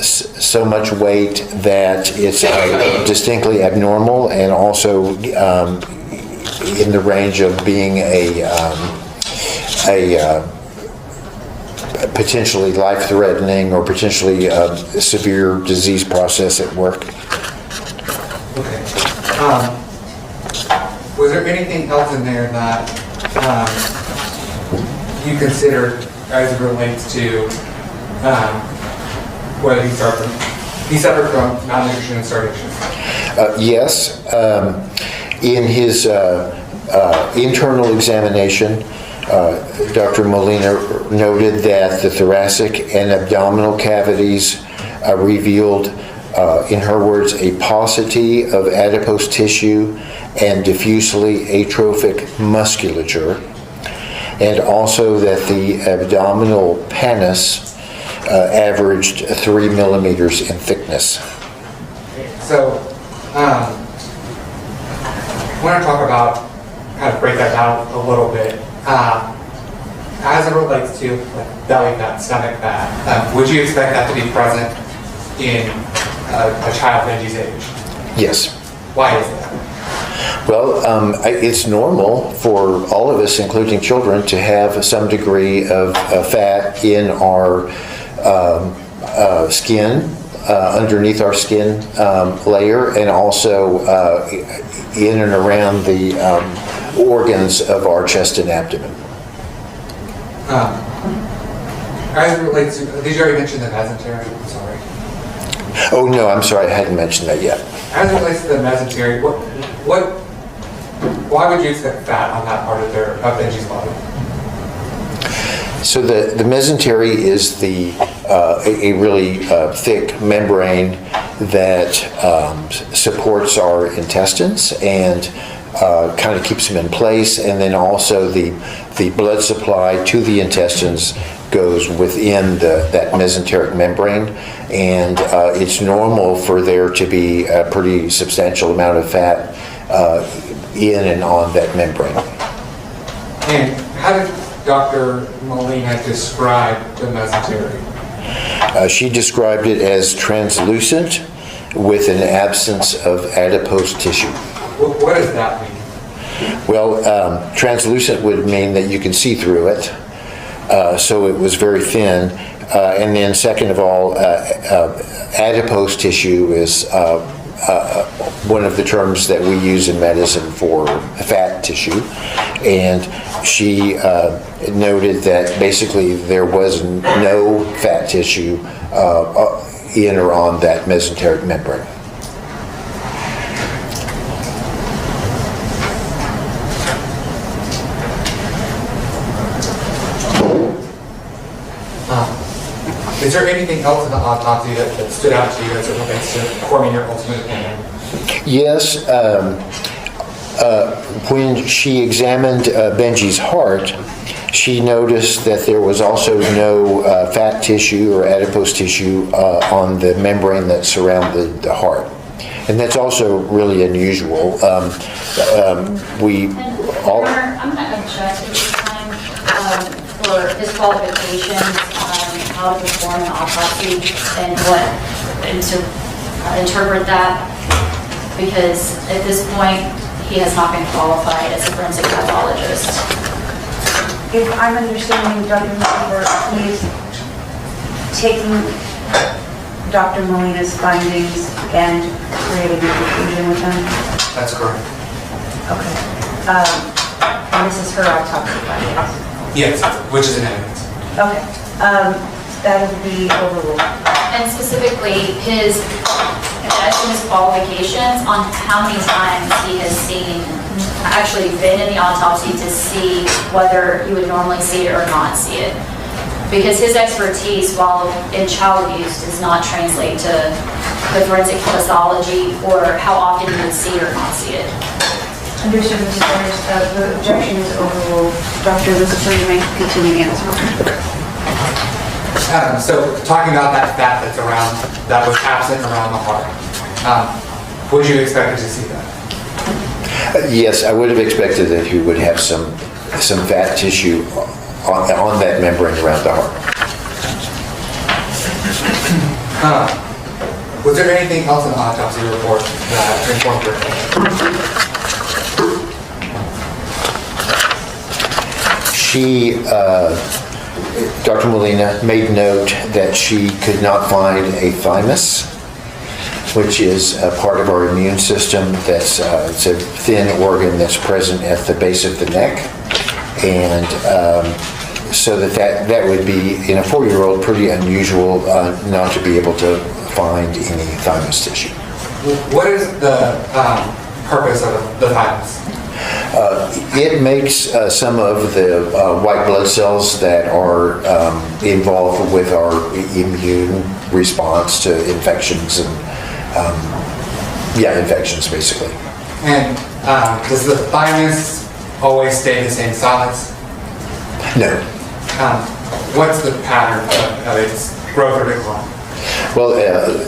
so much weight that it's distinctly abnormal, and also in the range of being a potentially life-threatening or potentially severe disease process at work. Okay. Was there anything else in there that you consider as it relates to whether he suffered from malnutrition and starvation? Yes. In his internal examination, Dr. Molina noted that the thoracic and abdominal cavities revealed, in her words, a paucity of adipose tissue and diffusely atrophic musculature, and also that the abdominal pannus averaged 3 millimeters in thickness. So, I want to talk about, kind of break that down a little bit. As it relates to belly fat, stomach fat, would you expect that to be present in a child Benji's age? Yes. Why is that? Well, it's normal for all of us, including children, to have some degree of fat in our skin, underneath our skin layer, and also in and around the organs of our chest and abdomen. As it relates to, did you already mention the mesentery? I'm sorry. Oh, no, I'm sorry, I hadn't mentioned that yet. As it relates to the mesentery, why would you expect fat on that part of Benji's body? So the mesentery is a really thick membrane that supports our intestines and kind of keeps them in place, and then also the blood supply to the intestines goes within that mesenteric membrane, and it's normal for there to be a pretty substantial amount of fat in and on that membrane. And how did Dr. Molina describe the mesentery? She described it as translucent with an absence of adipose tissue. What does that mean? Well, translucent would mean that you can see through it. so it was very thin. And then second of all, adipose tissue is one of the terms that we use in medicine for fat tissue. And she noted that basically there was no fat tissue in or on that mesenteric membrane. Is there anything else in the autopsy that stood out to you as it relates to forming your ultimate opinion? Yes, when she examined Benji's heart, she noticed that there was also no fat tissue or adipose tissue on the membrane that surrounded the heart. And that's also really unusual. We all... I'm going to object this time for his qualifications, how to perform an autopsy and to interpret that, because at this point, he has not been qualified as a forensic pathologist. If I'm understanding, Dr. Molina, he's taking Dr. Molina's findings and creating a conclusion with them? That's correct. Okay. And this is her autopsy findings? Yes, which is in evidence. Okay. That would be overruled. And specifically, his qualifications on how many times he has actually been in the autopsy to see whether you would normally see it or not see it. Because his expertise while in child abuse does not translate to the forensic pathology or how often you would see it or not see it. Understood, Mr. Sayers. The objection is overruled. Dr. Lucifer, you may continue to answer. Okay. So talking about that fat that was absent around the heart, would you expect to see that? Yes, I would have expected that he would have some fat tissue on that membrane around the heart. Was there anything else in the autopsy report that informed your opinion? Dr. Molina made note that she could not find a thymus, which is a part of our immune system. It's a thin organ that's present at the base of the neck. And so that would be, in a 4-year-old, pretty unusual not to be able to find any thymus tissue. What is the purpose of the thymus? It makes some of the white blood cells that are involved with our immune response to infections and, infections basically. And does the thymus always stay the same size? No. What's the pattern of its growth or decline? Well,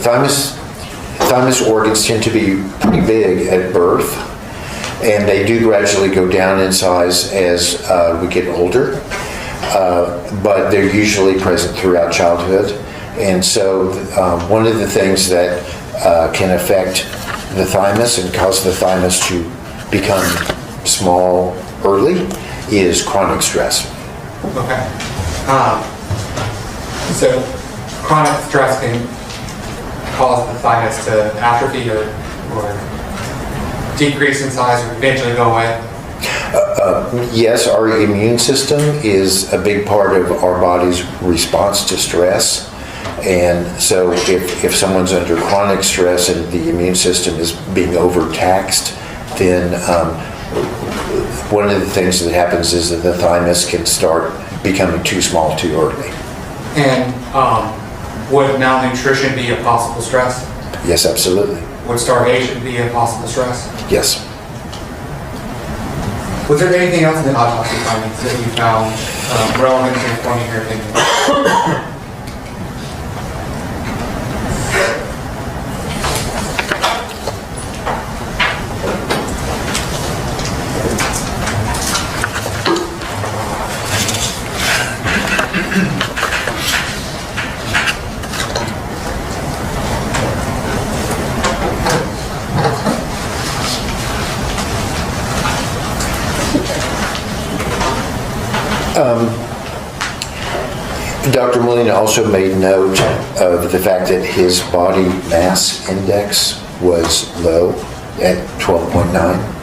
thymus organs tend to be pretty big at birth, and they do gradually go down in size as we get older, but they're usually present throughout childhood. And so one of the things that can affect the thymus and cause the thymus to become small early is chronic stress. Okay. So chronic stress can cause the thymus to atrophy or decrease in size or eventually go away? Yes, our immune system is a big part of our body's response to stress. And so if someone's under chronic stress and the immune system is being overtaxed, then one of the things that happens is that the thymus can start becoming too small too early. And would malnutrition be a possible stress? Yes, absolutely. Would starvation be a possible stress? Yes. Was there anything else in the autopsy findings that you found relevant to informing your opinion? Dr. Molina also made note of the fact that his body mass index was low at 12.9.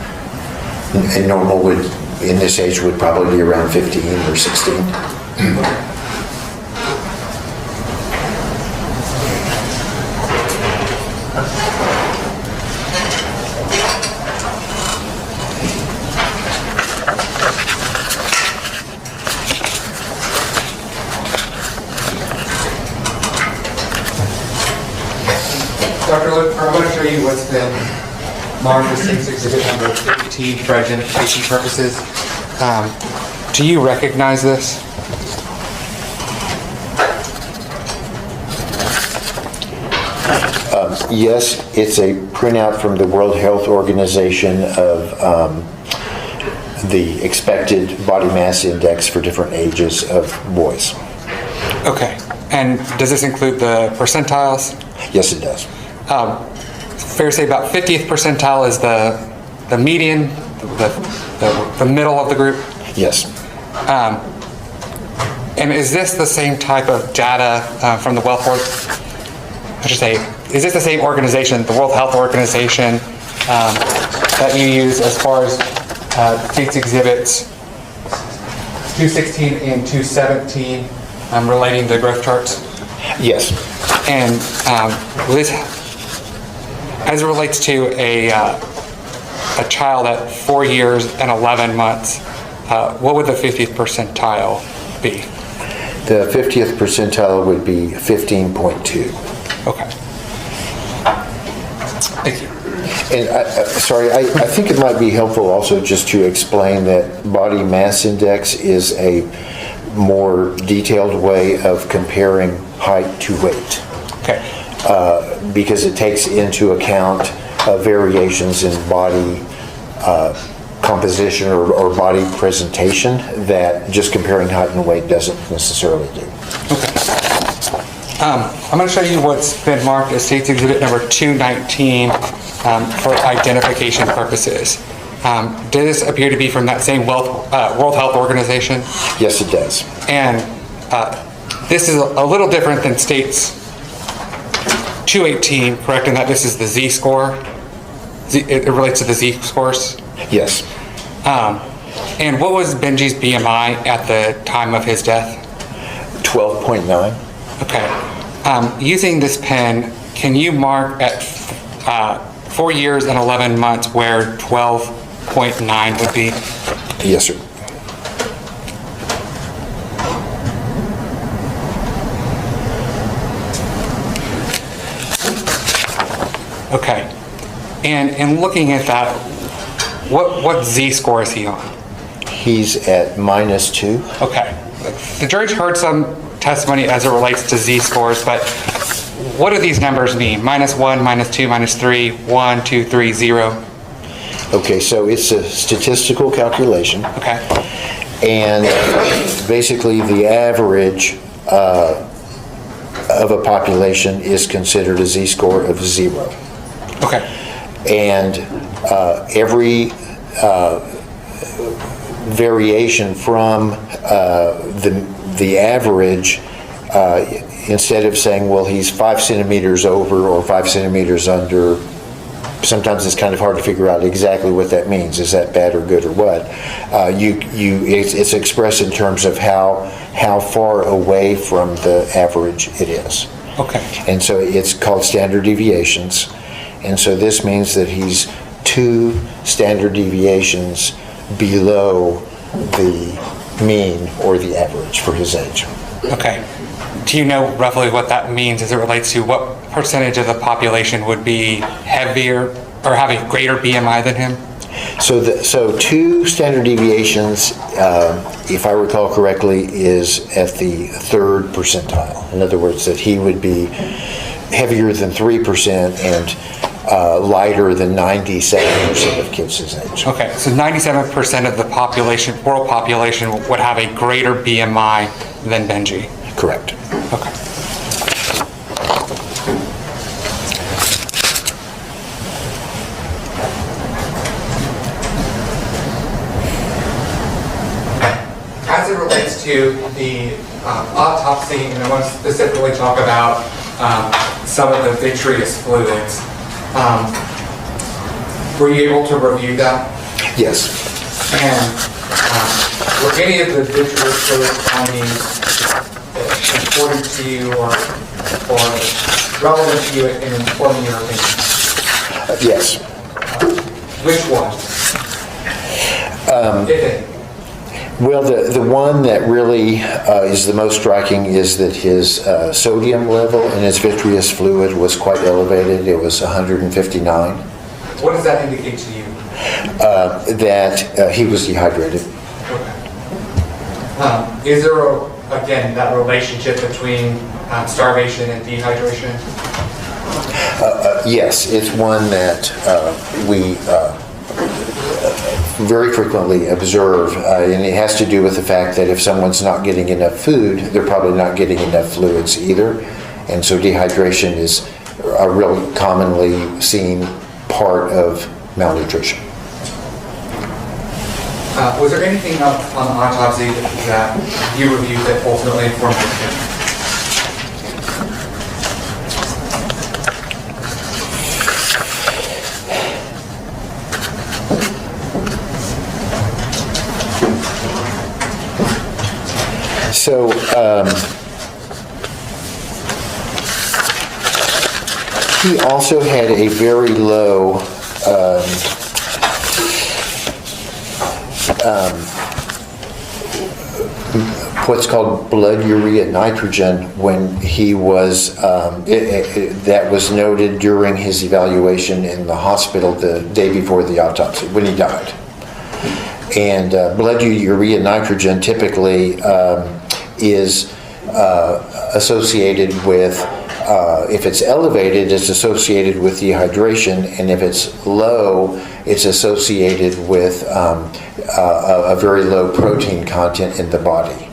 And normal would, in this age, would probably be around 15 or 16. Dr. Lipp, I'm going to show you what's been marked as State's Exhibit number 15 for identification purposes. Do you recognize this? Yes, it's a printout from the World Health Organization of the expected body mass index for different ages of boys. Okay. And does this include the percentiles? Yes, it does. Fair to say about 50th percentile is the median, the middle of the group? Yes. And is this the same type of data from the is this the same organization, the World Health Organization, that you use as far as State's Exhibits 216 and 217 relating to growth charts? Yes. And this, as it relates to a child at 4 years and 11 months, what would the 50th percentile be? The 50th percentile would be 15.2. Okay. Thank you. And I think it might be helpful also just to explain that body mass index is a more detailed way of comparing height to weight. Okay. Because it takes into account variations in body composition or body presentation that just comparing height and weight doesn't necessarily do. Okay. I'm going to show you what's been marked as State's Exhibit number 219 for identification purposes. Does this appear to be from that same World Health Organization? Yes, it does. And this is a little different than State's 218, correct, in that this is the Z-score? It relates to the Z-scores? Yes. And what was Benji's BMI at the time of his death? 12.9. Okay. Using this pen, can you mark at 4 years and 11 months where 12.9 would be? Yes, sir. Okay. And in looking at that, what Z-score is he on? He's at -2. Okay. The jury's heard some testimony as it relates to Z-scores, but what do these numbers mean? -1, -2, -3, 1, 2, 3, 0? Okay, so it's a statistical calculation. Okay. And basically the average of a population is considered a Z-score of 0. Okay. And every variation from the average, instead of saying, well, he's 5 centimeters over or 5 centimeters under, sometimes it's kind of hard to figure out exactly what that means. Is that bad or good or what? It's expressed in terms of how far away from the average it is. Okay. And so it's called standard deviations. And so this means that he's 2 standard deviations below the mean or the average for his age. Okay. Do you know roughly what that means as it relates to what percentage of the population would be heavier or have a greater BMI than him? So 2 standard deviations, if I recall correctly, is at the 3rd percentile. In other words, that he would be heavier than 3% and lighter than 97% of kids his age. Okay, so 97% of the population, world population, would have a greater BMI than Benji. Correct. Okay. As it relates to the autopsy, and I want to specifically talk about some of the vitreous fluids. Were you able to review that? Yes. And were any of the vitreous fluid findings important to you or relevant to you in informing your opinion? Yes. Which one? If any. Well, the one that really is the most striking is that his sodium level in his vitreous fluid was quite elevated. It was 159. What does that indicate to you? That he was dehydrated. Okay. Is there, again, that relationship between starvation and dehydration? Yes, it's one that we very frequently observe, and it has to do with the fact that if someone's not getting enough food, they're probably not getting enough fluids either, and so dehydration is a real commonly seen part of malnutrition. Was there anything else on the autopsy that you reviewed that ultimately informed your opinion? So, he also had a very low what's called blood urea nitrogen when he was, that was noted during his evaluation in the hospital the day before the autopsy, when he died. And blood urea nitrogen typically is associated with, if it's elevated, it's associated with dehydration, and if it's low, it's associated with a very low protein content in the body.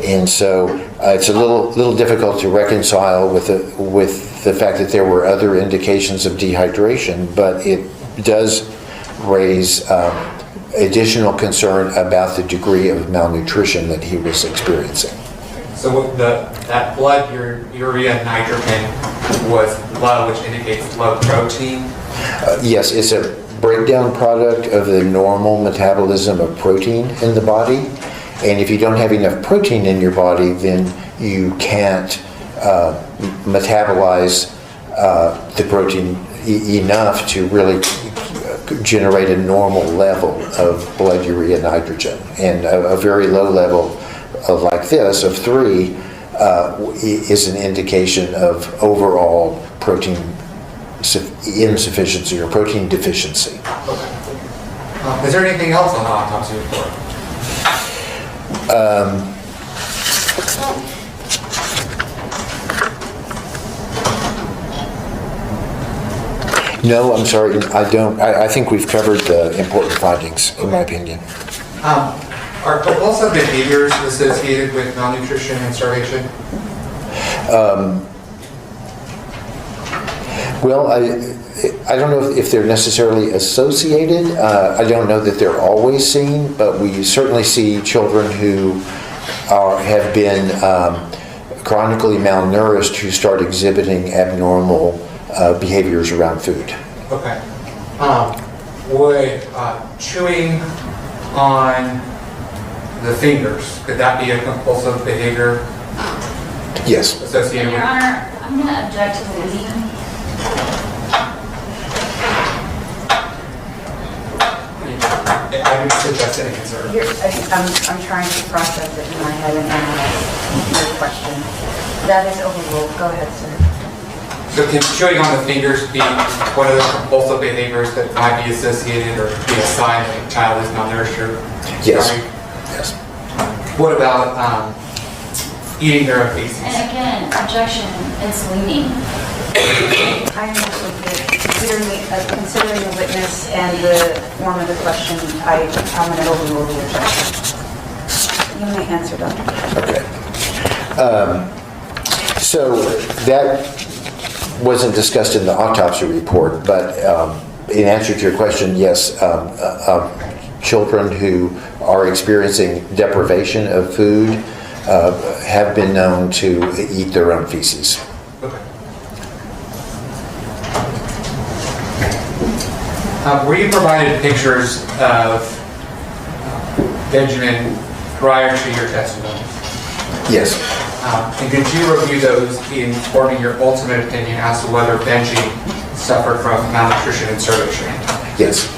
And so it's a little difficult to reconcile with the fact that there were other indications of dehydration, but it does raise additional concern about the degree of malnutrition that he was experiencing. So that blood urea nitrogen was low, which indicates low protein? Yes, it's a breakdown product of the normal metabolism of protein in the body. And if you don't have enough protein in your body, then you can't metabolize the protein enough to really generate a normal level of blood urea nitrogen. And a very low level like this, of 3, is an indication of overall protein insufficiency or protein deficiency. Okay. Is there anything else on the autopsy report? No, I'm sorry, I don't. I think we've covered the important findings, in my opinion. Are compulsive behaviors associated with malnutrition and starvation? Well, I don't know if they're necessarily associated. I don't know that they're always seen, but we certainly see children who have been chronically malnourished who start exhibiting abnormal behaviors around food. Okay. Would chewing on the fingers, could that be a compulsive behavior Yes. associated Your with? Honor, I'm going to object to the leading. I would suggest an answer. I'm trying to process it in my head and analyze your question. That is overruled. Go ahead, sir. So can chewing on the fingers be one of the compulsive behaviors that might be associated or be a sign that a child is malnourished or Yes. starving? Yes. What about eating their own feces? And again, objection, it's leading. I am also considering the witness and the form of the question, I'm going to overrule the objection. You may answer, Doctor. Okay. So that wasn't discussed in the autopsy report, but in answer to your question, yes, children who are experiencing deprivation of food have been known to eat their own feces. Okay. Were you provided pictures of Benjamin prior to your testimony? Yes. And did you review those in forming your ultimate opinion as to whether Benji suffered from malnutrition and starvation? Yes.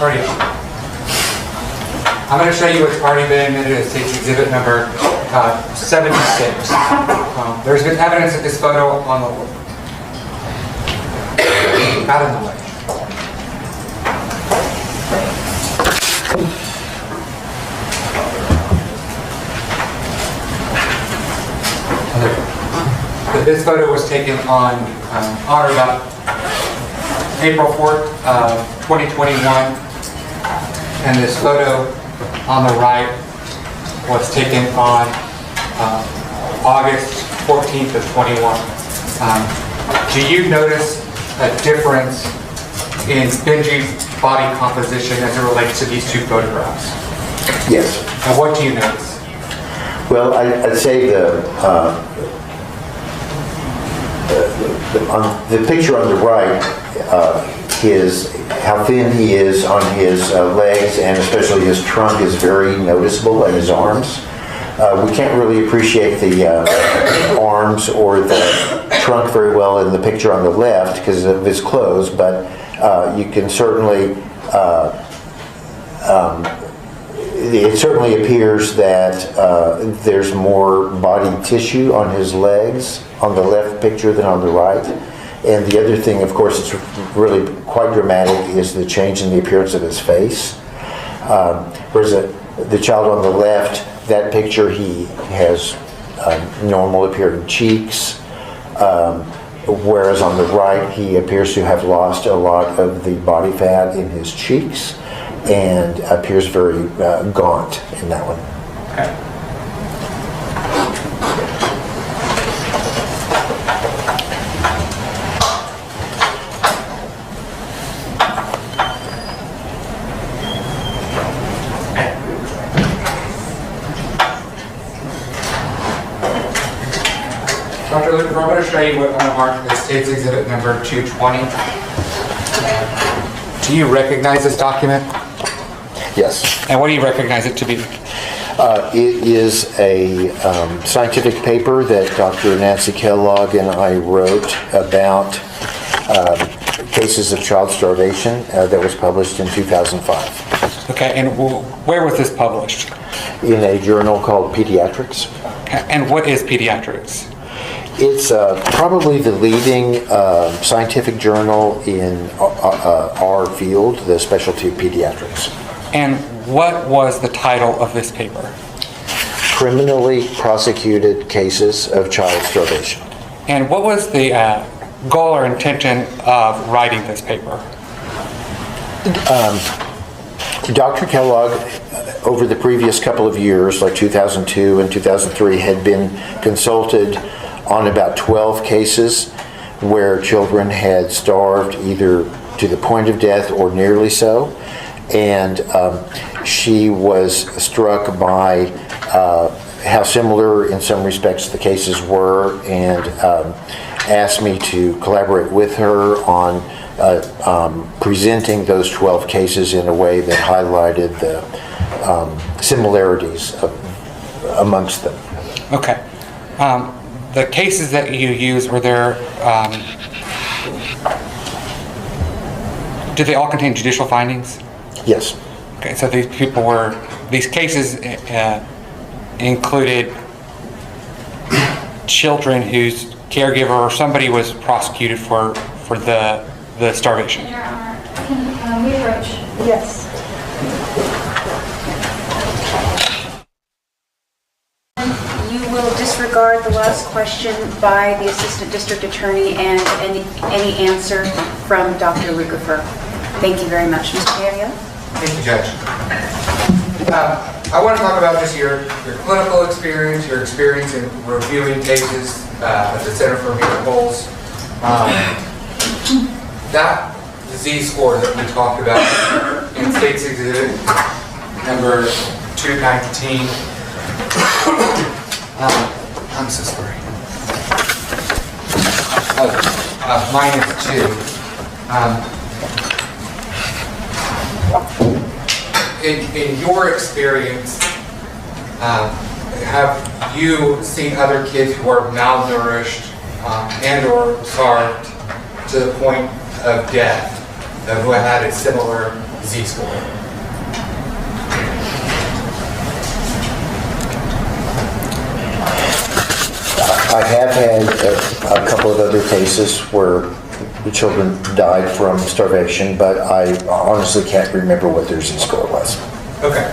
Already. I'm going to show you what's already been admitted as State's Exhibit number 76. There's been evidence that this photo on the out in the way. This photo was taken on or about April 4th, 2021, and this photo on the right was taken on August 14th of 21. Do you notice a difference in Benji's body composition as it relates to these two photographs? Yes. And what do you notice? Well, I'd say the picture on the right, how thin he is on his legs and especially his trunk is very noticeable, and his arms. We can't really appreciate the arms or the trunk very well in the picture on the left because of his clothes, but you can certainly, it certainly appears that there's more body tissue on his legs on the left picture than on the right. And the other thing, of course, it's really quite dramatic, is the change in the appearance of his face. Whereas the child on the left, that picture, he has normal appearing cheeks, whereas on the right, he appears to have lost a lot of the body fat in his cheeks and appears very gaunt in that one. Okay. Dr. Luke, I'm going to show you what I'm going to mark as State's Exhibit number 220. Do you recognize this document? Yes. And what do you recognize it to be? It is a scientific paper that Dr. Nancy Kellogg and I wrote about cases of child starvation that was published in 2005. Okay, and where was this published? In a journal called Pediatrics. And what is pediatrics? It's probably the leading scientific journal in our field, the specialty of pediatrics. And what was the title of this paper? Criminally prosecuted cases of child starvation. And what was the goal or intention of writing this paper? Dr. Kellogg, over the previous couple of years, like 2002 and 2003, had been consulted on about 12 cases where children had starved either to the point of death or nearly so. And she was struck by how similar in some respects the cases were, and asked me to collaborate with her on presenting those 12 cases in a way that highlighted the similarities amongst them. Okay. The cases that you used, were there, did they all contain judicial findings? Yes. Okay, so these cases included children whose caregiver or somebody was prosecuted for the starvation. Your Honor, can we approach? Yes. will disregard the last question by the Assistant District Attorney and any answer from Dr. Lucifer. Thank you very much. Mr. Daniel? Thank you, Judge. I want to talk about just your clinical experience, your experience in reviewing cases at the Center for Miracles. That disease score that we talked about in State's Exhibit number 219. I'm so sorry. -2. In your experience, have you seen other kids who are malnourished and or starved to the point of death who have had a similar Z-score? I have had a couple of other cases where the children died from starvation, but I honestly can't remember what their Z-score was. Okay.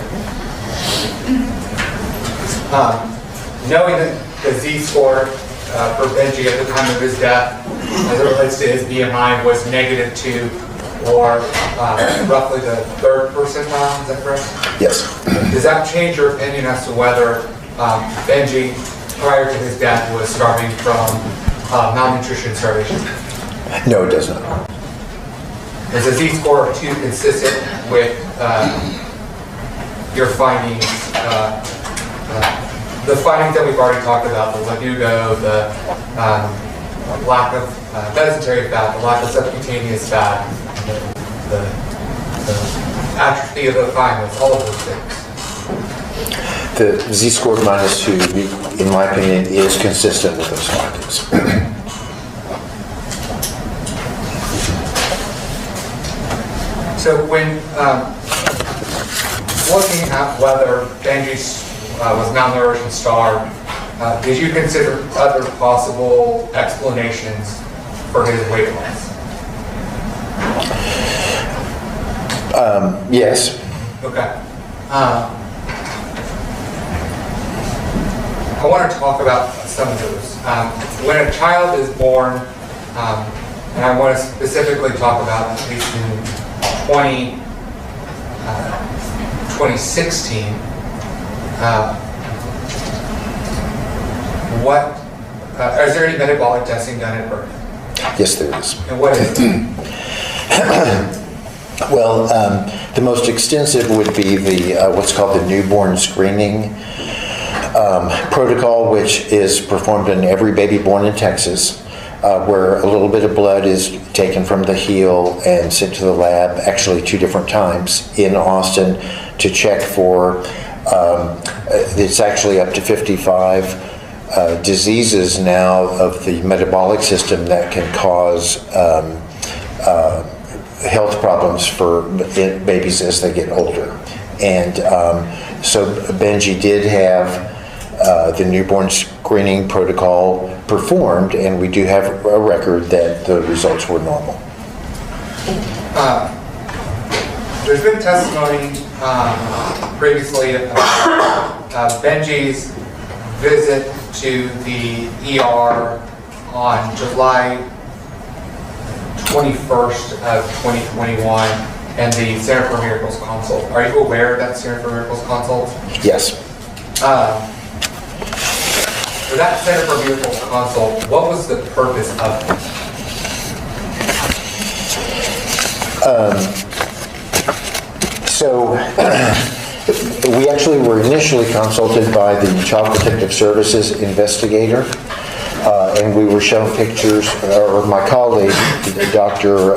Knowing that the Z-score for Benji at the time of his death, as it relates to his BMI, was -2, or roughly the 3rd percentile, is that correct? Yes. Does that change your opinion as to whether Benji, prior to his death, was starving from malnutrition starvation? No, it does not. Is a Z-score of 2 consistent with your findings, the findings that we've already talked about, the lanugo, the lack of mesenteric fat, the lack of subcutaneous fat, the atrophy of the thymus, all of those things? The Z-score -2, in my opinion, is consistent with those findings. So when looking at whether Benji was malnourished and starved, did you consider other possible explanations for his weight loss? Yes. Okay. I want to talk about some of those. When a child is born, and I want to specifically talk about at least in 2016, is there any metabolic testing done at birth? Yes, there is. And what is it? Well, the most extensive would be the what's called the newborn screening protocol, which is performed in every baby born in Texas, where a little bit of blood is taken from the heel and sent to the lab, actually 2 different times in Austin, to check for, it's actually up to 55 diseases now of the metabolic system that can cause health problems for babies as they get older. And so Benji did have the newborn screening protocol performed, and we do have a record that the results were normal. There's been testimony previously about Benji's visit to the ER on July 21st of 2021 and the Center for Miracles consult. Are you aware of that Center for Miracles consult? Yes. For that Center for Miracles consult, what was the purpose of it? So we actually were initially consulted by the Child Protective Services investigator, and we were shown pictures, or my colleague, Dr.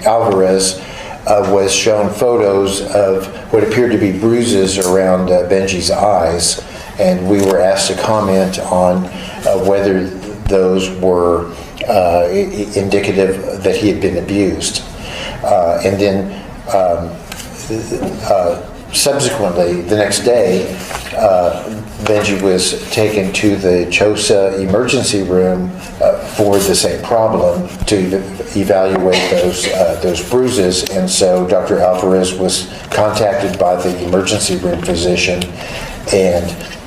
Alvarez, was shown photos of what appeared to be bruises around Benji's eyes, and we were asked to comment on whether those were indicative that he had been abused. And then subsequently, the next day, Benji was taken to the CHOSA emergency room for the same problem to evaluate those bruises, and so Dr. Alvarez was contacted by the emergency room physician and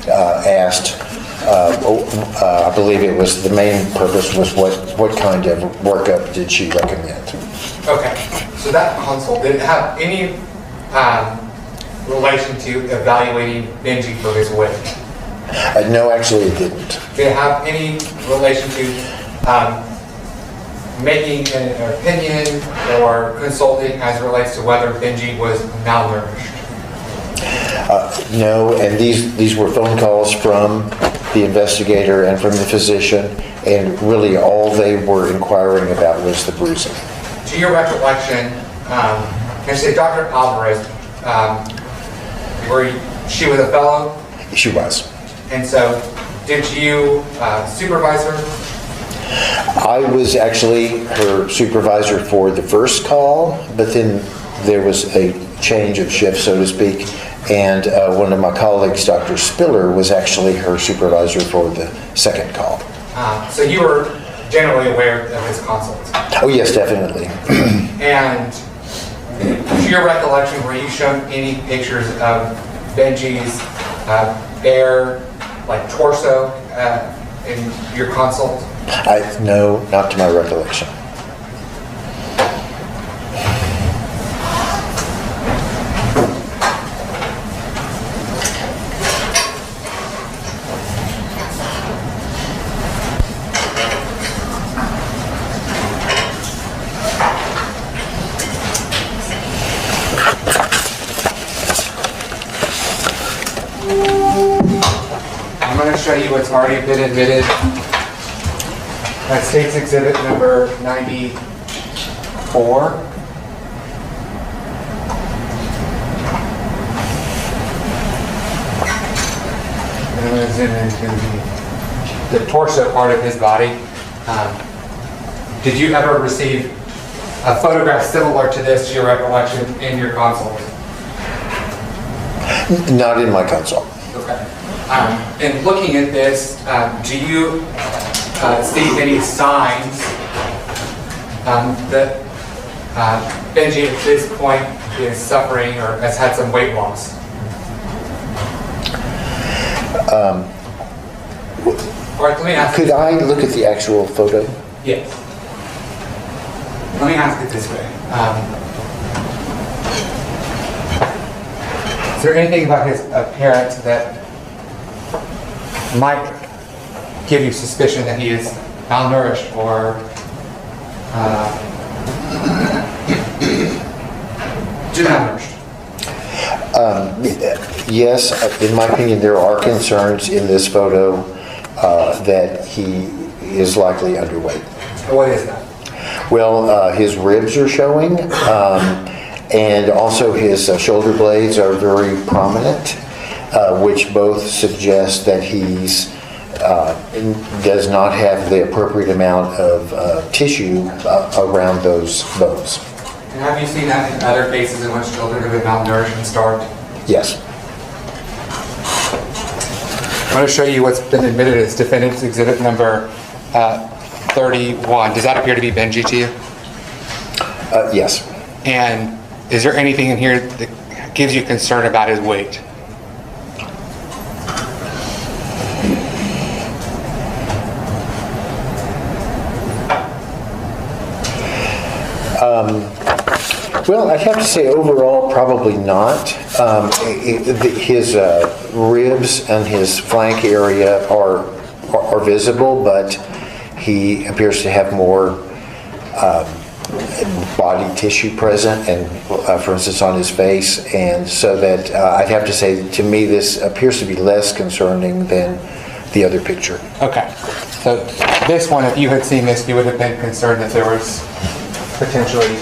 asked I believe it was, the main purpose was what kind of workup did she recommend? Okay, so that consult, did it have any relation to evaluating Benji for his weight? No, actually it didn't. Did it have any relation to making an opinion or consulting as it relates to whether Benji was malnourished? No, and these were phone calls from the investigator and from the physician, and really all they were inquiring about was the bruising. To your recollection, can I say Dr. Alvarez, she was a fellow? She was. And so, did you supervise her? I was actually her supervisor for the first call, but then there was a change of shift, so to speak, and one of my colleagues, Dr. Spiller, was actually her supervisor for the second call. So you were generally aware of his consults? Oh yes, definitely. And to your recollection, were you shown any pictures of Benji's bare, like torso in your consult? No, not to my recollection. I'm going to show you what's already been admitted. That's State's Exhibit number 94. And I'm going to zoom into the torso part of his body. Did you ever receive a photograph similar to this, to your recollection, in your consult? Not in my consult. Okay. In looking at this, do you see any signs that Benji at this point is suffering or has had some weight loss? All right, let me ask. Could I look at the actual photo? Yes. Let me ask it this way. Is there anything about his appearance that might give you suspicion that he is malnourished or malnourished? Yes, in my opinion, there are concerns in this photo that he is likely underweight. What is that? Well, his ribs are showing, and also his shoulder blades are very prominent, which both suggest that he's does not have the appropriate amount of tissue around those bones. And have you seen that in other cases in which children have been malnourished and starved? Yes. I'm going to show you what's been admitted as defendant's exhibit number 31. Does that appear to be Benji to you? Yes. And is there anything in here that gives you concern about his weight? Well, I'd have to say overall, probably not. His ribs and his flank area are visible, but he appears to have more body tissue present, and for instance on his face, and so that I'd have to say, to me, this appears to be less concerning than the other picture. Okay. So this one, if you had seen this, you would have been concerned that there was potentially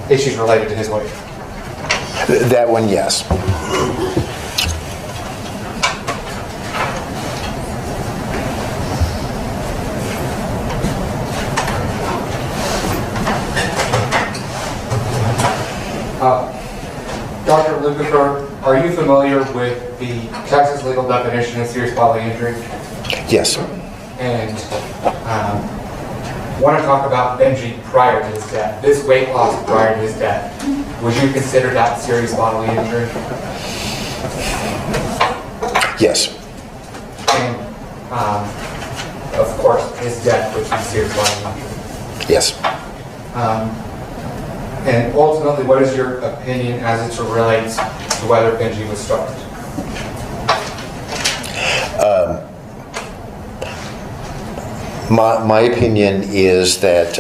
issues related to his weight. That one, yes. Dr. Lucifer, are you familiar with the Texas legal definition of serious bodily injury? Yes. And want to talk about Benji prior to his death, this weight loss prior to his death. Would you consider that serious bodily injury? Yes. And, of course, his death, which he sears life. Yes. And ultimately, what is your opinion as it relates to whether Benji was starved? My opinion is that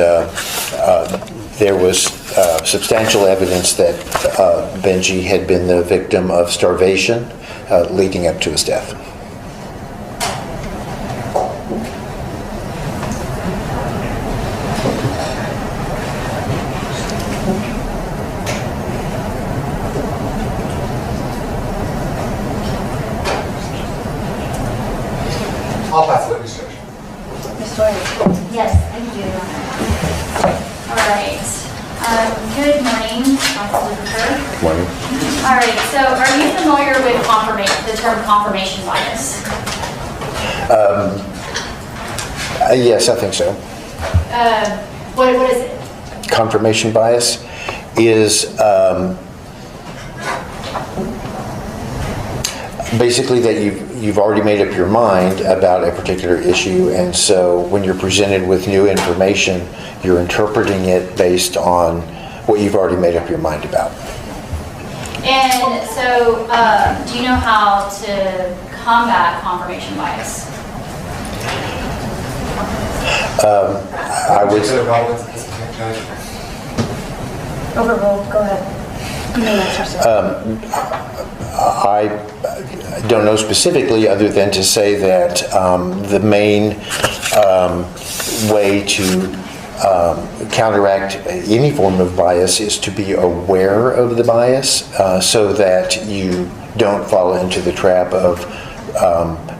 there was substantial evidence that Benji had been the victim of starvation leading up to his death. I'll pass the witness judge. Yes, thank you, Your Honor. All right. Good morning, Counsel Luker. Morning. All right, so are you familiar with the term confirmation bias? Yes, I think so. What is it? Confirmation bias is basically that you've already made up your mind about a particular issue, and so when you're presented with new information, you're interpreting it based on what you've already made up your mind about. And so, do you know how to combat confirmation bias? I would. Particular relevance of this judge. Overruled, go ahead. You may answer, sir. I don't know specifically, other than to say that the main way to counteract any form of bias is to be aware of the bias so that you don't fall into the trap of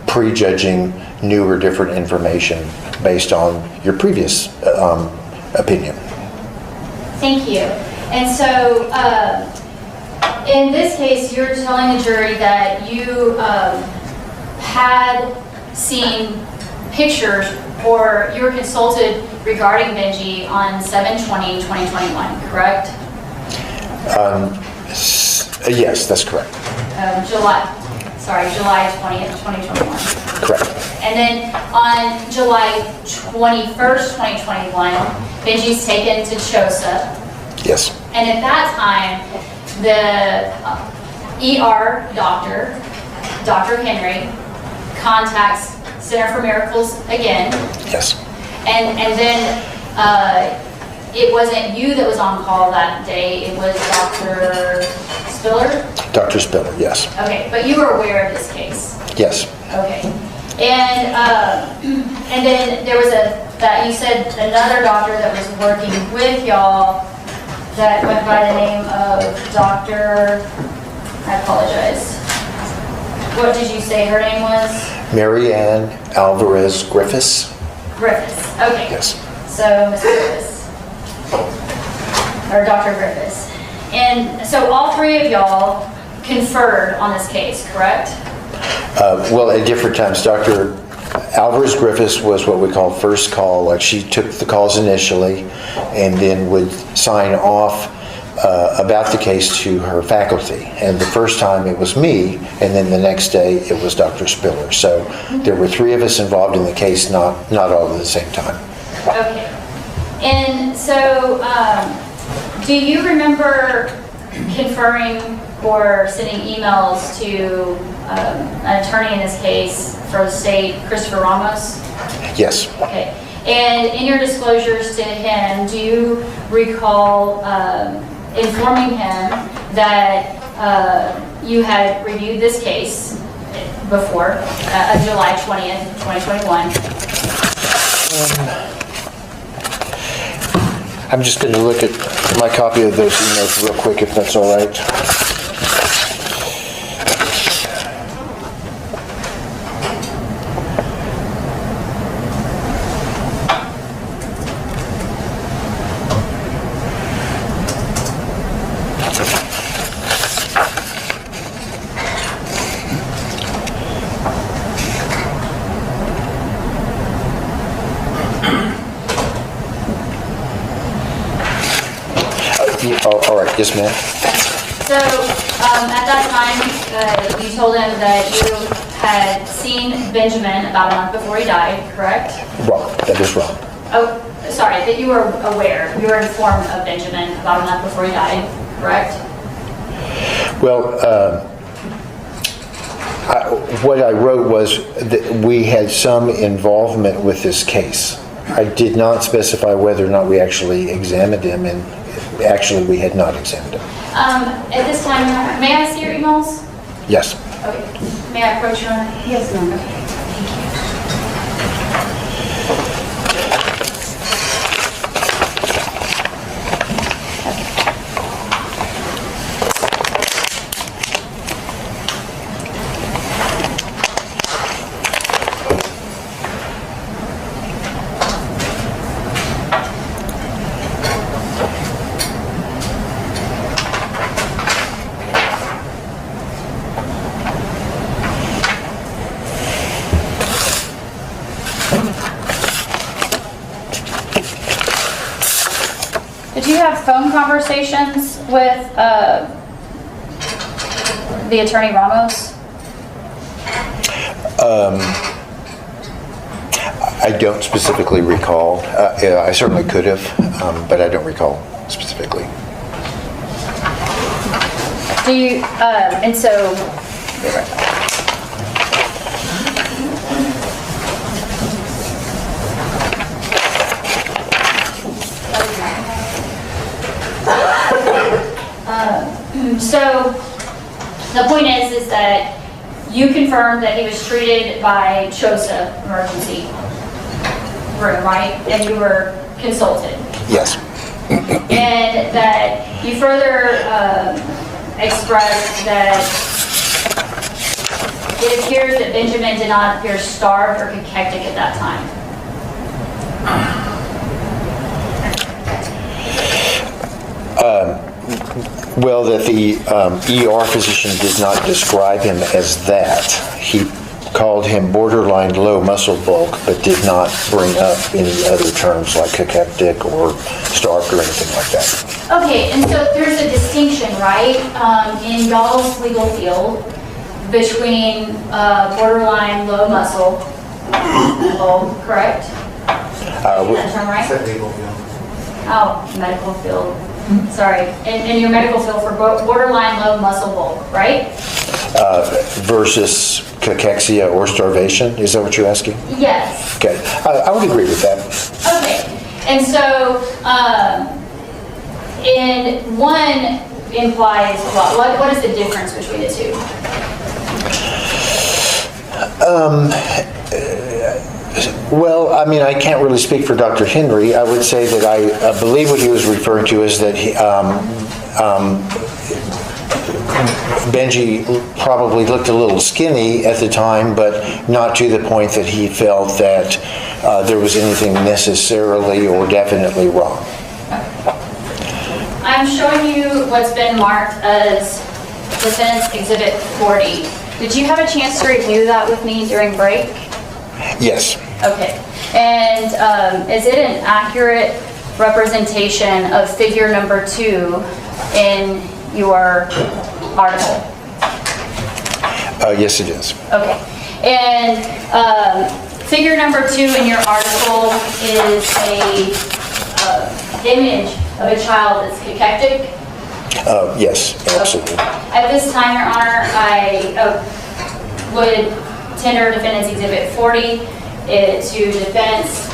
prejudging new or different information based on your previous opinion. Thank you. And so, in this case, you're telling the jury that you had seen pictures or you were consulted regarding Benji on 7/20/2021, correct? Yes, that's correct. July 20th, 2021. Correct. And then on July 21st, 2021, Benji's taken to CHOSA. Yes. And at that time, the ER doctor, Dr. Henry, contacts Center for Miracles again. Yes. And then it wasn't you that was on call that day, it was Dr. Spiller? Dr. Spiller, yes. Okay, but you were aware of this case? Yes. Okay. And then there was that you said another doctor that was working with y'all that went by the name of Dr. I apologize. What did you say her name was? Mary Ann Alvarez Griffiths. Griffiths. Okay. Yes. So Ms. Griffiths. Or Dr. Griffiths. And so all three of y'all conferred on this case, correct? Well, at different times. Dr. Alvarez Griffiths was what we call first call. Like, she took the calls initially and then would sign off about the case to her faculty. And the first time it was me, and then the next day it was Dr. Spiller. So there were three of us involved in the case, not all at the same time. Okay. And so, do you remember conferring or sending emails to an attorney in this case for the state, Christopher Ramos? Yes. Okay. And in your disclosures to him, do you recall informing him that you had reviewed this case before, July 20th, 2021? I'm just going to look at my copy of those emails real quick, if that's all right. All right, yes, ma'am. So, at that time, you told him that you had seen Benjamin about a month before he died, correct? Wrong. That is wrong. Oh, sorry, that you were aware, you were informed of Benjamin about a month before he died, correct? Well, what I wrote was that we had some involvement with this case. I did not specify whether or not we actually examined him, and actually we had not examined him. At this time, may I see your emails? Yes. Okay. May I approach you on that? Yes, ma'am. Okay. Did you have phone conversations with the attorney Ramos? I don't specifically recall. Yeah, I certainly could have, but I don't recall specifically. Do you, and so, so the point is that you confirmed that he was treated by CHOSA emergency room, right? And you were consulted. Yes. And that you further expressed that it appears that Benjamin did not appear starved or cachectic at that time. Well, that the ER physician did not describe him as that. He called him borderline low muscle bulk, but did not bring up any other terms like cachectic or starved or anything like that. Okay, and so there's a distinction, right, in y'all's legal field between borderline low muscle bulk, correct? Is that term right? Said legal field. Oh, medical field. Sorry. In your medical field for borderline low muscle bulk, right? Versus cachexia or starvation, is that what you're asking? Yes. Okay, I would agree with that. Okay. And so, in one implies what? What is the difference between the two? Well, I mean, I can't really speak for Dr. Henry. I would say that I believe what he was referring to is that Benji probably looked a little skinny at the time, but not to the point that he felt that there was anything necessarily or definitely wrong. I'm showing you what's been marked as Defendant's Exhibit 40. Did you have a chance to review that with me during break? Yes. Okay. And is it an accurate representation of figure number 2 in your article? Yes, it is. Okay. And figure number 2 in your article is a image of a child that's cachectic. Yes, absolutely. At this time, Your Honor, I would tender Defendant's Exhibit 40 to defense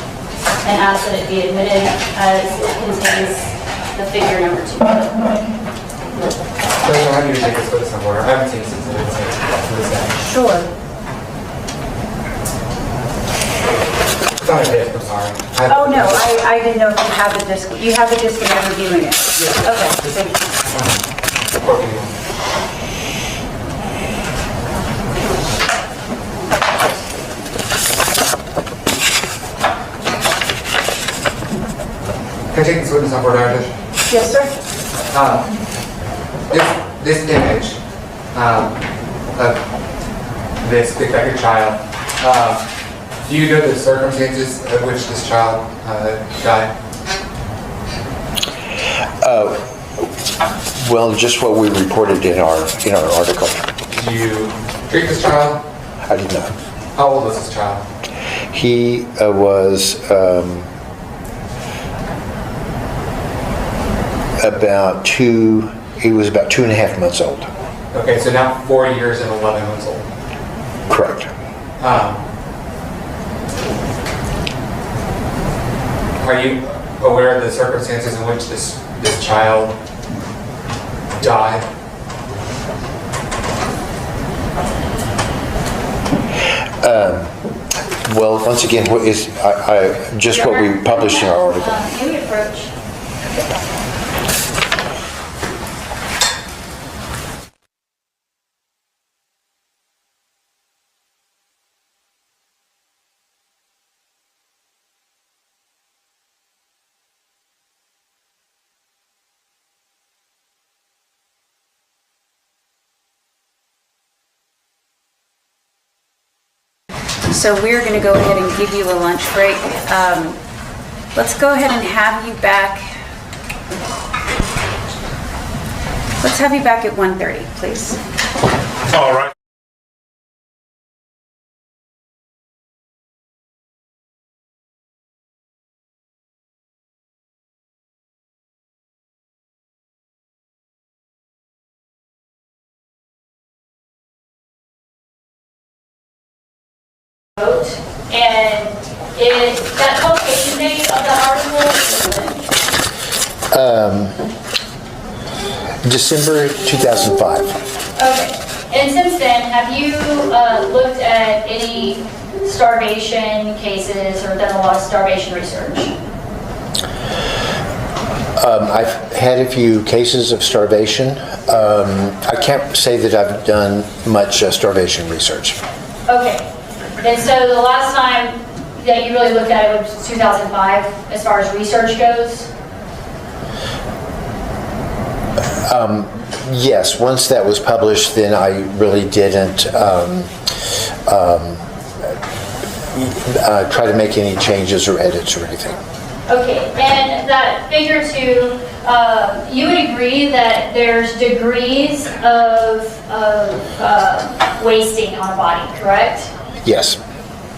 and ask that it be admitted as it contains the figure number 2. So how do you take this witness on order? I haven't seen this since this day. Sure. It's not a hit, I'm sorry. Oh, no, I didn't know if you have the disc. You have the disc and you're reviewing it. Okay, thank you. Can I take this witness on board, Irish? Yes, sir. This image of this defective child, do you know the circumstances at which this child died? Well, just what we reported in our article. Did you treat this child? I did not. How old was this child? He was about 2.5 months old. Okay, so now 4 years and 11 months old. Correct. Are you aware of the circumstances in which this child died? Well, once again, what is just what we published in our article? Can we approach? So we're going to go ahead and give you a lunch break. Let's go ahead and have you back. Let's have you back at 1:30, please. All right. Vote, and that publication date of the article, December 2005. okay. And since then, have you looked at any starvation cases or done a lot of starvation research? I've had a few cases of starvation. I can't say that I've done much starvation research. Okay. And so the last time that you really looked at it was 2005 as far as research goes? Yes, once that was published, then I really didn't try to make any changes or edits or anything. Okay, and that figure two, you would agree that there's degrees of wasting on a body, correct? Yes.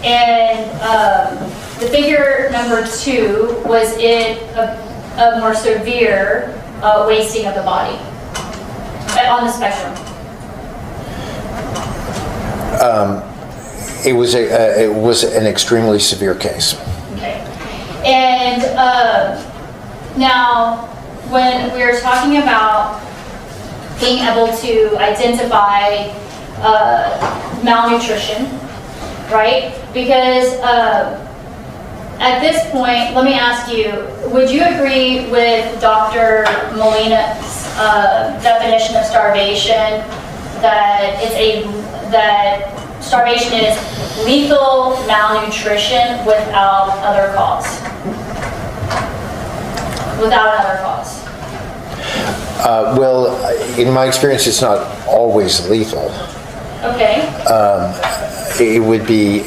And the figure number two, was it a more severe wasting of the body on the spectrum? It was an extremely severe case. Okay. And now, when we're talking about being able to identify malnutrition, right? Because at this point, let me ask you, would you agree with Dr. Molina's definition of starvation, that that starvation is lethal malnutrition without other cause? Without another cause. Well, in my experience, it's not always lethal. Okay. It would be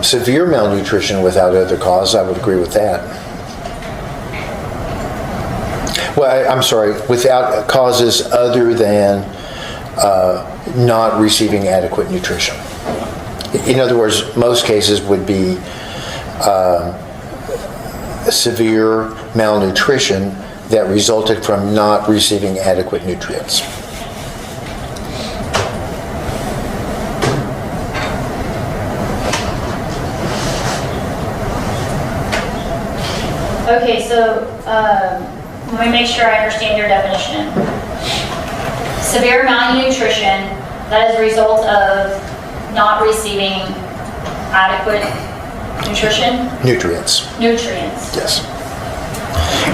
severe malnutrition without other cause. I would agree with that. Well, I'm sorry, without causes other than not receiving adequate nutrition. In other words, most cases would be severe malnutrition that resulted from not receiving adequate nutrients. Okay, so let me make sure I understand your definition. Severe malnutrition, that is a result of not receiving adequate nutrition? Nutrients. Nutrients. Yes.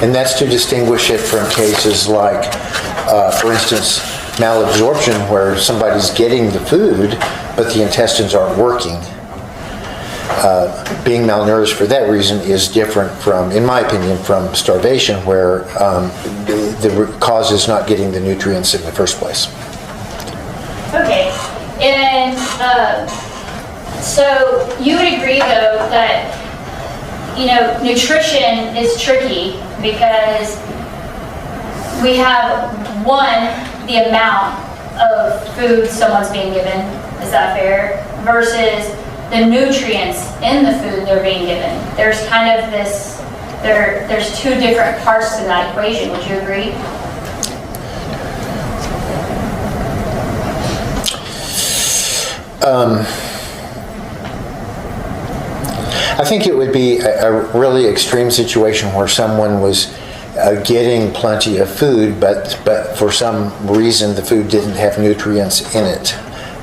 And that's to distinguish it from cases like, for instance, malabsorption, where somebody's getting the food, but the intestines aren't working. Being malnourished for that reason is different from, in my opinion, from starvation, where the cause is not getting the nutrients in the first place. Okay, and so you would agree, though, that, you know, nutrition is tricky because we have, one, the amount of food someone's being given, is that fair? Versus the nutrients in the food they're being given. There's kind of this, there's two different parts to that equation, would you agree? I think it would be a really extreme situation where someone was getting plenty of food, but for some reason the food didn't have nutrients in it.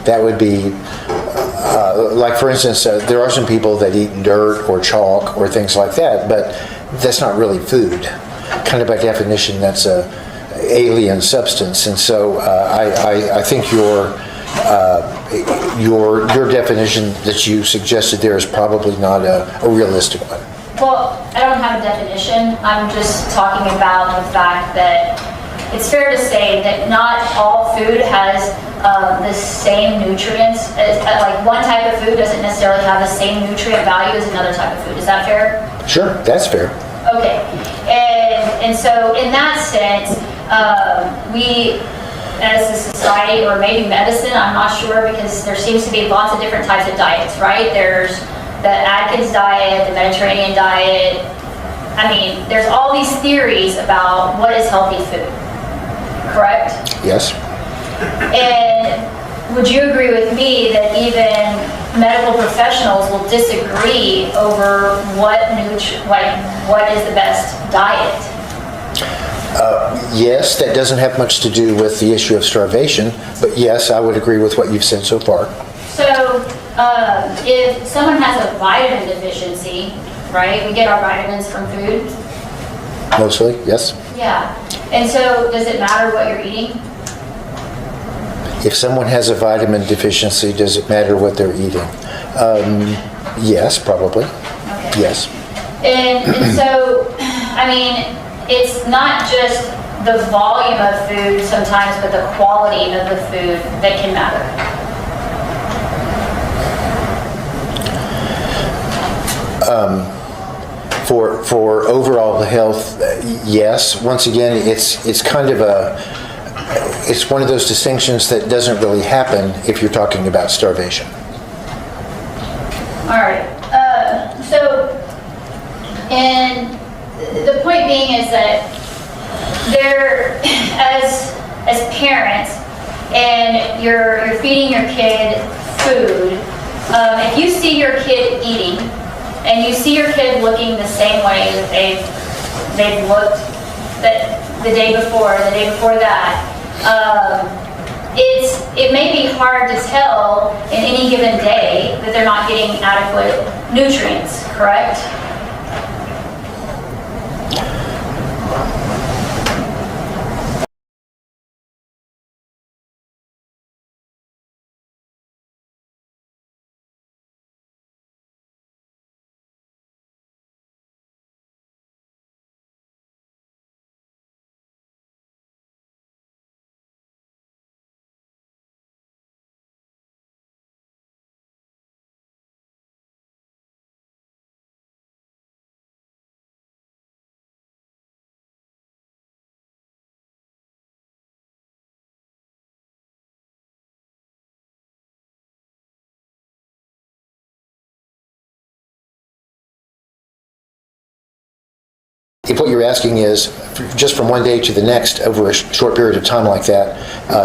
That would be, like for instance, there are some people that eat dirt or chalk or things like that, but that's not really food. Kind of by definition, that's a alien substance. And so I think your definition that you suggested there is probably not a realistic one. Well, I don't have a definition. I'm just talking about the fact that it's fair to say that not all food has the same nutrients. Like one type of food doesn't necessarily have the same nutrient value as another type of food. Is that fair? Sure, that's fair. Okay. And so in that sense, we as a society, or maybe medicine, I'm not sure, because there seems to be lots of different types of diets, right? There's the Atkins diet, the Mediterranean diet. I mean, there's all these theories about what is healthy food, correct? Yes. And would you agree with me that even medical professionals will disagree over what is the best diet? Yes, that doesn't have much to do with the issue of starvation, but yes, I would agree with what you've said so far. So, if someone has a vitamin deficiency, right, we get our vitamins from food? Mostly, yes. Yeah. And so, does it matter what you're eating? If someone has a vitamin deficiency, does it matter what they're eating? Yes, probably. Okay. Yes. And so, I mean, it's not just the volume of food sometimes, but the quality of the food that can matter. For overall health, yes. Once again, it's kind of it's one of those distinctions that doesn't really happen if you're talking about starvation. All right. And the point being is that there, as parents, and you're feeding your kid food, if you see your kid eating, and you see your kid looking the same way that they've looked the day before that, it may be hard to tell in any given day that they're not getting adequate nutrients, correct? If what you're asking is, just from one day to the next, over a short period of time like that,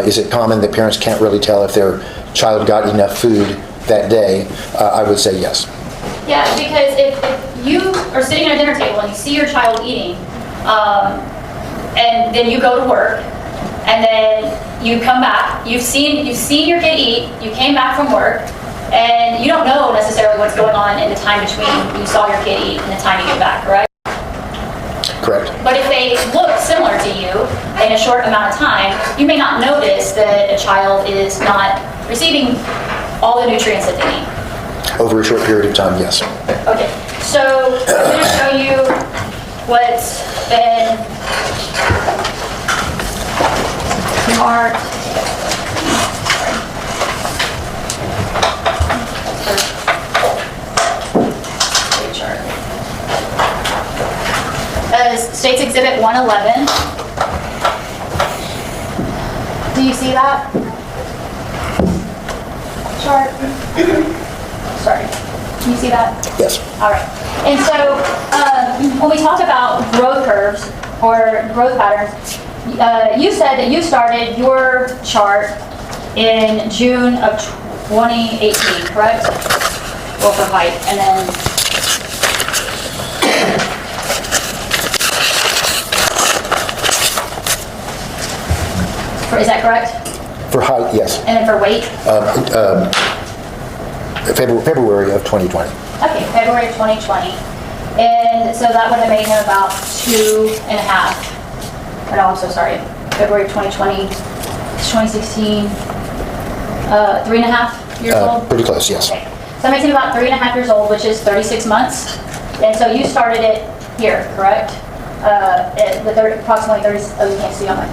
is it common that parents can't really tell if their child got enough food that day? I would say yes. Yeah, because if you are sitting at a dinner table and you see your child eating, and then you go to work, and then you come back, you've seen your kid eat, you came back from work, and you don't know necessarily what's going on in the time between you saw your kid eat and the time you get back, correct? Correct. But if they look similar to you in a short amount of time, you may not notice that a child is not receiving all the nutrients that they need. Over a short period of time, yes. Okay, so I'm going to show you what's been marked. As States Exhibit 111. Do you see that? chart? Sorry, can you see that? Yes. All right. And so when we talk about growth curves or growth patterns, you said that you started your chart in June of 2018, correct? Well, for height, and then is that correct? For height, yes. And then for weight? February of 2020. Okay, February of 2020. And so that would have made him about 2.5. Or no, I'm so sorry. February of 2020, 2016, 3.5 years old? Pretty close, yes. Okay. So that makes him about 3.5 years old, which is 36 months. And so you started it here, correct? Approximately 30, oh, you can't see on my,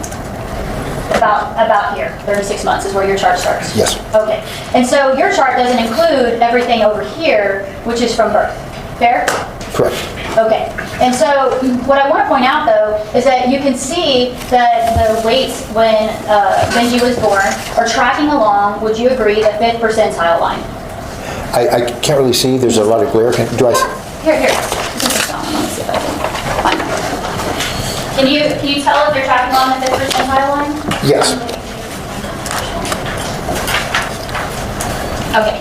about here, 36 months is where your chart starts? Yes. Okay. And so your chart doesn't include everything over here, which is from birth. Fair? Correct. Okay. And so what I want to point out, though, is that you can see that the weights when Benji was born are tracking along, would you agree, the 5th percentile line? I can't really see. There's a lot of glare. Here. This is the stone. Let me see if I can find it. Can you tell if they're tracking along the 5th percentile line? Yes. Okay.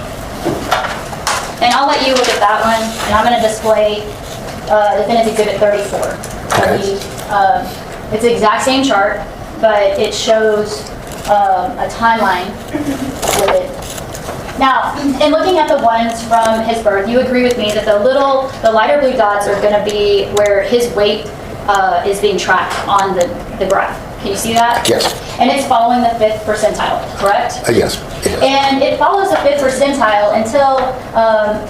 And I'll let you look at that one, and I'm going to display Defendant's Exhibit 34. Okay. It's the exact same chart, but it shows a timeline with it. Now, in looking at the ones from his birth, you agree with me that the lighter blue dots are going to be where his weight is being tracked on the graph. Can you see that? Yes. And it's following the 5th percentile, correct? Yes. And it follows the 5th percentile until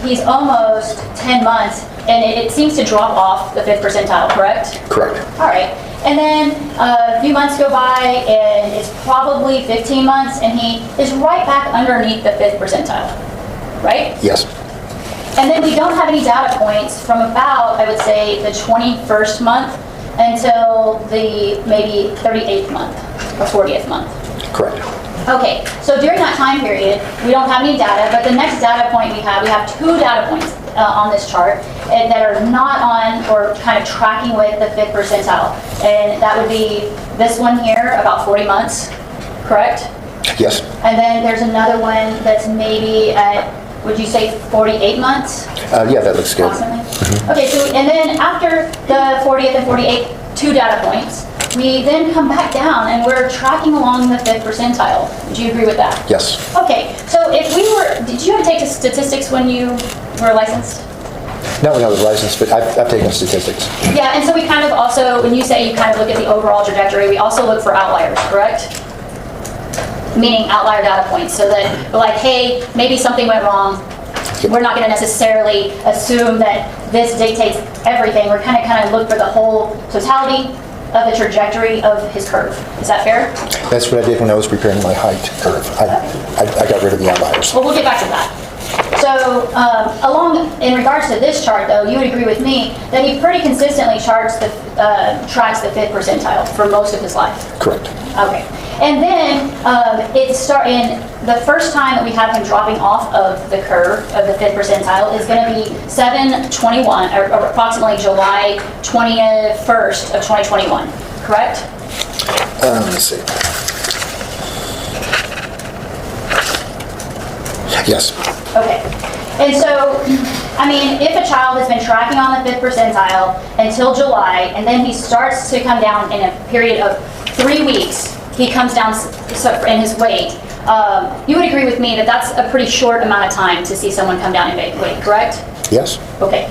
he's almost 10 months, and it seems to drop off the 5th percentile, correct? Correct. All right. And then a few months go by, and it's probably 15 months, and he is right back underneath the 5th percentile, right? Yes. And then we don't have any data points from about, I would say, the 21st month until the maybe 38th month or 40th month. Correct. Okay, so during that time period, we don't have any data, but the next data point we have 2 data points on this chart that are not on or kind of tracking with the 5th percentile. And that would be this one here, about 40 months, correct? Yes. And then there's another one that's maybe at, would you say 48 months? Yeah, that looks good. Approximately? Okay, so, and then after the 40th and 48th, 2 data points, we then come back down and we're tracking along the 5th percentile. Would you agree with that? Yes. Okay, so if we were, did you ever take statistics when you were licensed? Not when I was licensed, but I've taken statistics. Yeah, and so we kind of also, when you say you kind of look at the overall trajectory, we also look for outliers, correct? Meaning outlier data points, so that we're like, hey, maybe something went wrong. We're not going to necessarily assume that this dictates everything. We're kind of look for the whole totality of the trajectory of his curve. Is that fair? That's what I did when I was preparing my height curve. I got rid of the outliers. Well, we'll get back to that. So, in regards to this chart, though, you would agree with me that he pretty consistently tracks the 5th percentile for most of his life. Correct. Okay. And then in the first time that we have him dropping off of the curve of the 5th percentile is going to be 7/21, or approximately July 21st of 2021. Correct? Let's see. Yes. Okay. And so, I mean, if a child has been tracking on the 5th percentile until July, and then he starts to come down in a period of 3 weeks, he comes down in his weight, you would agree with me that that's a pretty short amount of time to see someone come down in weight, correct? Yes. Okay.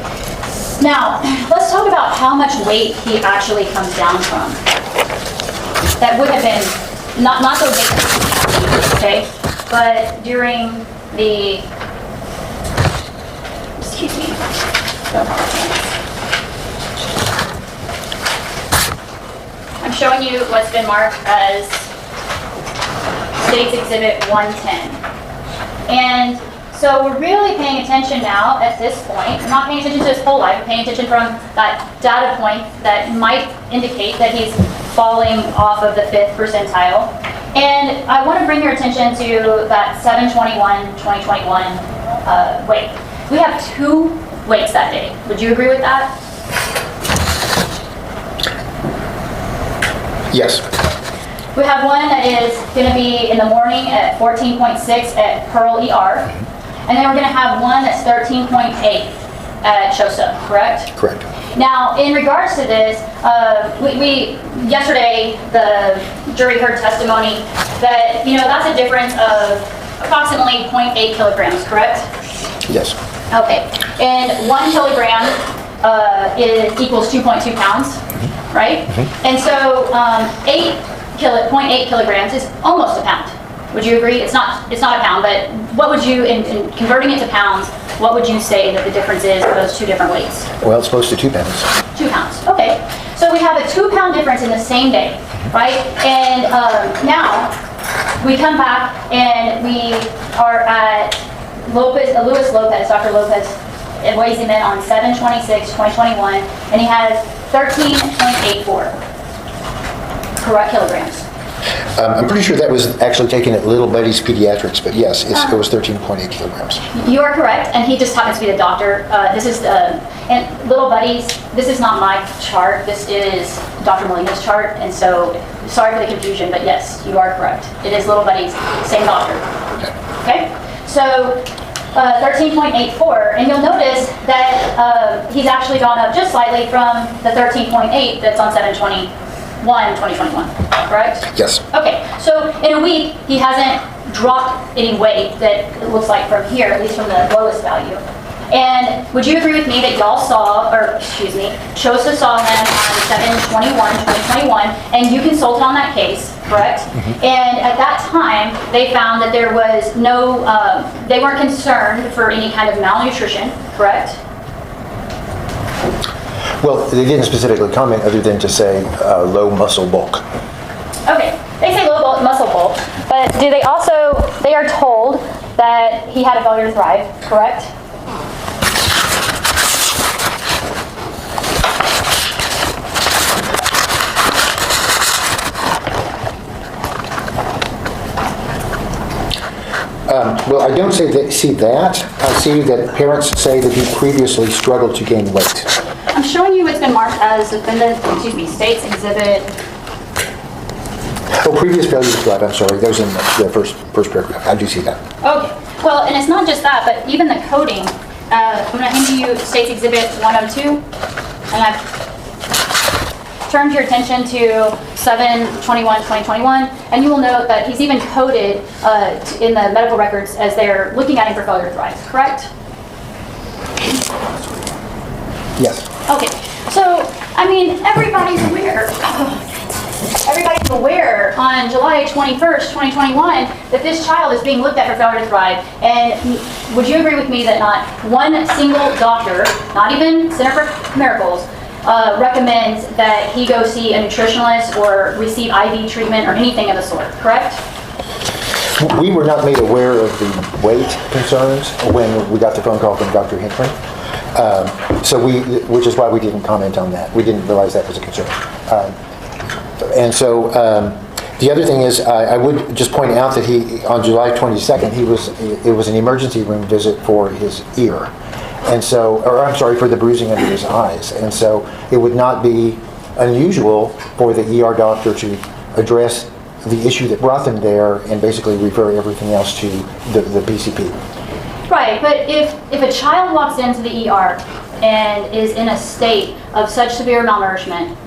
Now, let's talk about how much weight he actually comes down from. That would have been, not the weight that he's okay, but during the, excuse me, I'm showing you what's been marked as State's Exhibit 110. And so we're really paying attention now at this point. I'm not paying attention to his whole life. I'm paying attention from that data point that might indicate that he's falling off of the 5th percentile. And I want to bring your attention to that 7/21/2021 weight. We have 2 weights that day. Would you agree with that? Yes. We have one that is going to be in the morning at 14.6 at Pearl ER. And then we're going to have one that's 13.8 at CHOSA, correct? Correct. Now, in regards to this, yesterday the jury heard testimony that, that's a difference of approximately 0.8 kilograms, correct? Yes. Okay, and 1 kilogram equals 2.2 pounds, right? And so 0.8 kilograms is almost a pound. Would you agree? It's not a pound, but what would you, in converting it to pounds, what would you say that the difference is for those 2 different weights? Well, it's close to 2 pounds. 2 pounds, okay. So we have a 2-pound difference in the same day, right? And now we come back and we are at Luis Lopez, Dr. Lopez, it weighs him in on 7/26/2021, and he has 13.84 correct kilograms. I'm pretty sure that was actually taken at Little Buddy's Pediatrics, but yes, it was 13.8 kilograms. You are correct, and he just happens to be the doctor. This is and Little Buddies. This is not my chart. This is Dr. Molina's chart, and so sorry for the confusion, but yes, you are correct. It is Little Buddies, same doctor. Okay, so 13.84, and you'll notice that he's actually gone up just slightly from the 13.8 that's on 7/21/2021. Correct? Yes. Okay, so in a week, he hasn't dropped any weight that it looks like from here, at least from the lowest value. And would you agree with me that y'all saw, or excuse me, CHOSA saw him on 7/21/2021, and you consulted on that case, correct? And at that time, they found that there was no, they weren't concerned for any kind of malnutrition, correct? Well, they didn't specifically comment other than to say low muscle bulk. Okay, they say low muscle bulk, but do they also, they are told that he had a failure to thrive, correct? Well, I don't see that. I see that parents say that he previously struggled to gain weight. I'm showing you what's been marked as state's exhibit. Oh, previous failure to thrive, I'm sorry. That was in the first paragraph. I do see that. Okay, well, and it's not just that, but even the coding. I'm going to hand you state's exhibit 102, and I've turned your attention to 7/21/2021, and you will note that he's even coded in the medical records as they're looking at him for failure to thrive, correct? Yes. Okay, so, I mean, everybody's aware. Everybody's aware on July 21st, 2021, that this child is being looked at for failure to thrive. And would you agree with me that not one single doctor, not even Center for Miracles, recommends that he go see a nutritionalist or receive IV treatment or anything of the sort, correct? We were not made aware of the weight concerns when we got the phone call from Dr. Hinkman. Which is why we didn't comment on that. We didn't realize that was a concern. The other thing is, I would just point out that on July 22nd, it was an emergency room visit for his ear. And so, for the bruising under his eyes. And so it would not be unusual for the ER doctor to address the issue that brought them there and basically refer everything else to the PCP. Right, but if a child walks into the ER and is in a state of such severe malnourishment,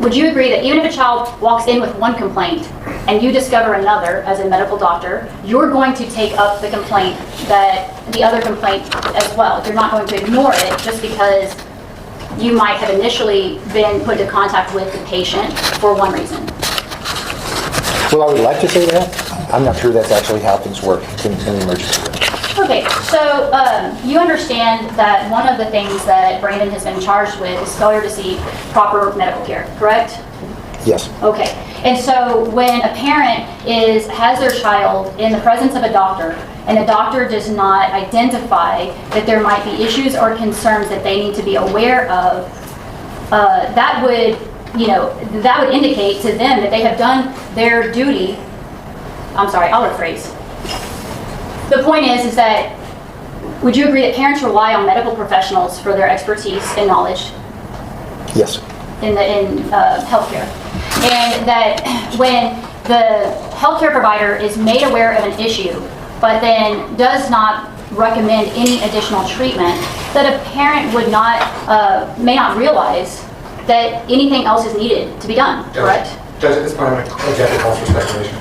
would you agree that even if a child walks in with one complaint and you discover another as a medical doctor, you're going to take up the complaint, the other complaint as well? You're not going to ignore it just because you might have initially been put into contact with the patient for one reason. Well, I would like to say that. I'm not sure that's actually how things work in the emergency room. Okay, so you understand that one of the things that Brandon has been charged with is failure to seek proper medical care, correct? Yes. Okay, and so when a parent has their child in the presence of a doctor and the doctor does not identify that there might be issues or concerns that they need to be aware of, that would indicate to them that they have done their duty I'm sorry, I'll rephrase. The point is that, would you agree that parents rely on medical professionals for their expertise and knowledge Yes. in healthcare? And that when the healthcare provider is made aware of an issue, but then does not recommend any additional treatment, that a parent would not, may not realize that anything else is needed to be done, correct? Judge, at this point, I'm going to object to calls for speculation.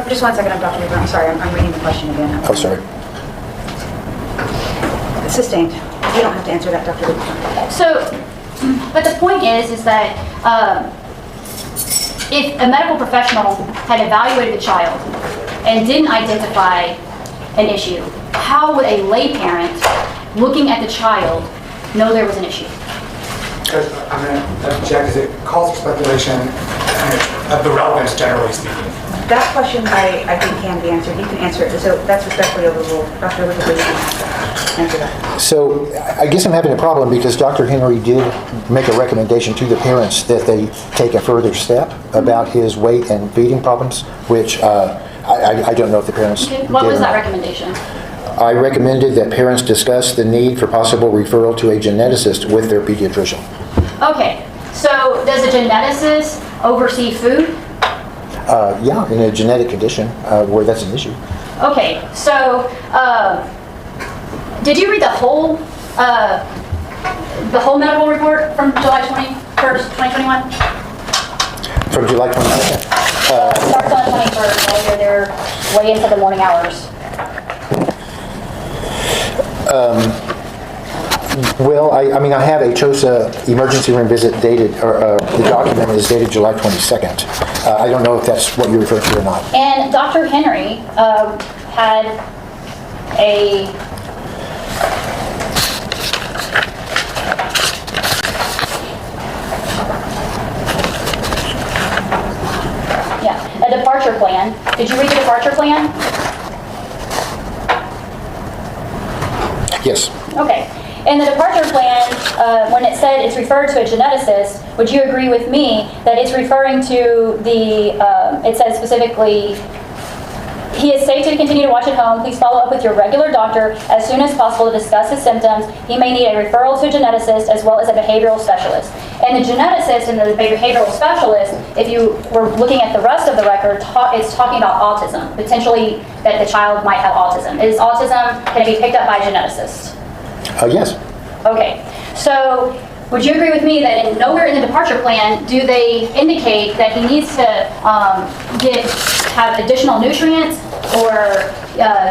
Just 1 second, Dr. Weaver. I'm sorry, I'm reading the question again. Oh, sorry. Sustained. You don't have to answer that, Dr. Weaver. So, but the point is that if a medical professional had evaluated the child and didn't identify an issue, how would a lay parent looking at the child know there was an issue? Judge, I'm going to object as it calls for speculation of the relevance, generally speaking. That question I think can be answered. You can answer it. So that's respectfully overruled. Dr. Weaver, please answer that. So I guess I'm having a problem because Dr. Henry did make a recommendation to the parents that they take a further step about his weight and feeding problems, which I don't know if the parents Okay. did What was or that not. recommendation? I recommended that parents discuss the need for possible referral to a geneticist with their pediatrician. Okay, so does a geneticist oversee food? Yeah, in a genetic condition where that's an issue. Okay, so did you read the whole medical report from July 21st, 2021? From July 22nd. Starts on the 21st, while you're there way into the morning hours. Well, I mean, I have a CHOSA emergency room visit dated, or the document is dated July 22nd. I don't know if that's what you refer to or not. And Dr. Henry had a departure plan. Did you read the departure plan? Yes. Okay. In the departure plan, when it said it's referred to a geneticist, would you agree with me that it's referring to the, it says specifically, he is safe to continue to watch at home. Please follow up with your regular doctor as soon as possible to discuss his symptoms. He may need a referral to a geneticist as well as a behavioral specialist. And the geneticist and the behavioral specialist, if you were looking at the rest of the record, it's talking about autism, potentially that the child might have autism. Is autism going to be picked up by a geneticist? Yes. Okay, so would you agree with me that nowhere in the departure plan do they indicate that he needs to have additional nutrients or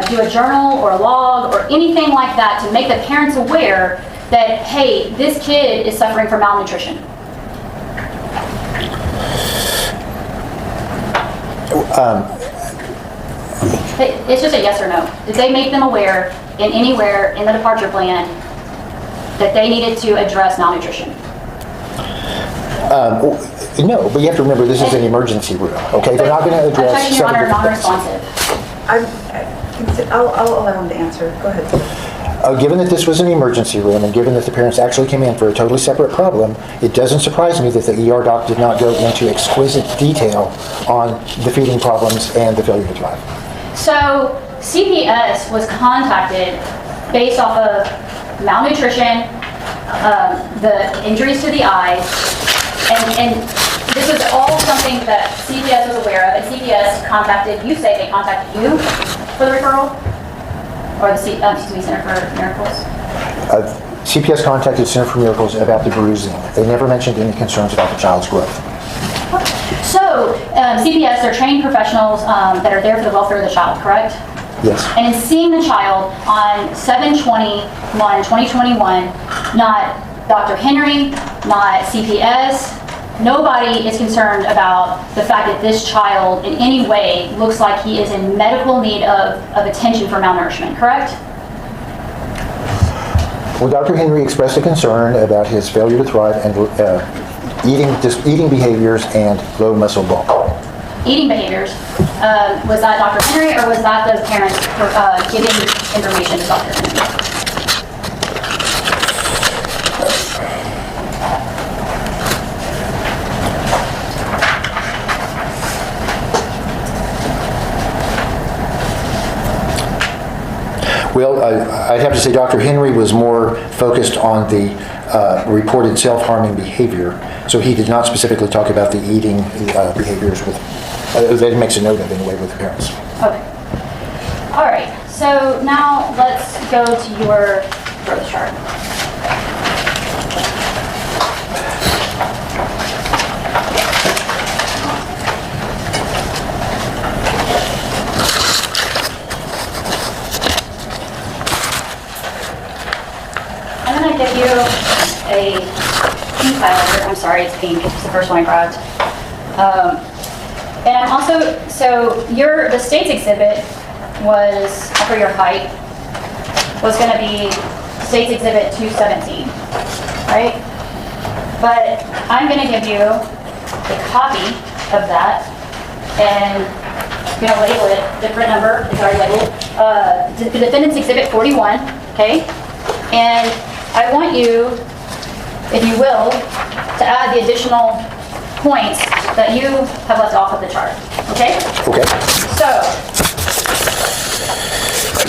do a journal or a log or anything like that to make the parents aware that, hey, this kid is suffering from malnutrition? It's just a yes or no. Did they make them aware in anywhere in the departure plan that they needed to address malnutrition? No, but you have to remember this is an emergency room, okay? They're not going to I'm address checking your honor, several things. non-responsive. I'll allow him to answer. Go ahead. Given that this was an emergency room and given that the parents actually came in for a totally separate problem, it doesn't surprise me that the ER doc did not go into exquisite detail on the feeding problems and the failure to thrive. So CPS was contacted based off of malnutrition, the injuries to the eyes, and this was all something that CPS was aware of, and CPS contacted, you say they contacted you for the referral? Or the Center for Miracles? CPS contacted Center for Miracles about the bruising. They never mentioned any concerns about the child's growth. So CPS, they're trained professionals that are there for the welfare of the child, correct? Yes. And in seeing the child on 7/21/2021, not Dr. Henry, not CPS, nobody is concerned about the fact that this child in any way looks like he is in medical need of attention for malnourishment, correct? Well, Dr. Henry expressed a concern about his failure to thrive and eating behaviors and low muscle bulk. Eating behaviors, was that Dr. Henry or was that the parent giving information to Dr. Henry? Well, I'd have to say Dr. Henry was more focused on the reported self-harming behavior, so he did not specifically talk about the eating behaviors with, that he makes a note of anyway with the parents. Okay. All right, so now let's go to your growth chart. I'm going to give you a pink highlighter. I'm sorry, it's pink. It's the first one I grabbed. And I'm also, so the state's exhibit was, for your height, was going to be state's exhibit 217, right? But I'm going to give you a copy of that, and I'm going to label it, different number, it's already labeled, the defendant's exhibit 41, okay? And I want you, if you will, to add the additional points that you have left off of the chart, okay? Okay. So,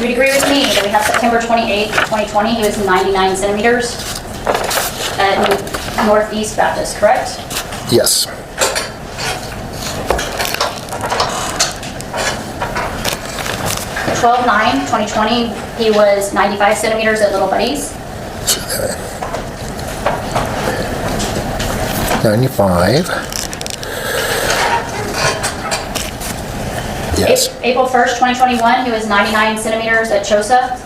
you'd agree with me that we have September 28th, 2020, he was 99 centimeters at Northeast Baptist, correct? Yes. April 9, 2020, he was 95 centimeters at Little Buddies. 95. Yes. April 1st, 2021, he was 99 centimeters at Chosa.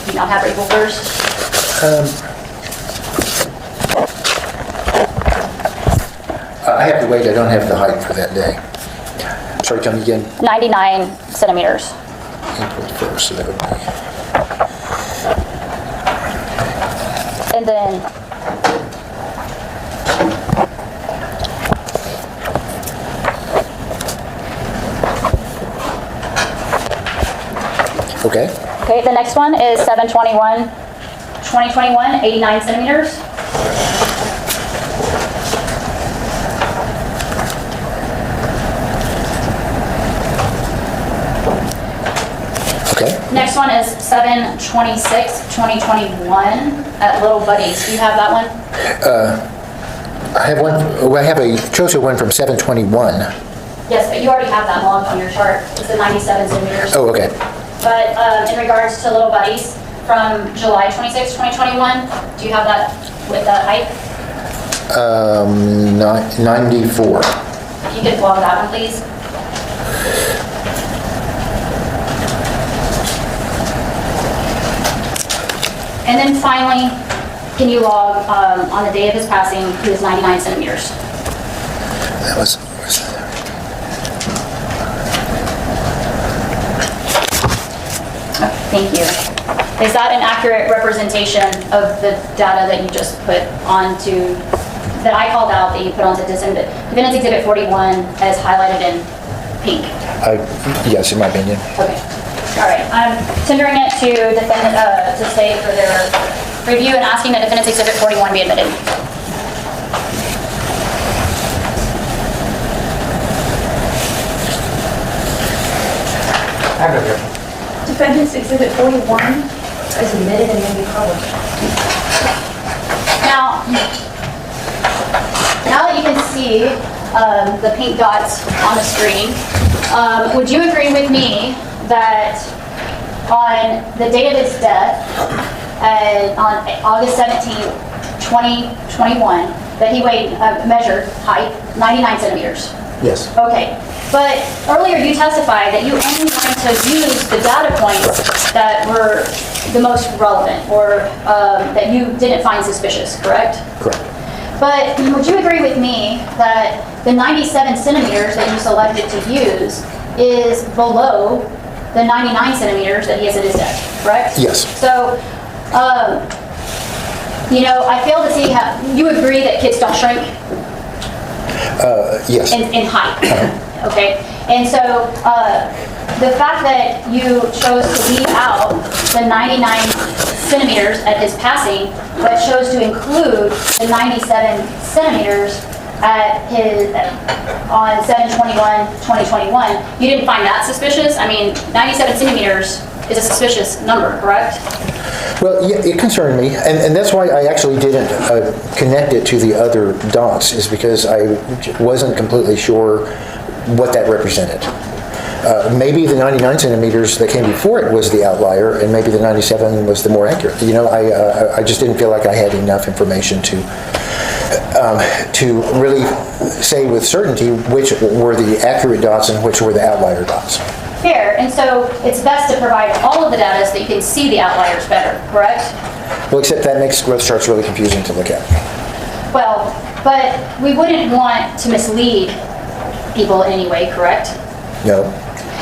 Do you not have April 1st? I have to wait, I don't have the height for that day. Sorry, tell me again. 99 centimeters. April 1st, so that would be... And then, Okay. okay, the next one is 7/21, 2021, 89 centimeters. Okay. Next one is 7/26, 2021 at Little Buddies. Do you have that one? I have one, I have a Chosa one from 7/21. Yes, but you already have that logged on your chart. It's the 97 centimeters. Oh, okay. But in regards to Little Buddies, from July 26, 2021, do you have that with the height? 94. If you could log that one, please. And then finally, can you log on the day of his passing, he was 99 centimeters. That was... Okay, thank you. Is that an accurate representation of the data that you just put onto, that I called out, that you put onto Defendant's Exhibit 41 as highlighted in pink? Yes, in my opinion. Okay. All right. I'm tendering it to state for their review and asking that Defendant's Exhibit 41 be admitted. I have no objection. Defendant's Exhibit 41 is admitted and may be published. Now that you can see the pink dots on the screen, would you agree with me that on the date of his death, on August 17th, 2021, that he measured height 99 centimeters? Yes. Okay, but earlier you testified that you only wanted to use the data points that were the most relevant, or that you didn't find suspicious, correct? Correct. But would you agree with me that the 97 centimeters that you selected to use is below the 99 centimeters that he has at his death, correct? Yes. So, I fail to see how, you agree that kids don't shrink? Yes. In height, okay? And so, the fact that you chose to leave out the 99 centimeters at his passing, but chose to include the 97 centimeters at his, on 7/21/2021, you didn't find that suspicious? I mean, 97 centimeters is a suspicious number, correct? Well, yeah, it concerned me, and that's why I actually didn't connect it to the other dots, is because I wasn't completely sure what that represented. Maybe the 99 centimeters that came before it was the outlier, and maybe the 97 was the more accurate. You know, I just didn't feel like I had enough information to really say with certainty which were the accurate dots and which were the outlier dots. Fair, and so it's best to provide all of the data so that you can see the outliers better, correct? Well, except that makes growth charts really confusing to look at. Well, but we wouldn't want to mislead people in any way, correct? No.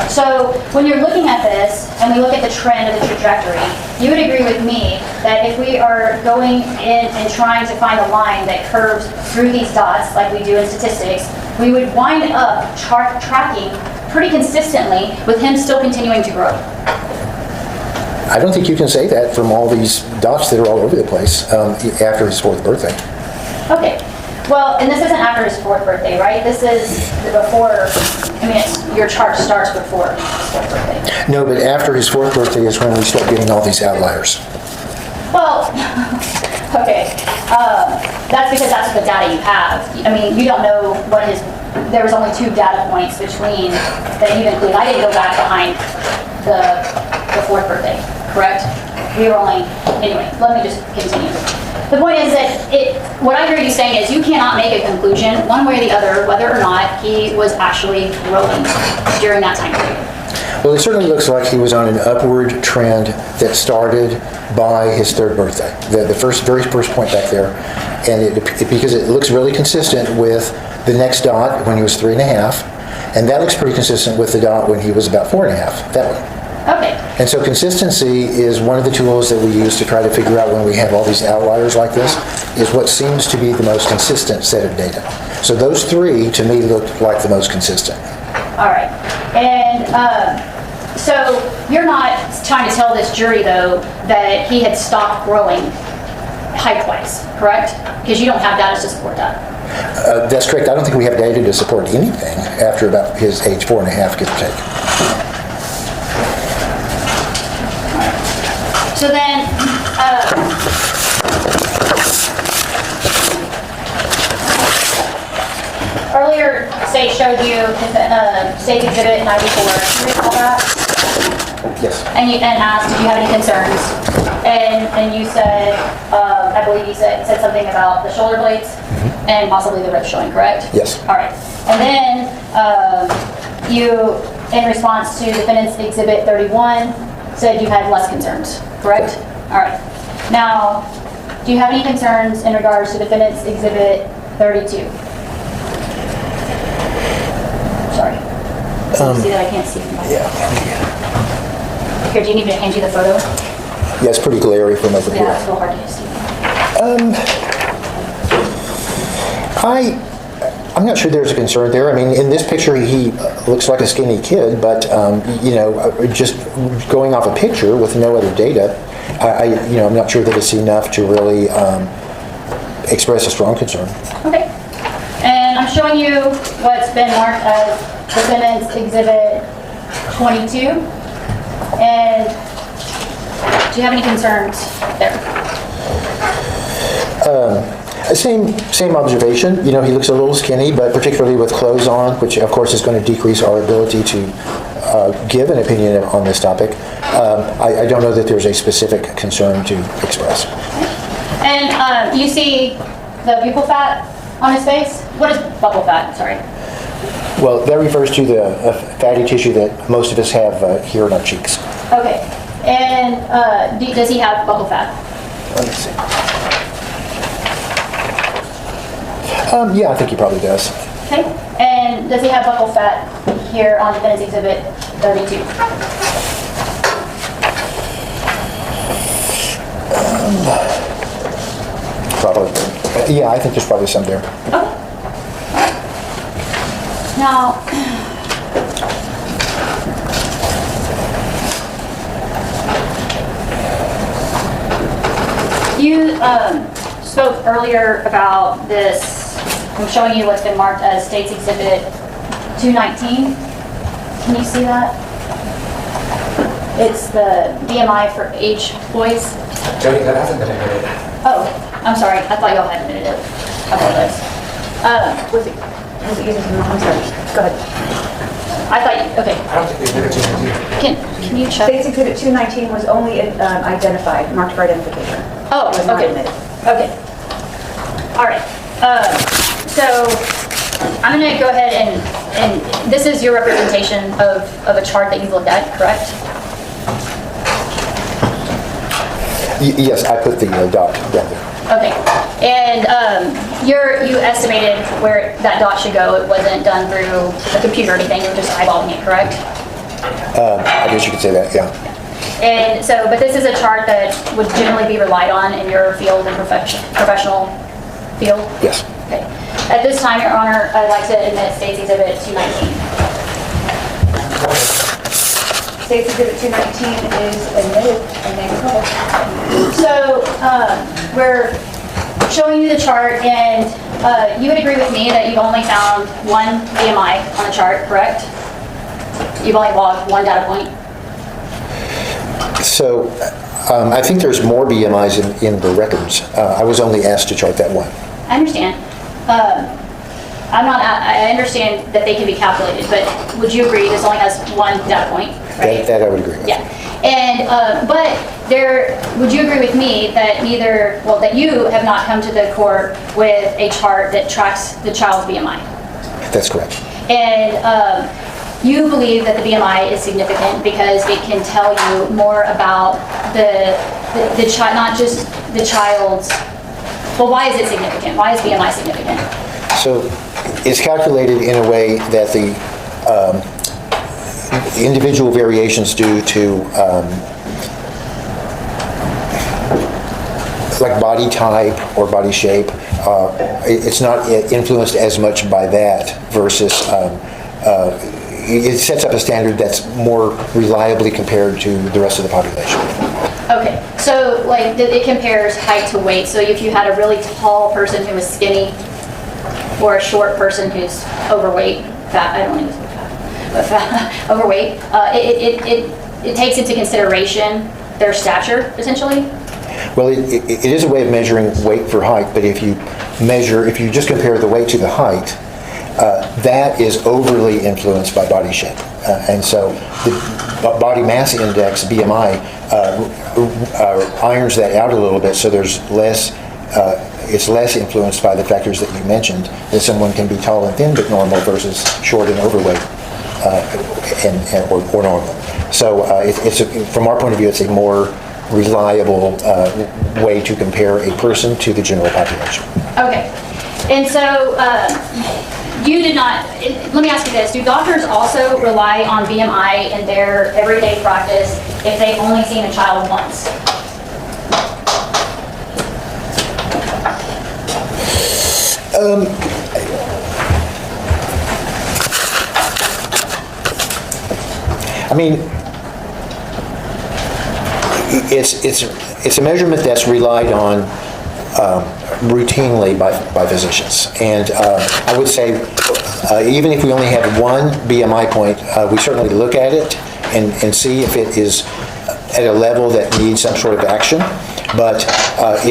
So when you're looking at this, and we look at the trend of the trajectory, you would agree with me that if we are going in and trying to find a line that curves through these dots, like we do in statistics, we would wind up tracking pretty consistently with him still continuing to grow. I don't think you can say that from all these dots that are all over the place after his 4th birthday. Okay. Well, and this isn't after his 4th birthday, right? This is before, I mean, your chart starts before his 4th birthday. No, but after his 4th birthday is when we start getting all these outliers. Well, okay. That's because that's the data you have. I mean, you don't know what his, there was only 2 data points between that you include. I didn't go back behind the 4th birthday, correct? We were only, anyway, let me just continue. The point is that what I heard you saying is you cannot make a conclusion one way or the other whether or not he was actually growing during that time period. Well, it certainly looks like he was on an upward trend that started by his 3rd birthday, the very first point back there, and because it looks really consistent with the next dot when he was 3.5, and that looks pretty consistent with the dot when he was about 4.5. That one. Okay. And so consistency is one of the tools that we use to try to figure out when we have all these outliers like this, is what seems to be the most consistent set of data. So those 3, to me, look like the most consistent. All right. And so you're not trying to tell this jury, though, that he had stopped growing height-wise, correct? Because you don't have data to support that. That's correct. I don't think we have data to support anything after about his age 4.5, give or take. So then, earlier, State showed you State Exhibit 94. Do you recall that? Yes. And asked, did you have any concerns? And you said, I believe you said something about the shoulder blades and possibly the ribs showing, correct? Yes. All right. And then you, in response to Defendant's Exhibit 31, said you had less concerns, correct? All right. Now, do you have any concerns in regards to Defendant's Exhibit 32? Sorry. You see that I can't see from my Here, do you need me to hand you the photo? Yeah, it's pretty glary from over Yeah, here. it's a little hard to see. I'm not sure there's a concern there. I mean, in this picture, he looks like a skinny kid, but just going off a picture with no other data, I'm not sure that it's enough to really express a strong concern. Okay. And I'm showing you what's been marked as Defendant's Exhibit 22. And do you have any concerns there? Same observation. He looks a little skinny, but particularly with clothes on, which of course is going to decrease our ability to give an opinion on this topic. I don't know that there's a specific concern to express. And you see the buccal fat on his face? What is buccal fat? Sorry. Well, that refers to the fatty tissue that most of us have here in our cheeks. Okay. And does he have buccal fat? Let me see. Yeah, I think he probably does. Okay. And does he have buccal fat here on Defendant's Exhibit 32? Probably. Yeah, I think there's probably some there. Okay. Now, you spoke earlier about this I'm showing you what's been marked as State's Exhibit 219. Can you see that? It's the BMI for age boys. Jody, that hasn't been admitted. Oh, I'm sorry. I thought y'all had admitted it. I apologize. Was it using, I'm sorry, go ahead. I thought you, okay. I don't think we admitted 219. Can you check? State's Exhibit 219 was only identified, marked for identification. Oh, It was not okay. admitted. Okay. All right. So I'm going to go ahead and this is your representation of a chart that you've looked at, correct? Yes, I put the dot down there. Okay. And you estimated where that dot should go. It wasn't done through a computer or anything. You were just eyeballing it, correct? I guess you could say that, yeah. And so, but this is a chart that would generally be relied on in your field and professional field? Yes. Okay. At this time, Your Honor, I'd like to admit State's Exhibit 219. State's Exhibit 219 is admitted and may be called. So, we're showing you the chart, and you would agree with me that you've only found one BMI on the chart, correct? You've only logged one data point? So I think there's more BMIs in the records. I was only asked to chart that one. I understand. I understand that they can be calculated, but would you agree this only has one data point, right? That I would agree with. Yeah. And, but would you agree with me that that you have not come to the court with a chart that tracks the child's BMI? That's correct. And you believe that the BMI is significant because it can tell you more about the child, not just the child's. Well, why is it significant? Why is BMI significant? So it's calculated in a way that the individual variations due to like body type or body shape, it's not influenced as much by that versus it sets up a standard that's more reliably compared to the rest of the population. Okay, so like it compares height to weight. So if you had a really tall person who was skinny or a short person who's overweight, fat, I don't want to use fat, but fat, overweight, it takes into consideration their stature, essentially? Well, it is a way of measuring weight for height, but if you just compare the weight to the height, that is overly influenced by body shape. And so the body mass index, BMI, irons that out a little bit, so there's it's less influenced by the factors that you mentioned, that someone can be tall and thin but normal versus short and overweight or normal. So from our point of view, it's a more reliable way to compare a person to the general population. Okay, and so you did not, let me ask you this, do doctors also rely on BMI in their everyday practice if they've only seen a child once? I mean, it's a measurement that's relied on routinely by physicians. And I would say, even if we only have one BMI point, we certainly look at it and see if it is at a level that needs some sort of action. But I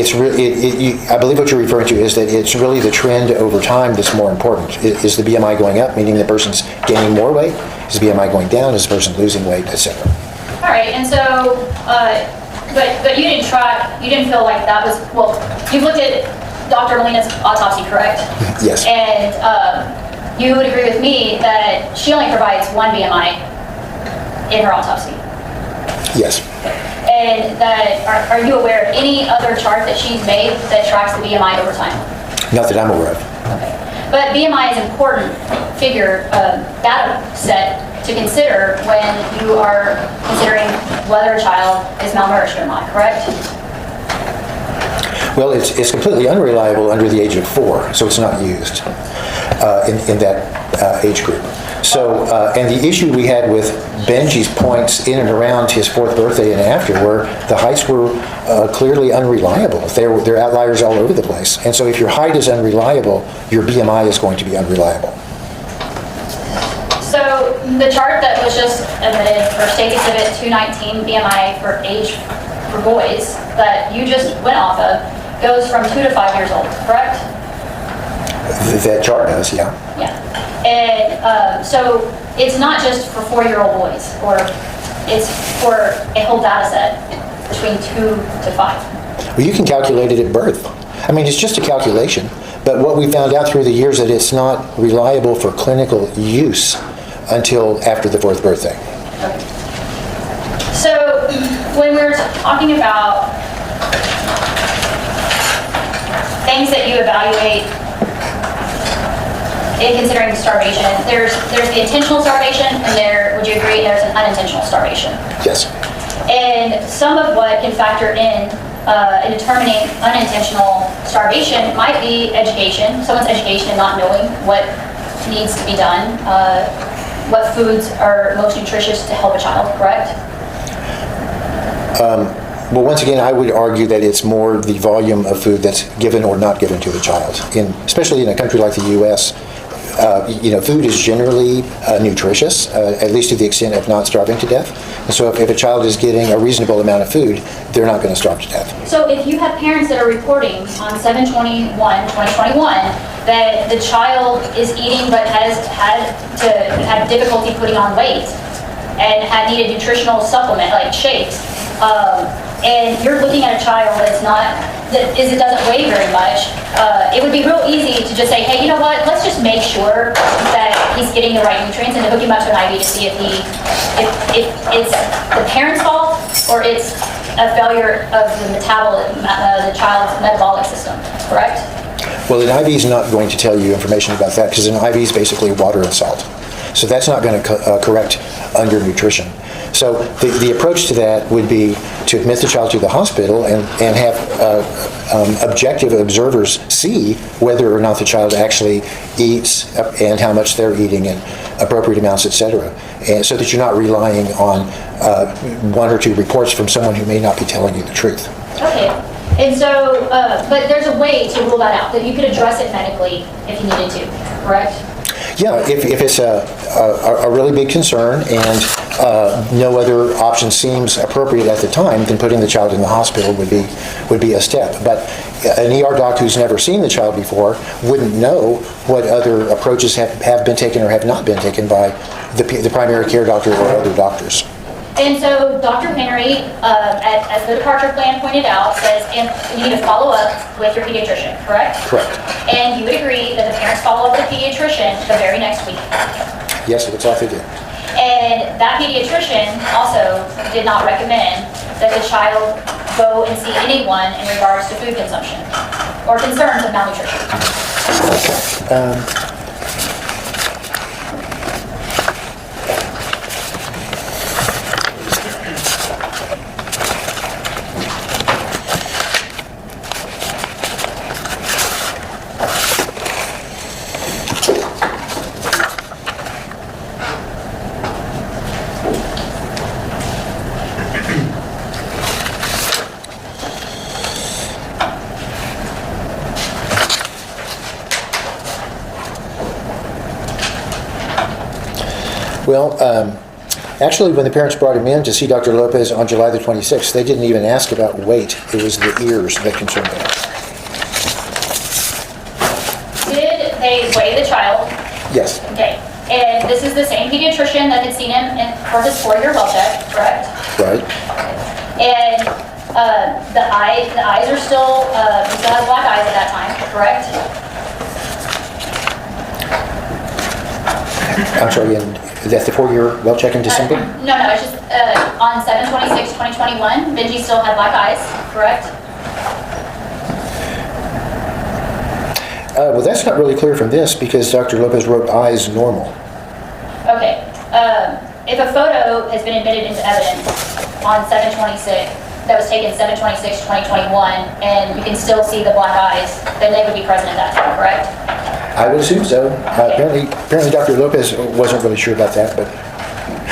believe what you're referring to is that it's really the trend over time that's more important. Is the BMI going up, meaning the person's gaining more weight? Is the BMI going down? Is the person losing weight, etc.? All right, and so, but you didn't feel like that was, well, you've looked at Dr. Molina's autopsy, correct? Yes. And you would agree with me that she only provides one BMI in her autopsy? Yes. And that, are you aware of any other chart that she's made that tracks the BMI over time? Not that I'm aware of. Okay. But BMI is an important figure, data set to consider when you are considering whether a child is malnourished or not, correct? Well, it's completely unreliable under the age of 4, so it's not used in that age group. So, and the issue we had with Benji's points in and around his 4th birthday and after were the heights were clearly unreliable. They're outliers all over the place. And so if your height is unreliable, your BMI is going to be unreliable. So the chart that was just admitted for State Exhibit 219 BMI for age for boys that you just went off of goes from 2 to 5 years old, correct? That chart does, yeah. Yeah. And so it's not just for 4-year-old boys, or it's for a whole data set between 2 to 5. Well, you can calculate it at birth. I mean, it's just a calculation. But what we found out through the years that it's not reliable for clinical use until after the 4th birthday. Okay. So when we're talking about things that you evaluate in considering starvation, there's the intentional starvation, and would you agree there's an unintentional starvation? Yes. And some of what can factor in determining unintentional starvation might be education, someone's education and not knowing what needs to be done, what foods are most nutritious to help a child, correct? Well, once again, I would argue that it's more the volume of food that's given or not given to the child. Especially in a country like the U.S., food is generally nutritious, at least to the extent of not starving to death. And so if a child is getting a reasonable amount of food, they're not going to starve to death. So if you have parents that are reporting on 7/21/2021 that the child is eating but has had difficulty putting on weight and had needed nutritional supplement like shakes, and you're looking at a child that doesn't weigh very much, it would be real easy to just say, hey, you know what, let's just make sure that he's getting the right nutrients and to hook him up to an IV to see if it's the parent's fault or it's a failure of the child's metabolic system, correct? Well, an IV is not going to tell you information about that because an IV is basically water and salt. So that's not going to correct undernutrition. So the approach to that would be to admit the child to the hospital and have objective observers see whether or not the child actually eats and how much they're eating and appropriate amounts, etc. And so that you're not relying on 1 or 2 reports from someone who may not be telling you the truth. Okay. And so, but there's a way to rule that out, that you could address it medically if you needed to, correct? Yeah, if it's a really big concern and no other option seems appropriate at the time, then putting the child in the hospital would be a step. But an ER doc who's never seen the child before wouldn't know what other approaches have been taken or have not been taken by the primary care doctor or other doctors. And so Dr. Henry, as the departure plan pointed out, says you need to follow up with your pediatrician, correct? Correct. And you would agree that the parents follow up with the pediatrician the very next week? Yes, it looks like they did. And that pediatrician also did not recommend that the child go and see anyone in regards to food consumption or concerns of malnutrition. Well, actually, when the parents brought him in to see Dr. Lopez on July the 26th, they didn't even ask about weight. It was the ears that concerned them. Did they weigh the child? Yes. Okay. And this is the same pediatrician that had seen him for his 4-year well check, correct? Right. And the eyes are still, he still has black eyes at that time, correct? I'm sorry, and that's the 4-year well check in December? No, it's just on 7/26/2021, Benji still had black eyes, correct? Well, that's not really clear from this because Dr. Lopez wrote eyes normal. Okay. If a photo has been admitted into evidence on 7/26, that was taken 7/26/2021, and you can still see the black eyes, then they would be present at that time, correct? I would assume so. Apparently Dr. Lopez wasn't really sure about that, but,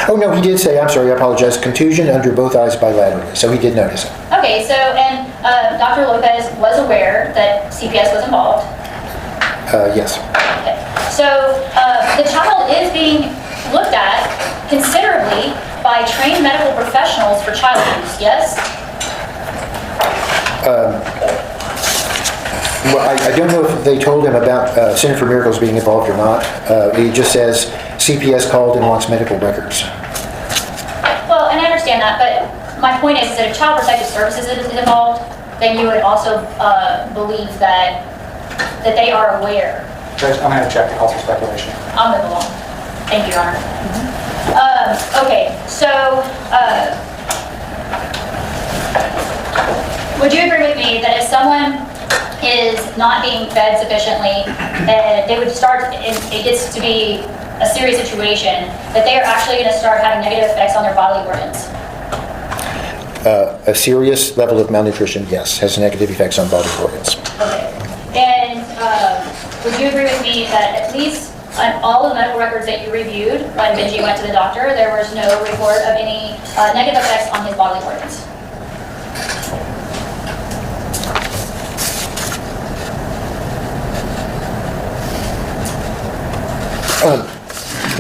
oh no, he did say, I'm sorry, I apologize, contusion under both eyes bilaterally, so he did notice it. Okay, so, and Dr. Lopez was aware that CPS was involved. Yes. Okay. So the child is being looked at considerably by trained medical professionals for child abuse, yes? Well, I don't know if they told him about Center for Miracles being involved or not. He just says CPS called and wants medical records. Well, and I understand that, but my point is that if Child Protective Services is involved, then you would also believe that they are aware. Judge, I'm going to check. Also speculation. I'll move along. Thank you, Your Honor. Okay, so would you agree with me that if someone is not being fed sufficiently, and they would start, it gets to be a serious situation, that they are actually going to start having negative effects on their bodily organs? A serious level of malnutrition, yes, has negative effects on bodily organs. Okay. And would you agree with me that at least on all the medical records that you reviewed when Benji went to the doctor, there was no report of any negative effects on his bodily organs?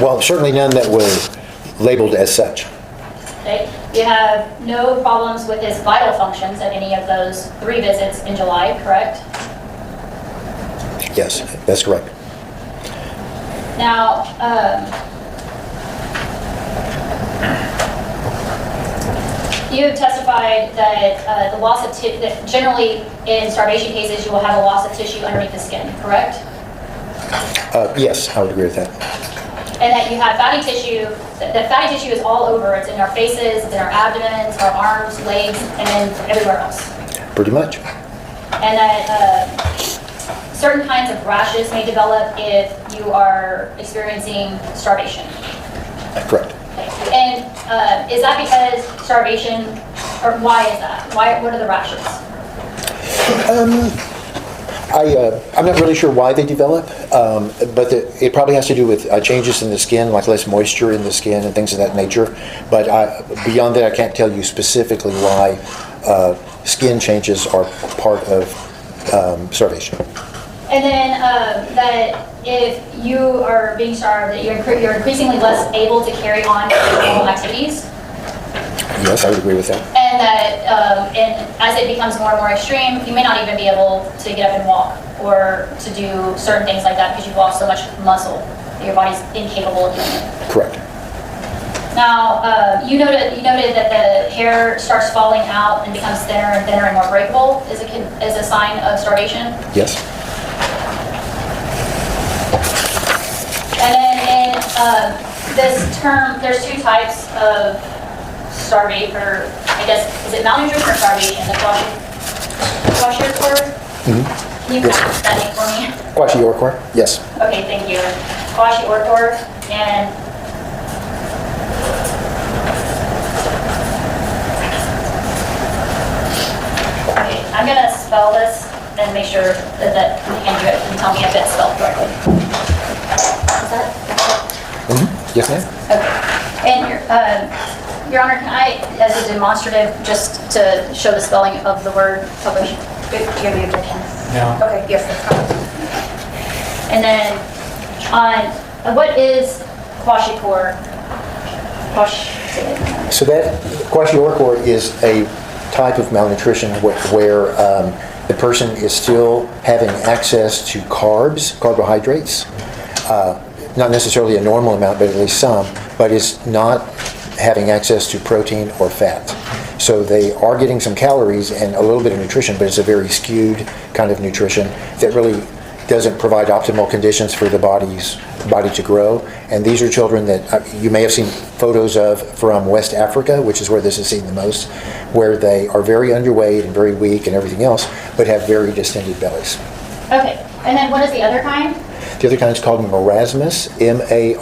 Well, certainly none that were labeled as such. Okay. You have no problems with his vital functions at any of those 3 visits in July, correct? Yes, that's correct. Now, you have testified that the loss of that generally in starvation cases you will have a loss of tissue underneath the skin, correct? Yes, I would agree with that. And that you have fatty tissue. That fatty tissue is all over. It's in our faces, it's in our abdomens, our arms, legs, and then everywhere else. Pretty much. And that certain kinds of rashes may develop if you are experiencing starvation. Correct. Okay. And is that because starvation, or why is that? What are the rashes? I'm not really sure why they develop, but it probably has to do with changes in the skin, like less moisture in the skin and things of that nature. But beyond that, I can't tell you specifically why skin changes are part of starvation. And then that if you are being starved, that you're increasingly less able to carry on normal activities. Yes, I would agree with that. And that and as it becomes more and more extreme, you may not even be able to get up and walk or to do certain things like that because you've lost so much muscle that your body's incapable of doing it. Correct. Now, you noted that the hair starts falling out and becomes thinner and thinner and more breakable as a sign of starvation. Yes. And then in this term, there's 2 types of starvation, or I guess, is it malnutrition or starvation? The kwashiorkor? Mm-hmm. Can you pronounce that name for me? Kwashiorkor? Yes. Okay, thank you. Kwashiorkor, and okay, I'm gonna spell this and make sure that Andrew can tell me if it's spelled correctly. Is that? Mm-hmm. Yes, ma'am. Okay. And Your Honor, can I, as a demonstrative, just to show the spelling of the word publish? Do you have any objection? No. Okay, yes, that's fine. And then on, what is kwashiorkor? So that kwashiorkor is a type of malnutrition where the person is still having access to carbs, carbohydrates, not necessarily a normal amount, but at least some, but is not having access to protein or fat. So they are getting some calories and a little bit of nutrition, but it's a very skewed kind of nutrition that really doesn't provide optimal conditions for the body to grow. And these are children that you may have seen photos of from West Africa, which is where this is seen the most, where they are very underweight and very weak and everything else, but have very distended bellies. Okay, and then what is the other kind? The other kind is called marasmus, M-A-R-A-S-M-U-U-S.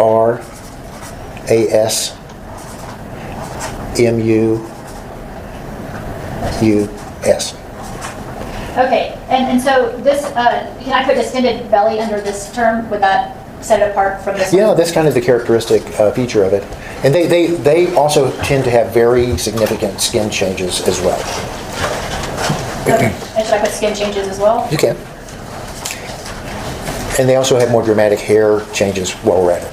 Okay, And so this, can I put distended belly under this term? Would that set it apart from this one? Yeah, that's kind of the characteristic feature of it. And they also tend to have very significant skin changes as well. Okay. And should I put skin changes as well? You can. And they also have more dramatic hair changes while we're at it.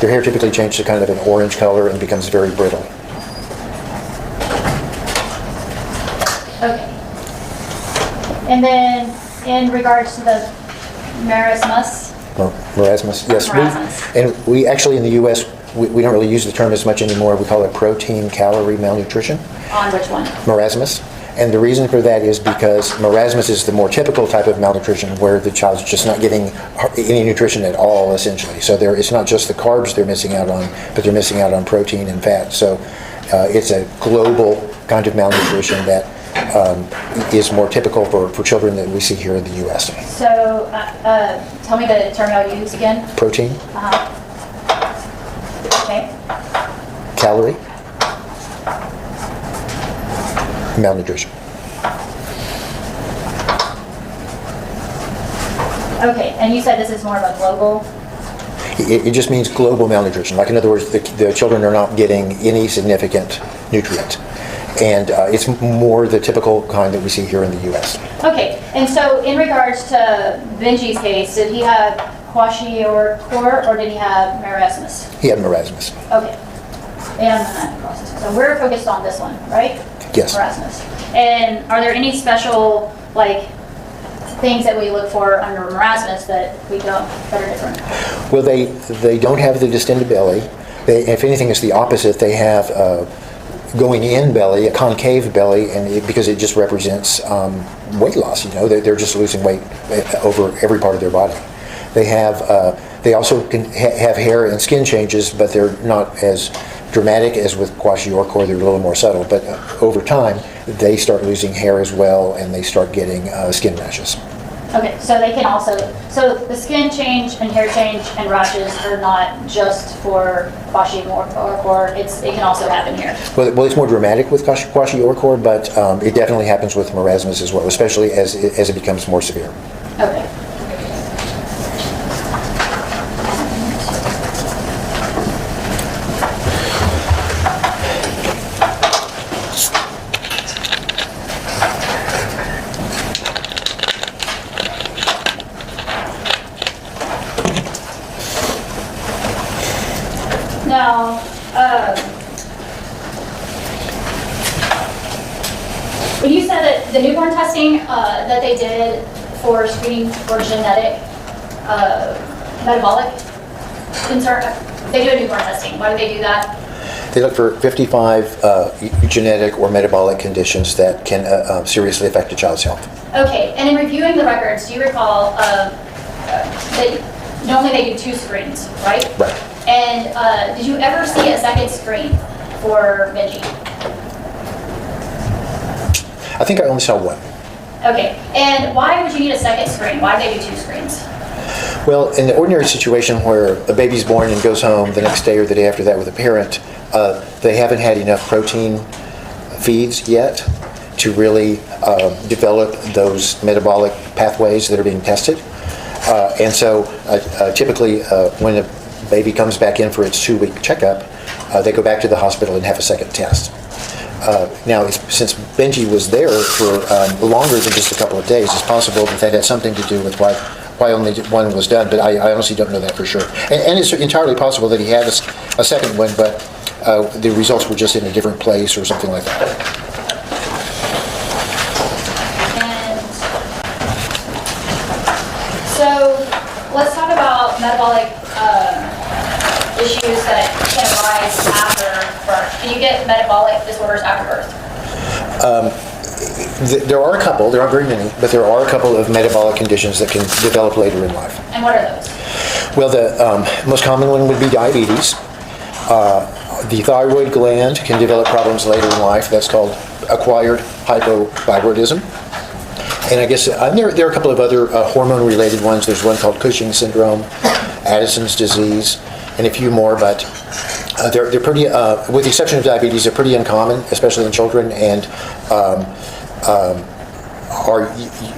Their hair typically changes to kind of an orange color and becomes very brittle. Okay. And then in regards to the marasmus, Marasmus, yes. Marasmus. And we actually in the U.S., we don't really use the term as much anymore. We call it protein calorie malnutrition. on which one? Marasmus. And the reason for that is because marasmus is the more typical type of malnutrition where the child's just not getting any nutrition at all, essentially. So it's not just the carbs they're missing out on, but they're missing out on protein and fat. So it's a global kind of malnutrition that is more typical for children that we see here in the U.S. So tell me the term I'll use again. Protein, Okay. calorie, malnutrition. Okay, and you said this is more of a global? It just means global malnutrition. Like in other words, the children are not getting any significant nutrient. And it's more the typical kind that we see here in the U.S. Okay, and so in regards to Benji's case, did he have kwashiorkor or did he have marasmus? He had marasmus. Okay. And process. So we're focused on this one, right? Yes. Marasmus. And are there any special, like, things that we look for under marasmus that we don't, that are different? Well, they don't have the distended belly. If anything, it's the opposite. They have going in belly, a concave belly, and because it just represents weight loss. You know, they're just losing weight over every part of their body. They also can have hair and skin changes, but they're not as dramatic as with kwashiorkor. They're a little more subtle, but over time they start losing hair as well, and they start getting skin rashes. Okay, so they can also, so the skin change and hair change and rashes are not just for kwashiorkor, it can also happen here. Well, it's more dramatic with kwashiorkor, but it definitely happens with marasmus as well, especially as it becomes more severe. Okay. Now, when you said that the newborn testing that they did for screening for genetic metabolic concern, they do a newborn testing. Why do they do that? They look for 55 genetic or metabolic conditions that can seriously affect a child's health. Okay, and in reviewing the records, do you recall that normally they do 2 screens, right? Right. And did you ever see a second screen for Benji? I think I only saw one. Okay, and why would you need a second screen? Why do they do 2 screens? Well, in the ordinary situation where a baby's born and goes home the next day or the day after that with a parent, they haven't had enough protein feeds yet to really develop those metabolic pathways that are being tested. And so typically when a baby comes back in for its 2-week checkup, they go back to the hospital and have a second test. Now, since Benji was there for longer than just a couple of days, it's possible that that had something to do with why only one was done, but I honestly don't know that for sure. And it's entirely possible that he had a second one, but the results were just in a different place or something like that. And so let's talk about metabolic issues that can arise after birth. Can you get metabolic disorders after birth? There are a couple, there aren't very many, but there are a couple of metabolic conditions that can develop later in life. And what are those? Well, the most common one would be diabetes. The thyroid gland can develop problems later in life. That's called acquired hypothyroidism. And I guess there are a couple of other hormone-related ones. There's one called Cushing's syndrome, Addison's disease, and a few more, but they're pretty, with the exception of diabetes, they're pretty uncommon, especially in children, and are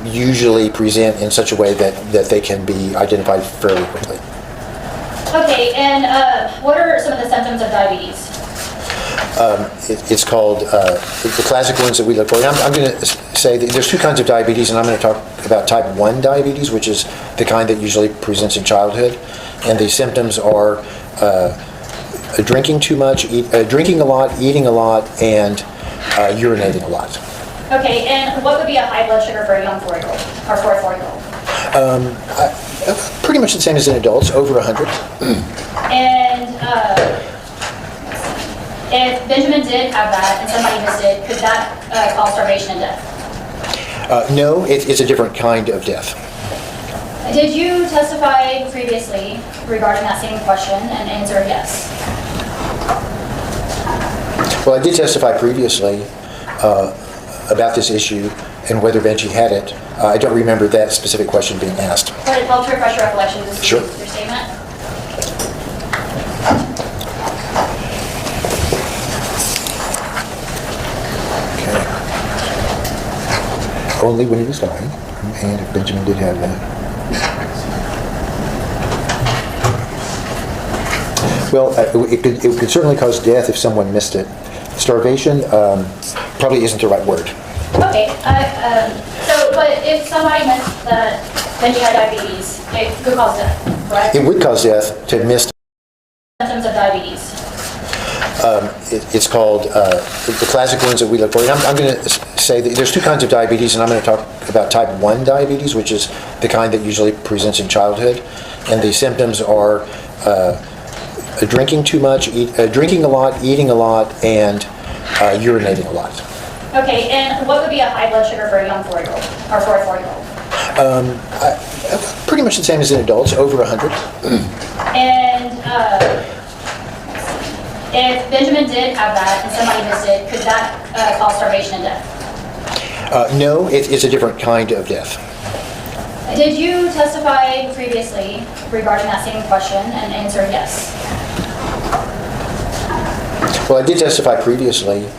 usually present in such a way that they can be identified fairly quickly. Okay, and what are some of the symptoms of diabetes? It's called, the classic ones that we look for. And I'm going to say that there's two kinds of diabetes, and I'm going to talk about type 1 diabetes, which is the kind that usually presents in childhood. And the symptoms are drinking too much, drinking a lot, eating a lot, and urinating a lot. Okay, and what would be a high blood sugar for a young 4-year-old or for a 4-year-old? Pretty much the same as in adults, over 100. And if Benjamin did have that and somebody missed it, could that cause starvation and death? No, it's a different kind of death. Did you testify previously regarding that same question and answer yes? Well, I did testify previously about this issue and whether Benji had it. I don't remember that specific question being asked. Would it help to refresh your recollection to see Sure. your statement? Okay. Only when he was dying, and if Benjamin did have that. Well, it could certainly cause death if someone missed it. Starvation probably isn't the right word. Okay, but if somebody missed that Benji had diabetes, it could cause death, right? It would cause death to miss. Symptoms of diabetes. It's called, the classic ones that we look for. And I'm going to say that there's two kinds of diabetes, and I'm going to talk about type 1 diabetes, which is the kind that usually presents in childhood. And the symptoms are drinking too much, drinking a lot, eating a lot, and urinating a lot. Okay, and what would be a high blood sugar for a young 4-year-old or for a 4-year-old? Pretty much the same as in adults, over 100. And if Benjamin did have that and somebody missed it, could that cause starvation and death? No, it's a different kind of death. Did you testify previously regarding that same question and answer yes? Well, I did testify previously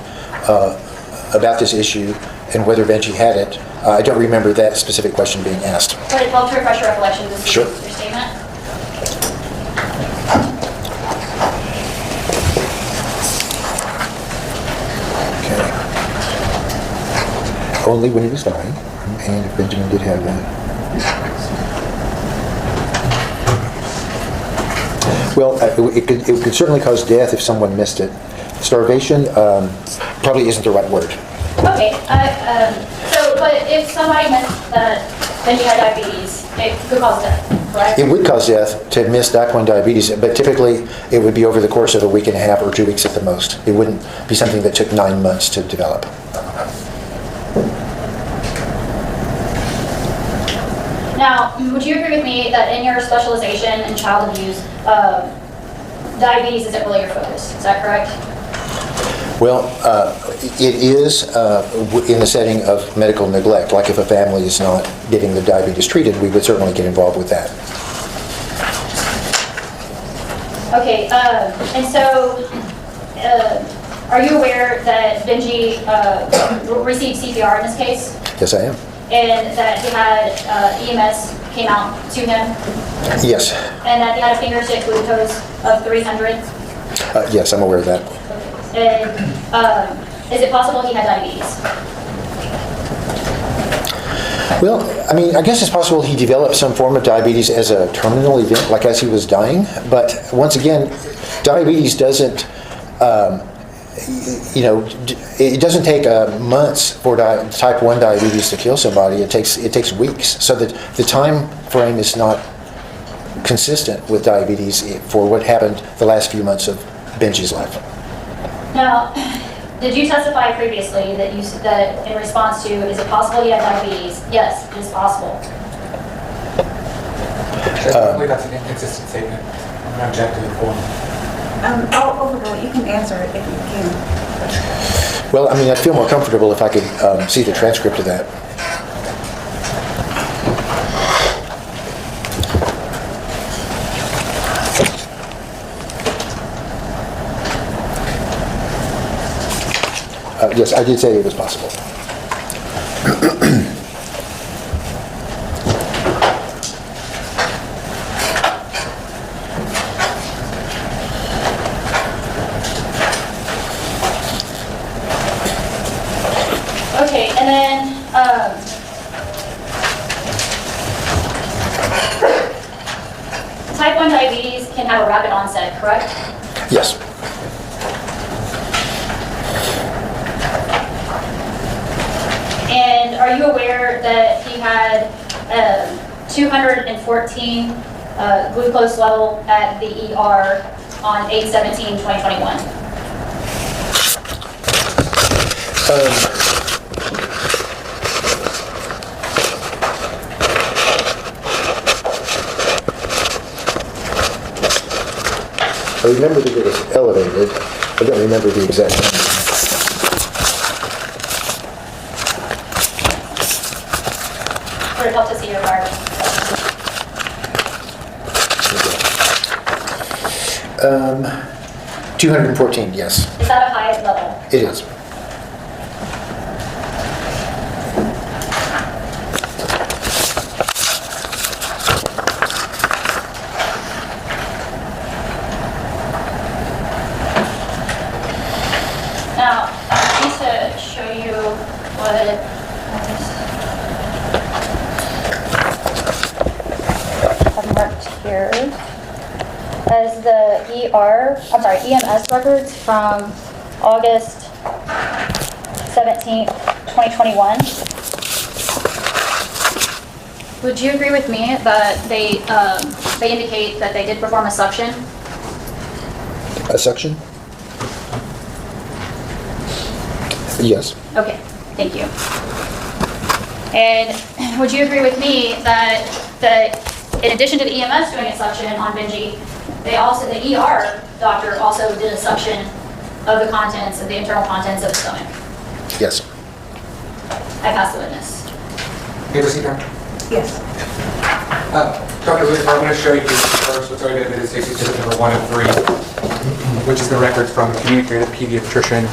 about this issue and whether Benji had it. I don't remember that specific question being asked. Would it help to refresh your recollection to see Sure. your statement? Okay. Only when he was dying, and if Benjamin did have that. Well, it could certainly cause death if someone missed it. Starvation probably isn't the right word. Okay, but if somebody missed that Benji had diabetes, it could cause death, correct? It would cause death to miss type 1 diabetes, but typically it would be over the course of a week and a half or 2 weeks at the most. It wouldn't be something that took 9 months to develop. Now, would you agree with me that in your specialization in child abuse, diabetes isn't really your focus? Is that correct? Well, it is in the setting of medical neglect. Like if a family is not getting the diabetes treated, we would certainly get involved with that. Okay, and so are you aware that Benji received CPR in this case? Yes, I am. And that he had EMS came out to him? Yes. And that he had a finger stick glucose of 300? Yes, I'm aware of that. And is it possible he had diabetes? Well, I mean, I guess it's possible he developed some form of diabetes as a terminal event, like as he was dying. But once again, diabetes doesn't, it doesn't take months for type 1 diabetes to kill somebody. It takes weeks. So that the time frame is not consistent with diabetes for what happened the last few months of Benji's life. Now, did you testify previously that in response to, is it possible he had diabetes? Yes, it is possible. I believe that's an inconsistent statement. I'm going to object to the form. I'll overrule it. You can answer it if you can. Well, I mean, I'd feel more comfortable if I could see the transcript of that. Yes, I did say it was possible. have a rapid onset, correct? Yes. And are you aware that he had 214 glucose level at the ER on 8/17/2021? I remember that it was elevated. I don't remember the exact number. Would it help to see your card? 214, yes, Is that a high level? it is. Now, I need to show you what I've marked here as the EMS records from August 17th, 2021. Would you agree with me that they indicate that they did perform a suction? A suction? Yes. Okay, thank you. And would you agree with me that in addition to the EMS doing a suction on Benji, the ER doctor also did a suction of the contents, of the internal contents of the stomach? Yes. I pass the witness. Okay, proceed, Dr. Yes. Dr. Lewis, I'm going to show you first what's already been admitted safety exhibit number 1 of 3, which is the records from the communicator, the pediatrician.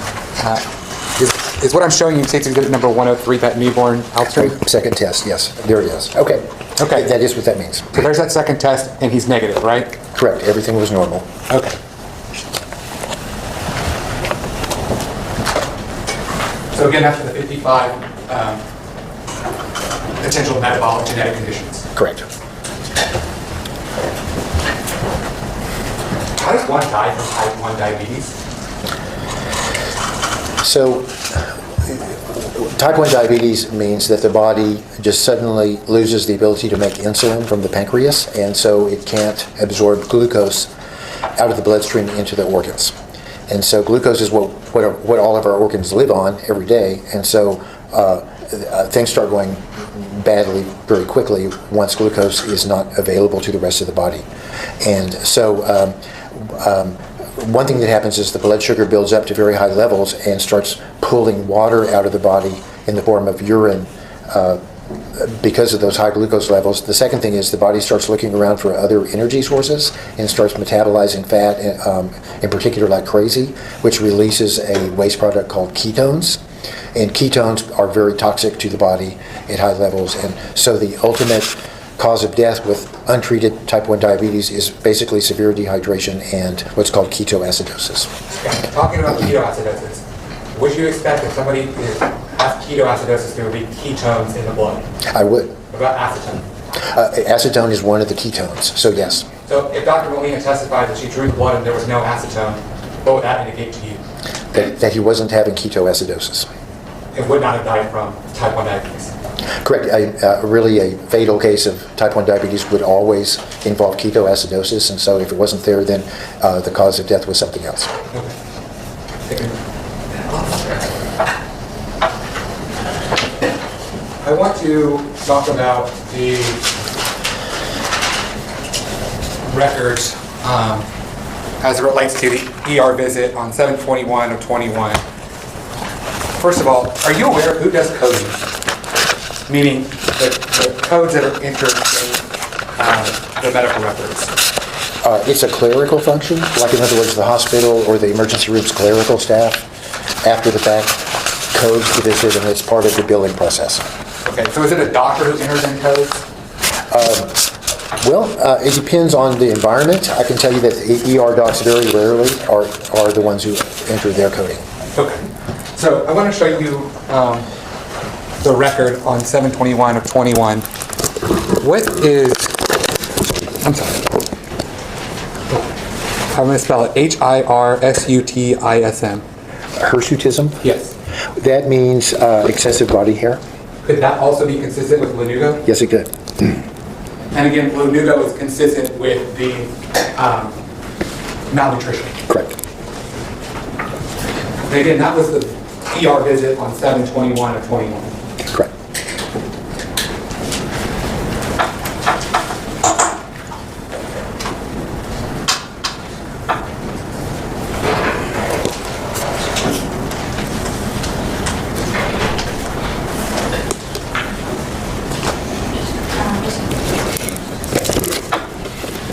Is what I'm showing you safety exhibit number 103, that newborn health stream? Second test, yes. There it is. Okay. Okay. That is what that means. So there's that second test, and he's negative, right? Correct. Everything was normal. Okay. So again, after the 55 potential metabolic genetic conditions. Correct. How does one die from type 1 diabetes? So, type 1 diabetes means that the body just suddenly loses the ability to make insulin from the pancreas, and so it can't absorb glucose out of the bloodstream into the organs. And so glucose is what all of our organs live on every day, and so things start going badly very quickly once glucose is not available to the rest of the body. And so one thing that happens is the blood sugar builds up to very high levels and starts pulling water out of the body in the form of urine because of those high glucose levels. The second thing is the body starts looking around for other energy sources and starts metabolizing fat, in particular like crazy, which releases a waste product called ketones. And ketones are very toxic to the body at high levels. And so the ultimate cause of death with untreated type 1 diabetes is basically severe dehydration and what's called ketoacidosis. Okay. Talking about ketoacidosis, would you expect if somebody has ketoacidosis there would be ketones in the blood? I would. What about acetone? Acetone is one of the ketones, so yes. So if Dr. Molina testified that she drew the blood and there was no acetone, what would that indicate to you? That he wasn't having ketoacidosis. It would not have died from type 1 diabetes. Correct. Really a fatal case of type 1 diabetes would always involve ketoacidosis, and so if it wasn't there, then the cause of death was something else. Okay. I want to talk about the records as it relates to the ER visit on 7/21 of 21. First of all, are you aware of who does coding? Meaning the codes that are entered in the medical records. It's a clerical function, like in other words, the hospital or the emergency room's clerical staff, after the fact, codes the visit, and it's part of the billing process. Okay, so is it a doctor who enters in codes? Well, it depends on the environment. I can tell you that the ER docs very rarely are the ones who enter their coding. Okay, so I want to show you the record on 7/21 of 21. What is, I'm sorry. I'm going to spell it Hirsutism. Hirsutism? Yes. That means excessive body hair? Could that also be consistent with lanugo? Yes, it could. And again, lanugo is consistent with the malnutrition. Correct. And again, that was the ER visit on 7/21 of 21. Correct.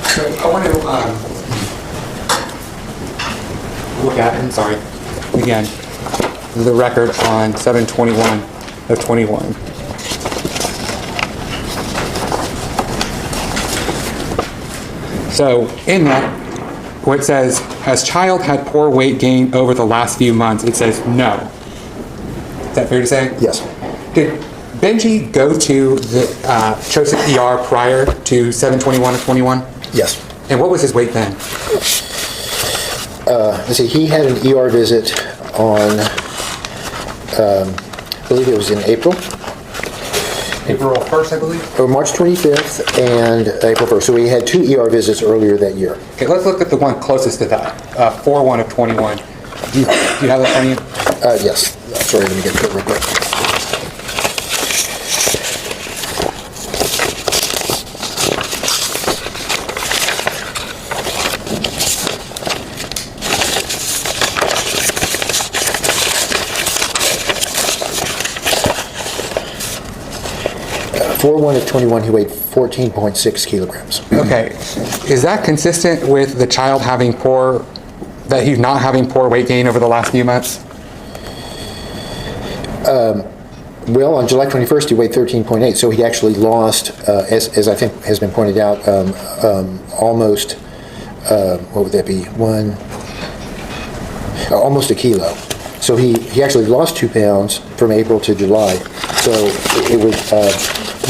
So I want to look at, I'm sorry, again, the record on 7/21 of 21. So in that, where it says, has child had poor weight gain over the last few months? It says no. Is that fair to say? Yes. Did Benji go to the Chosic ER prior to 7/21 of 21? Yes. And what was his weight then? Let's see, he had an ER visit on, I believe it was in April, April 1st, I believe? or March 25th and April 1st. So he had 2 ER visits earlier that year. Okay, let's look at the one closest to that, 4/1 of 21. Do you have that on you? Yes. Sorry, let me get to it real quick. For 1 of 21, he weighed 14.6 kilograms. Okay, is that consistent with the child having that he's not having poor weight gain over the last few months? Well, on July 21st, he weighed 13.8, so he actually lost, as I think has been pointed out, almost, what would that be, almost a kilo. So he actually lost 2 pounds from April to July, so it would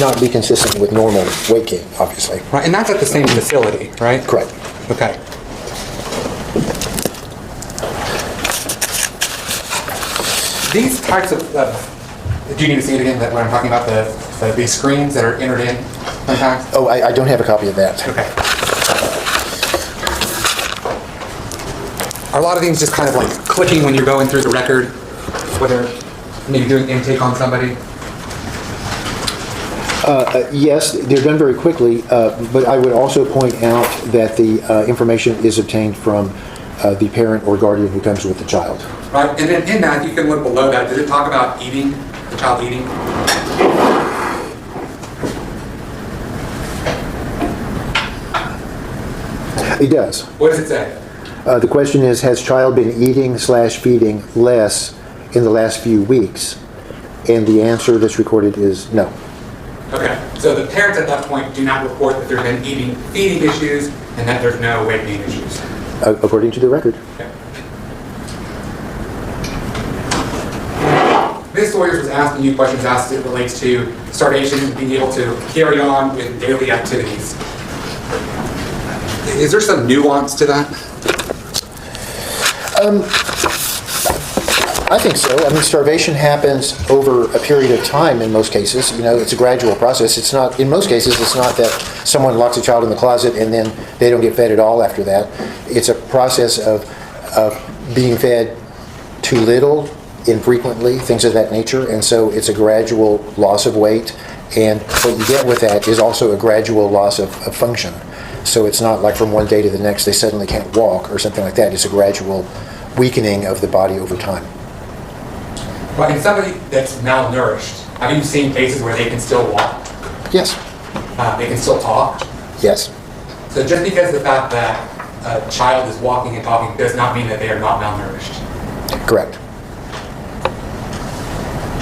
not be consistent with normal weight gain, obviously. Right, and that's at the same facility, right? Correct. Okay. These types of, do you need to see it again, that when I'm talking about these screens that are entered in sometimes? Oh, I don't have a copy of that. Okay. Are a lot of things just kind of like clicking when you're going through the record, whether maybe doing intake on somebody? Yes, they're done very quickly, but I would also point out that the information is obtained from the parent or guardian who comes with the child. Right, and then in that, you can look below that. Does it talk about eating, the child eating? It does. What does it say? The question is, has child been eating/feeding less in the last few weeks? And the answer that's recorded is no. Okay, so the parents at that point do not report that there have been feeding issues and that there's no weight gain issues. According to the record. Okay. Ms. Sawyers was asking you questions as it relates to starvation and being able to carry on with daily activities. Is there some nuance to that? I think so. I mean, starvation happens over a period of time in most cases. You know, it's a gradual process. It's not, in most cases, it's not that someone locks a child in the closet and then they don't get fed at all after that. It's a process of being fed too little, infrequently, things of that nature. And so it's a gradual loss of weight. And what you get with that is also a gradual loss of function. So it's not like from one day to the next they suddenly can't walk or something like that. It's a gradual weakening of the body over time. But in somebody that's malnourished, have you seen cases where they can still walk? Yes. They can still talk? Yes. So just because the fact that a child is walking and talking does not mean that they are not malnourished. Correct.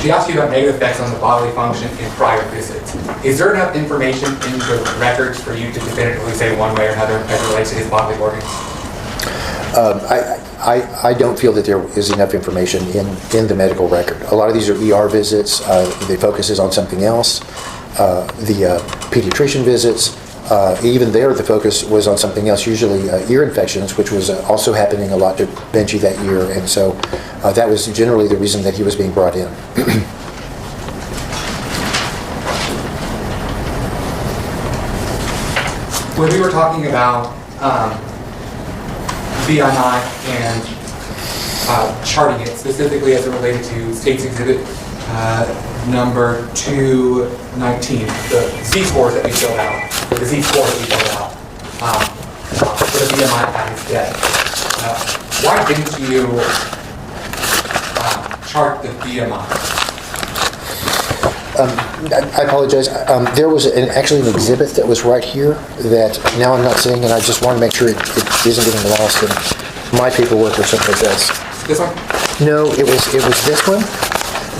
She asked you about negative effects on the bodily function in prior visits. Is there enough information in the records for you to definitively say one way or another as it relates to his bodily organs? I don't feel that there is enough information in the medical record. A lot of these are ER visits. The focus is on something else. The pediatrician visits Even there, the focus was on something else, usually ear infections, which was also happening a lot to Benji that year. And so that was generally the reason that he was being brought in. When we were talking about BMI and charting it, specifically as it related to State's Exhibit number 219, the Z-scores that we filled out, or the Z-score that we filled out for the BMI at its death. Why didn't you chart the BMI? I apologize. There was actually an exhibit that was right here that now I'm not seeing, and I just want to make sure it isn't getting lost in my paperwork or someplace else. This one? No, it was this one,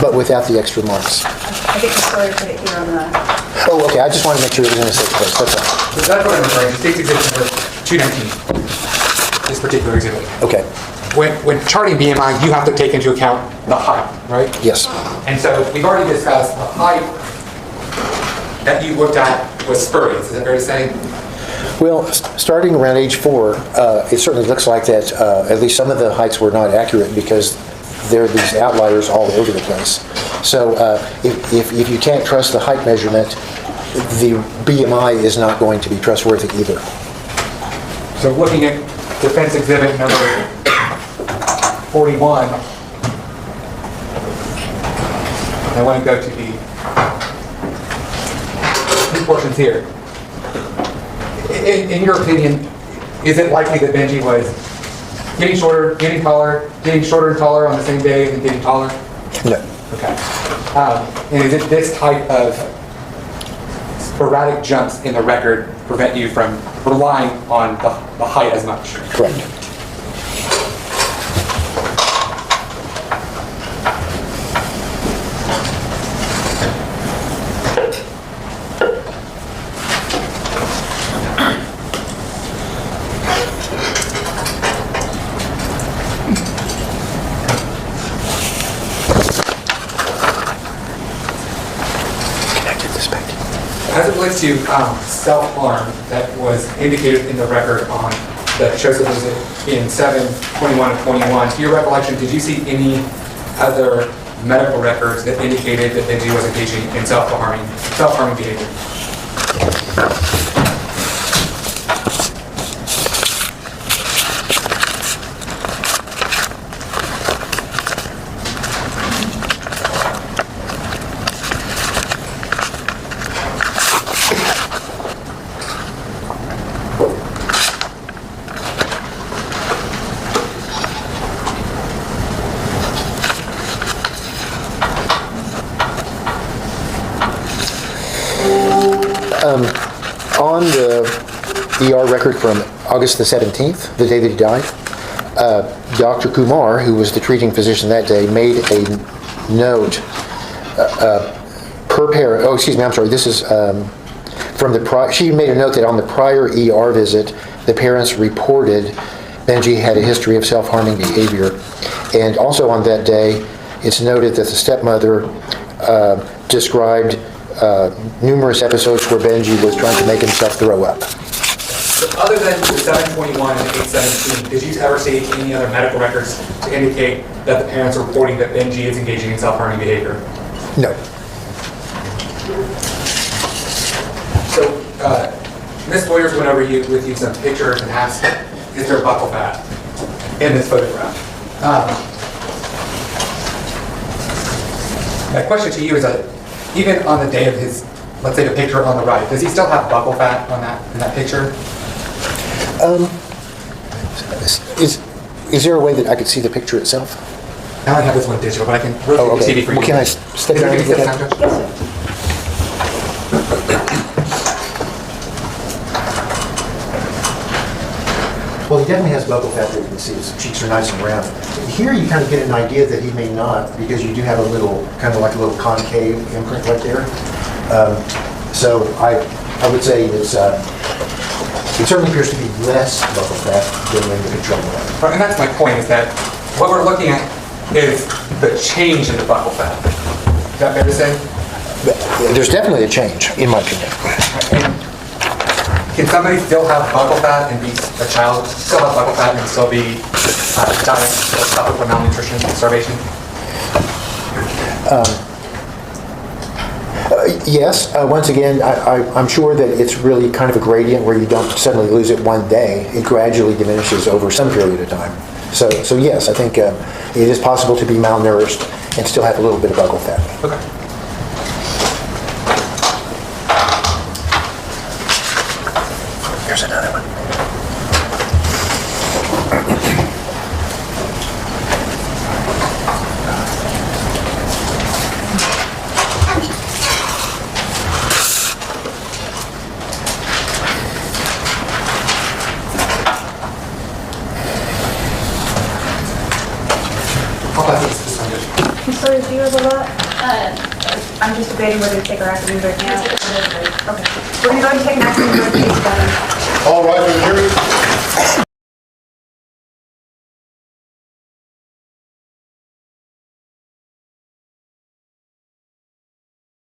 but without the extra marks. I think the Sawyer put it here on the... Oh, okay. I just want to make sure it was in a safe place. That's all. So that's what I'm referring to, State's Exhibit number 219, this particular exhibit. Okay. When charting BMI, you have to take into account the height, right? Yes. And so we've already discussed the height that you looked at was spurious. Is that fair to say? Well, starting around age 4, it certainly looks like that at least some of the heights were not accurate because there are these outliers all over the place. So if you can't trust the height measurement, the BMI is not going to be trustworthy either. So looking at defense exhibit number 41, I want to go to these portions here. In your opinion, is it likely that Benji was getting shorter, getting taller, getting shorter and taller on the same day and getting taller? No. Okay. And is it this type of sporadic jumps in the record prevent you from relying on the height as much? Correct. As it relates to self-harm that was indicated in the record on the Joseph visit in 7/21 of 21, to your recollection, did you see any other medical records that indicated that Benji was engaging in self-harming behavior? On the ER record from August the 17th, the day that he died, Dr. Kumar, who was the treating physician that day, made a note per parent. Oh, excuse me, I'm sorry. This is from the she made a note that on the prior ER visit, the parents reported Benji had a history of self-harming behavior. And also on that day, it's noted that the stepmother described numerous episodes where Benji was trying to make himself throw up. So other than the 7/21 and 8/17, did you ever see any other medical records to indicate that the parents are reporting that Benji is engaging in self-harming behavior? No. So Ms. Boyers went over with you some pictures and asked, is there buccal fat in this photograph? My question to you is that even on the day of his, let's say the picture on the right, does he still have buccal fat on in that picture? Is there a way that I could see the picture itself? I only have this one digital, but I can rotate Oh, the okay. CD for you. Well, can I step Is there down any and look step at down, it? Judge? Well, he definitely has buccal fat there. You can see his cheeks are nice and round. Here you kind of get an idea that he may not, because you do have a little, kind of like a little concave imprint right there. So I would say it certainly appears to be less buccal fat than in the control arm. Right, and that's my point, is that what we're looking at is the change in the buccal fat. Is that fair to say? There's definitely a change, in my opinion. And Can somebody still have buccal fat and be a child, still have buccal fat and still be dying or suffer from malnutrition and starvation? Yes, once again, I'm sure that it's really kind of a gradient where you don't suddenly lose it one day. It gradually diminishes over some period of time. So yes, I think it is possible to be malnourished and still have a little bit of buccal fat. Okay. Here's another one. How about this one? I'm sorry, do you have a lot? I'm just debating whether to take our afternoon break now. Okay. We're going to go ahead and take an afternoon break. All right,